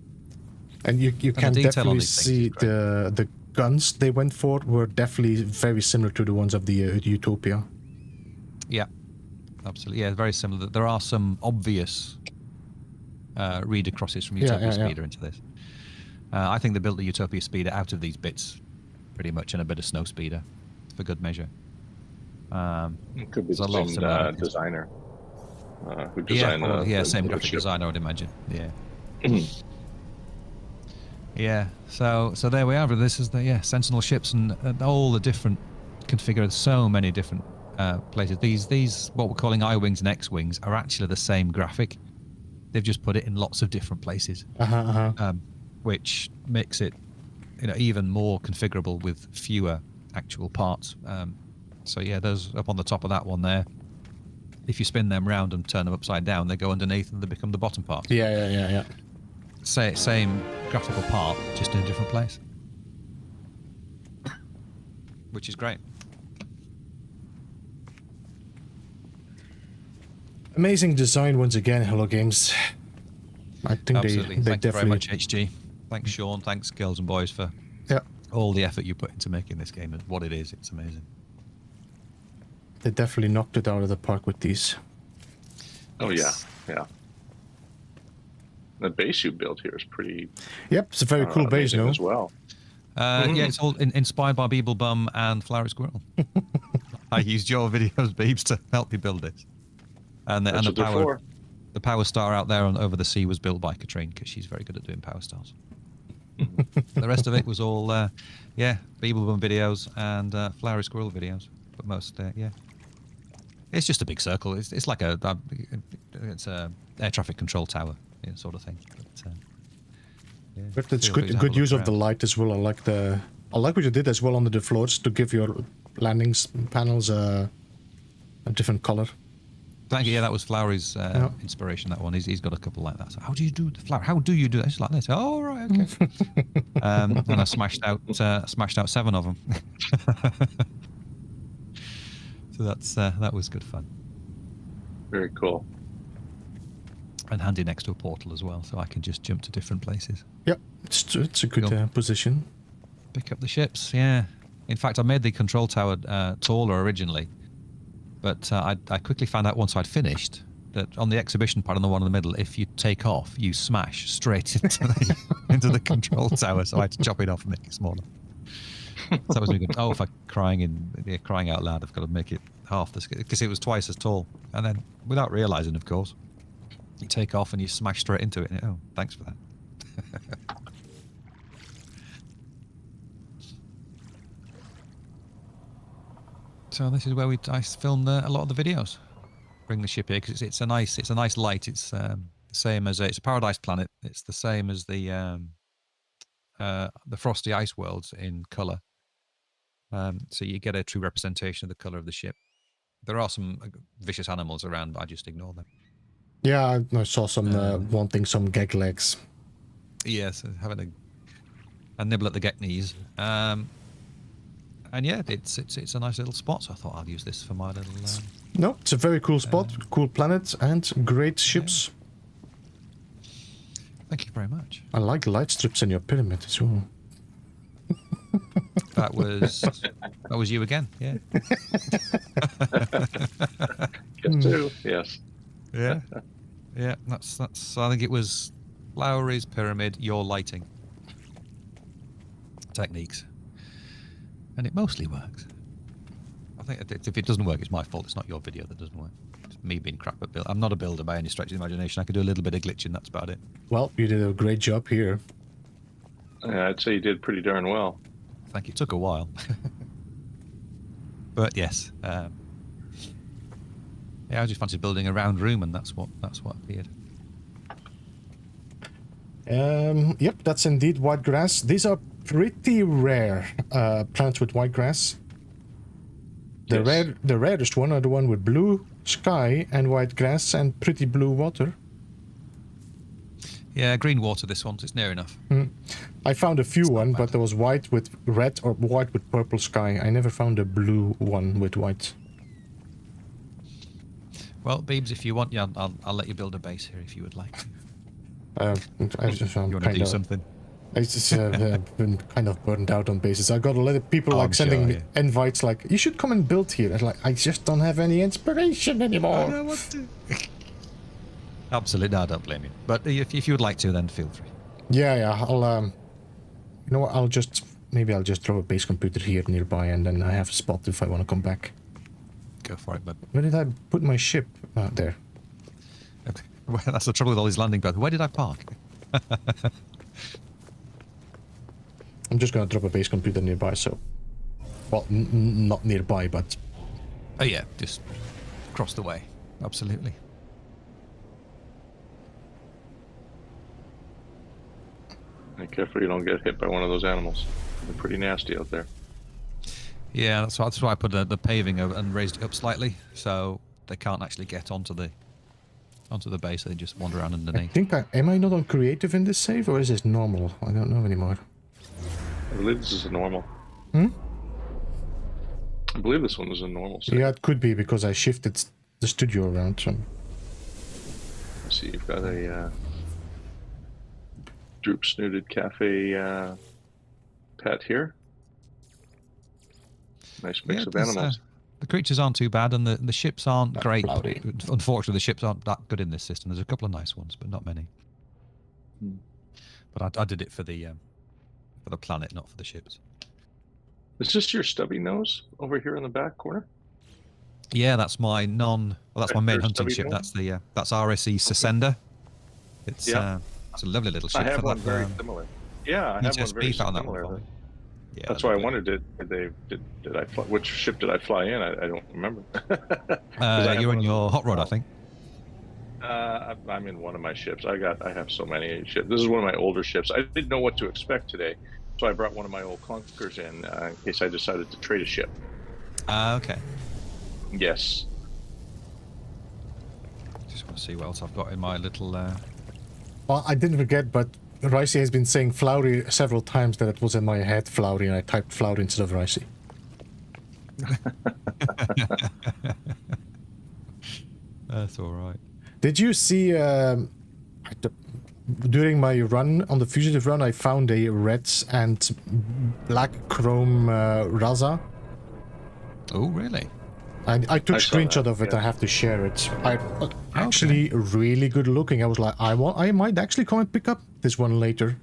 [SPEAKER 1] And you can definitely see the guns they went for were definitely very similar to the ones of the Utopia.
[SPEAKER 3] Yeah, absolutely. Yeah, very similar. There are some obvious read acrosses from Utopia Speeder into this. I think they built the Utopia Speeder out of these bits, pretty much, and a bit of Snow Speeder, for good measure.
[SPEAKER 2] It could be the same designer who designed
[SPEAKER 3] same graphic designer, I would imagine. Yeah. Yeah, so there we are. But this is the Sentinel ships and all the different configurations. So many different places. These what we're calling I wings and X wings are actually the same graphic. They've just put it in lots of different places, which makes it even more configurable with fewer actual parts. So yeah, those up on the top of that one there. If you spin them round and turn them upside down, they go underneath and they become the bottom part.
[SPEAKER 1] Yeah.
[SPEAKER 3] Same graphical part, just in a different place, which is great.
[SPEAKER 1] Amazing design once again, Hello Games. I think
[SPEAKER 3] Absolutely.
[SPEAKER 1] they
[SPEAKER 3] Thank
[SPEAKER 1] definitely.
[SPEAKER 3] you very much, HG. Thanks, Sean. Thanks, girls and boys, for all the effort you put into making this game and what it is. It's amazing.
[SPEAKER 1] They definitely knocked it out of the park with these.
[SPEAKER 2] Oh yeah. The base you built here is pretty.
[SPEAKER 1] Yep, it's a very cool base, no?
[SPEAKER 2] As well.
[SPEAKER 3] Yeah, it's all inspired by Beeblebum and Flowery Squirrel. I used your videos, Beebs, to help me build this. And the power star out there over the sea was built by Katrine because she's very good at doing power stars. The rest of it was all, Beeblebum videos and Flowery Squirrel videos, but most, it's just a big circle. It's like it's a air traffic control tower. Sort of thing.
[SPEAKER 1] But it's good use of the light as well. I like what you did as well under the floors to give your landings panels a different color.
[SPEAKER 3] Thank you. Yeah, that was Flowery's inspiration. That one. He's got a couple like that. So how do you do the flower? How do you do that? It's like this. Oh right, okay. And I smashed out 7 of them. So that was good fun.
[SPEAKER 2] Very cool.
[SPEAKER 3] And handy next to a portal as well, so I can just jump to different places.
[SPEAKER 1] Yep, it's a good position.
[SPEAKER 3] Pick up the ships, yeah. In fact, I made the control tower taller originally, but I quickly found out once I'd finished that on the exhibition pad on the one in the middle, if you take off, you smash straight into the control tower. So I had to chop it off and make it smaller. So that was really good. Oh, if I'm crying out loud, I've got to make it half the scale because it was twice as tall. And then, without realizing, of course, you take off and you smash straight into it. And, oh, thanks for that. So this is where I filmed a lot of the videos. Bring the ship here because it's a nice light. It's the same as it's a paradise planet. It's the same as the frosty ice worlds in color. So you get a true representation of the color of the ship. There are some vicious animals around, but I just ignore them.
[SPEAKER 1] Yeah, I saw some wanting some gag legs.
[SPEAKER 3] Yes, having a nibble at the gek knees. And yeah, it's a nice little spot. So I thought I'll use this for my little.
[SPEAKER 1] No, it's a very cool spot, cool planet, and great ships.
[SPEAKER 3] Yeah. Thank you very much.
[SPEAKER 1] I like the light strips in your pyramid as well.
[SPEAKER 3] That was you again, yeah.
[SPEAKER 2] Guess too. Yes.
[SPEAKER 3] Yeah, yeah. That's. I think it was Lowry's pyramid. Your lighting techniques, and it mostly works. I think if it doesn't work, it's my fault. It's not your video that doesn't work. It's me being crap at build. I'm not a builder by any stretch of the imagination. I could do a little bit of glitching. That's about it.
[SPEAKER 1] Well, you did a great job here.
[SPEAKER 2] Yeah, I'd say you did pretty darn well.
[SPEAKER 3] Thank you. It took a while, but yes. Yeah, I just fancied building a round room, and that's what appeared.
[SPEAKER 1] Yep, that's indeed white grass. These are pretty rare plants with white grass. The rarest one are the one with blue sky and white grass and pretty blue water.
[SPEAKER 3] Yeah, green water. This one, it's near enough.
[SPEAKER 1] I found a few but there was white with red or white with purple sky. I never found a blue one with white.
[SPEAKER 3] Well, Beebs, if you want, yeah, I'll let you build a base here if you would like to.
[SPEAKER 1] I just
[SPEAKER 3] You want to do something?
[SPEAKER 1] I just been kind of burned out on bases. I got a lot of people sending me invites like, you should come and build here. I'm like, I just don't have any inspiration anymore.
[SPEAKER 3] I don't want to. Absolutely, no, I don't blame you. But if you would like to, then feel free.
[SPEAKER 1] Yeah, I'll you know what? Maybe I'll just throw a base computer here nearby, and then I have a spot if I want to come back.
[SPEAKER 3] Go for it, bud.
[SPEAKER 1] Where did I put my ship? There.
[SPEAKER 3] Okay. Well, that's the trouble with all these landing pads. Where did I park?
[SPEAKER 1] I'm just gonna drop a base computer nearby, so... Well, not nearby, but...
[SPEAKER 3] Oh yeah, just across the way. Absolutely.
[SPEAKER 2] Be careful you don't get hit by one of those animals. They're pretty nasty out there.
[SPEAKER 3] Yeah, that's why I put the paving and raised it up slightly, so they can't actually get onto the base. They just wander around underneath.
[SPEAKER 1] I think am I not on creative in this save, or is this normal? I don't know anymore.
[SPEAKER 2] I believe this is a normal.
[SPEAKER 1] I
[SPEAKER 2] believe this one is a normal save.
[SPEAKER 1] Yeah, it could be because I shifted the studio around. So.
[SPEAKER 2] Let's see, you've got a droop-snooted cafe pet here. Nice mix of animals.
[SPEAKER 3] The creatures aren't too bad, and the ships aren't great.
[SPEAKER 1] Cloudy.
[SPEAKER 3] Unfortunately, the ships aren't that good in this system. There's a couple of nice ones, but not many. But I did it for the planet, not for the ships.
[SPEAKER 2] Is this your stubby nose over here in the back corner?
[SPEAKER 3] Yeah, that's my that's my main hunting
[SPEAKER 2] stubby
[SPEAKER 3] ship.
[SPEAKER 2] nose?
[SPEAKER 3] That's RSE Sesenda. It's it's a lovely little ship.
[SPEAKER 2] I have
[SPEAKER 3] for
[SPEAKER 2] one
[SPEAKER 3] that,
[SPEAKER 2] very similar. Yeah, I have one very similar.
[SPEAKER 3] Yeah,
[SPEAKER 2] that's why I wondered, did I fly, which ship did I fly in? I don't remember.
[SPEAKER 3] You're in your hot rod, I think.
[SPEAKER 2] I'm in one of my ships. I have so many ships. This is one of my older ships. I didn't know what to expect today, so I brought one of my old clunkers in case I decided to trade a ship.
[SPEAKER 3] Okay.
[SPEAKER 2] Yes.
[SPEAKER 3] Just want to see what else I've got in my little...
[SPEAKER 1] Well, I didn't forget, but Ricey has been saying Flowery several times that it was in my head, Flowery, and I typed Flowery instead of Ricey.
[SPEAKER 3] That's all right.
[SPEAKER 1] Did you see... during my run on the fugitive run, I found a red and black chrome Raza.
[SPEAKER 3] Oh, really?
[SPEAKER 1] I took
[SPEAKER 2] I saw
[SPEAKER 1] screenshot
[SPEAKER 2] that,
[SPEAKER 1] of it.
[SPEAKER 2] yeah.
[SPEAKER 1] I have to share it. Actually really good looking. I was like, I might actually come and pick up this one later.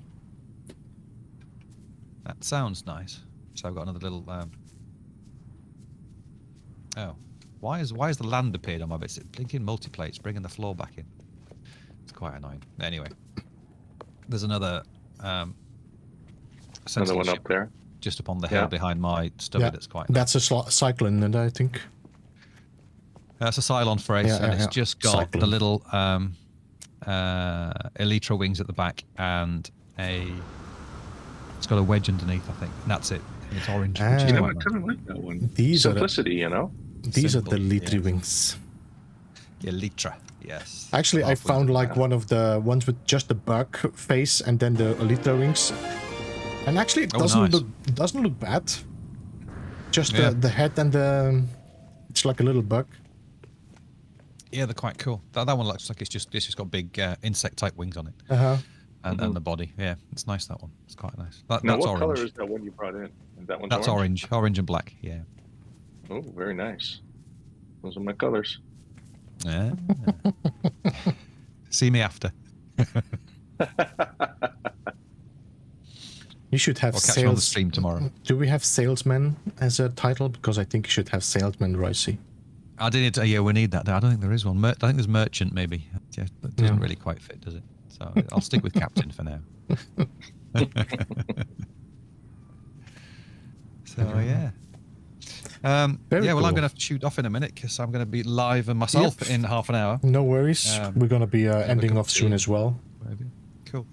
[SPEAKER 3] That sounds nice. So I've got another little. Oh, why is the land appeared on my bit? It's blinking multiplay. It's bringing the floor back in. It's quite annoying. Anyway, there's another.
[SPEAKER 2] Another
[SPEAKER 3] sentinel
[SPEAKER 2] one
[SPEAKER 3] ship
[SPEAKER 2] up there.
[SPEAKER 3] just upon the hill
[SPEAKER 2] Yeah.
[SPEAKER 3] behind my stubby.
[SPEAKER 1] Yeah,
[SPEAKER 3] That's quite.
[SPEAKER 1] that's a cyclone, and I think.
[SPEAKER 3] That's a Cylon phrase,
[SPEAKER 1] Yeah,
[SPEAKER 3] and
[SPEAKER 1] yeah,
[SPEAKER 3] it's
[SPEAKER 1] yeah.
[SPEAKER 3] just got
[SPEAKER 1] Cyclone.
[SPEAKER 3] the little elytra wings at the back and it's got a wedge underneath, I think, and that's it. And it's orange. Which is
[SPEAKER 2] You know,
[SPEAKER 3] quite
[SPEAKER 2] I
[SPEAKER 3] nice.
[SPEAKER 2] kind of like that one.
[SPEAKER 1] These are the-
[SPEAKER 2] Simplicity, you know.
[SPEAKER 1] These are the
[SPEAKER 3] Simple,
[SPEAKER 1] Litri
[SPEAKER 3] yes.
[SPEAKER 1] wings.
[SPEAKER 3] Elytra, yes.
[SPEAKER 1] Actually, I
[SPEAKER 3] Half
[SPEAKER 1] found
[SPEAKER 3] wings.
[SPEAKER 1] like one of the ones with just the bug face and then the Elytra wings, and actually it
[SPEAKER 3] Oh,
[SPEAKER 1] doesn't
[SPEAKER 3] nice.
[SPEAKER 1] look bad. Just
[SPEAKER 3] Yeah.
[SPEAKER 1] the head and it's like a little bug.
[SPEAKER 3] Yeah, they're quite cool. That one looks like it's just got big insect type wings on it, and the body. Yeah, it's nice, that one. It's quite nice.
[SPEAKER 2] Now,
[SPEAKER 3] That's
[SPEAKER 2] what
[SPEAKER 3] orange.
[SPEAKER 2] color is that one you brought in? That one's
[SPEAKER 3] That's orange and black. Yeah.
[SPEAKER 2] Oh, very nice. Those are my colors.
[SPEAKER 3] Yeah. See me after.
[SPEAKER 1] You should have
[SPEAKER 3] I'll catch you on the
[SPEAKER 1] sales.
[SPEAKER 3] stream tomorrow.
[SPEAKER 1] Do we have salesman as a title? Because I think you should have salesman, Ricey.
[SPEAKER 3] I didn't. Yeah, we need that. I don't think there is one. I think there's merchant maybe. Yeah, that doesn't
[SPEAKER 1] Yeah.
[SPEAKER 3] really quite fit, does it? So I'll stick with captain for now. So yeah.
[SPEAKER 1] Very
[SPEAKER 3] Yeah, well,
[SPEAKER 1] cool.
[SPEAKER 3] I'm going to shoot off in a minute because I'm going to be live and myself
[SPEAKER 1] Yep.
[SPEAKER 3] in half an hour.
[SPEAKER 1] No worries. We're gonna be ending
[SPEAKER 3] cup
[SPEAKER 1] off
[SPEAKER 3] of
[SPEAKER 1] soon
[SPEAKER 3] tea.
[SPEAKER 1] as well.
[SPEAKER 3] Maybe. Cool.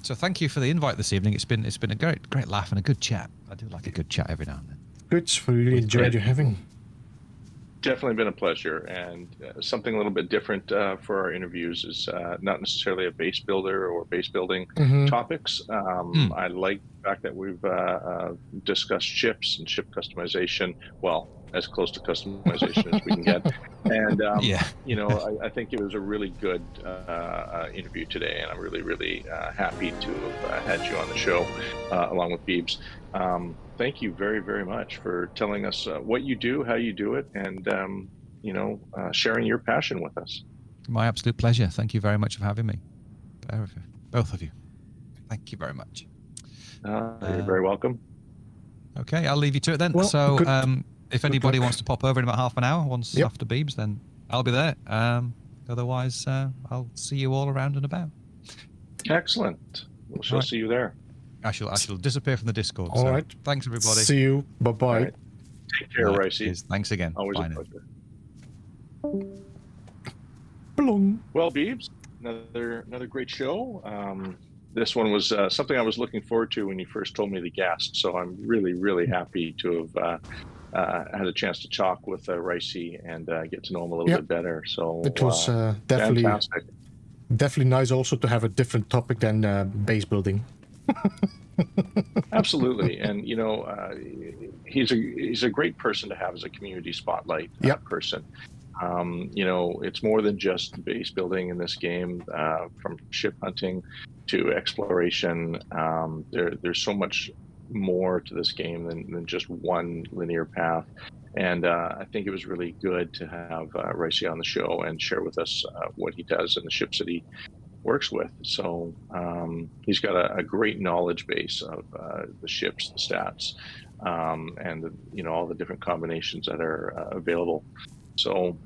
[SPEAKER 3] So thank you for the invite this evening. It's been a great laugh and a good chat. I do like a good chat every now and then.
[SPEAKER 1] Good. We really enjoyed you having.
[SPEAKER 2] Definitely been a pleasure, and something a little bit different for our interviews is not necessarily a base builder or base building topics. I like the fact that we've discussed ships and ship customization. Well, as close to customization as we can get. And you know, I think it was a really good interview today, and I'm really happy to have had you on the show along with Beebs. Thank you very, very much for telling us what you do, how you do it, and you know, sharing your passion with us.
[SPEAKER 3] My absolute pleasure. Thank you very much for having me. Both of you. Thank you very much.
[SPEAKER 2] You're very welcome.
[SPEAKER 3] Okay, I'll leave you to it then.
[SPEAKER 1] Well,
[SPEAKER 3] so
[SPEAKER 1] good-
[SPEAKER 3] if anybody
[SPEAKER 1] luck.
[SPEAKER 3] wants to pop over in about half an hour, once after Beebs, then I'll be there. Otherwise, I'll see you all around and about.
[SPEAKER 2] Excellent. We shall see you there.
[SPEAKER 3] I shall disappear from the Discord.
[SPEAKER 1] All
[SPEAKER 3] so
[SPEAKER 1] right.
[SPEAKER 3] Thanks, everybody.
[SPEAKER 1] See you. Bye bye.
[SPEAKER 2] All right. Take care,
[SPEAKER 3] Right,
[SPEAKER 2] Ricey.
[SPEAKER 3] cheers. Thanks again.
[SPEAKER 2] Always
[SPEAKER 3] Bye
[SPEAKER 2] a
[SPEAKER 3] now.
[SPEAKER 2] pleasure.
[SPEAKER 1] Belong.
[SPEAKER 2] Well, Beebs, another great show. This one was something I was looking forward to when you first told me the guest. So I'm really happy to have had a chance to talk with Ricey and get to know him a little bit better. So
[SPEAKER 1] It was definitely
[SPEAKER 2] fantastic.
[SPEAKER 1] definitely nice also to have a different topic than base building.
[SPEAKER 2] Absolutely, and you know, he's a great person to have as a community spotlight person. You know, it's more than just base building in this game. From ship hunting to exploration, there's so much more to this game than just one linear path. And I think it was really good to have Ricey on the show and share with us what he does and the ships that he works with. So he's got a great knowledge base of the ships, the stats, and you know, all the different combinations that are available. So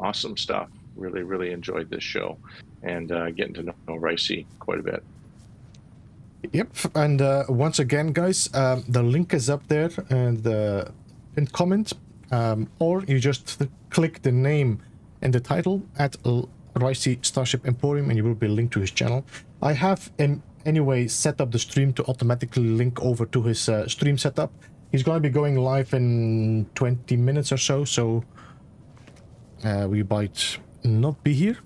[SPEAKER 2] awesome stuff. Really enjoyed this show and getting to know Ricey quite a bit.
[SPEAKER 1] Yep, and once again, guys, the link is up there and in comment, or you just click the name and the title at Ricey Starship Emporium, and you will be linked to his channel. I have anyway set up the stream to automatically link over to his stream setup. He's going to be going live in 20 minutes or so, so we might not be here.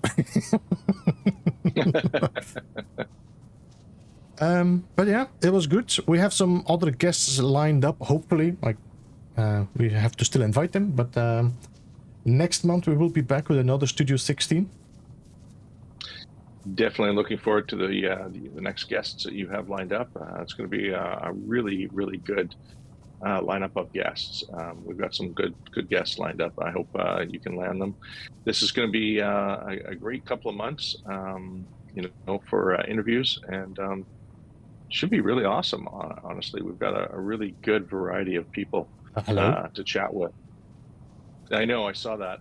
[SPEAKER 1] But yeah, it was good. We have some other guests lined up, hopefully. Like we have to still invite them, but next month we will be back with another Studio 16.
[SPEAKER 2] definitely looking forward to the next guests that you have lined up. It's going to be a really, really good lineup of guests. We've got some good guests lined up. I hope you can land them. This is going to be a great couple of months, for interviews, and should be really awesome. Honestly, we've got a really good variety of people to chat with. I know, I saw that.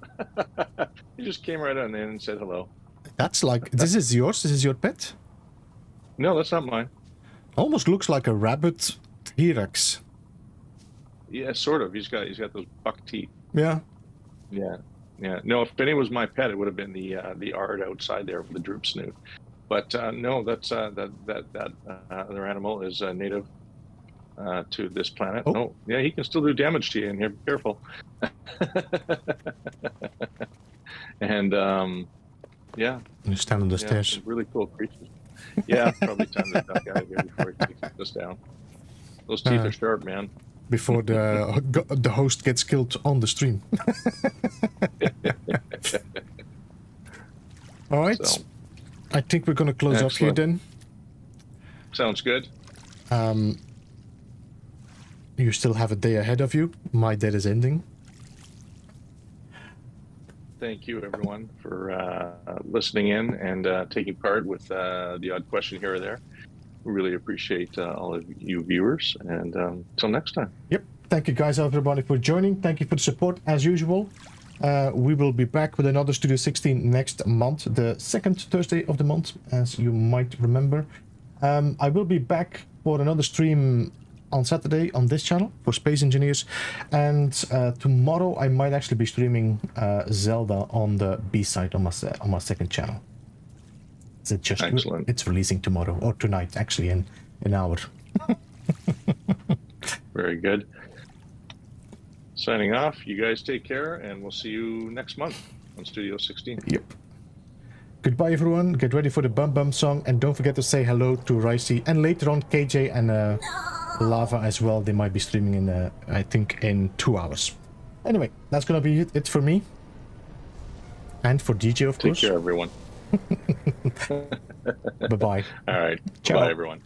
[SPEAKER 2] You just came right on in and said hello.
[SPEAKER 1] That's like, this is yours? This is your pet?
[SPEAKER 2] No, that's not mine.
[SPEAKER 1] Almost looks like a rabbit T-Rex.
[SPEAKER 2] Yeah, sort of. He's got those buck teeth.
[SPEAKER 1] Yeah.
[SPEAKER 2] Yeah. No, if Benny was my pet, it would have been the art outside there with the droop snoot. But no, that's that other animal is native to this planet.
[SPEAKER 1] Oh.
[SPEAKER 2] No, yeah, he can still do damage to you in here. Be careful. And yeah,
[SPEAKER 1] You stand on the stairs.
[SPEAKER 2] some really cool creatures. Yeah, probably time to duck out of here before he takes us down. Those teeth are sharp, man.
[SPEAKER 1] Before the host gets killed on the stream. All right.
[SPEAKER 2] So,
[SPEAKER 1] I think we're going to close off here then.
[SPEAKER 2] sounds good.
[SPEAKER 1] You still have a day ahead of you. My day is ending.
[SPEAKER 2] Thank you, everyone, for listening in and taking part with the odd question here or there. We really appreciate all of you viewers, and until next time.
[SPEAKER 1] Yep. Thank you guys, everybody, for joining. Thank you for the support, as usual. We will be back with another Studio 16 next month, the second Thursday of the month, as you might remember. I will be back for another stream on Saturday on this channel for Space Engineers, and tomorrow I might actually be streaming Zelda on the B-side on my second channel.
[SPEAKER 2] Excellent.
[SPEAKER 1] It's releasing tomorrow or tonight, actually, in an hour.
[SPEAKER 2] Very good. Signing off. You guys take care, and we'll see you next month on Studio 16.
[SPEAKER 1] Yep. Goodbye, everyone. Get ready for the Bum Bum song, and don't forget to say hello to Ricey, and later on KJ and Lava as well. They might be streaming in, I think, in 2 hours. Anyway, that's gonna be it for me, and for DJ, of course.
[SPEAKER 2] Take care, everyone.
[SPEAKER 1] Bye bye.
[SPEAKER 2] All right.
[SPEAKER 1] Ciao.
[SPEAKER 2] Bye, everyone.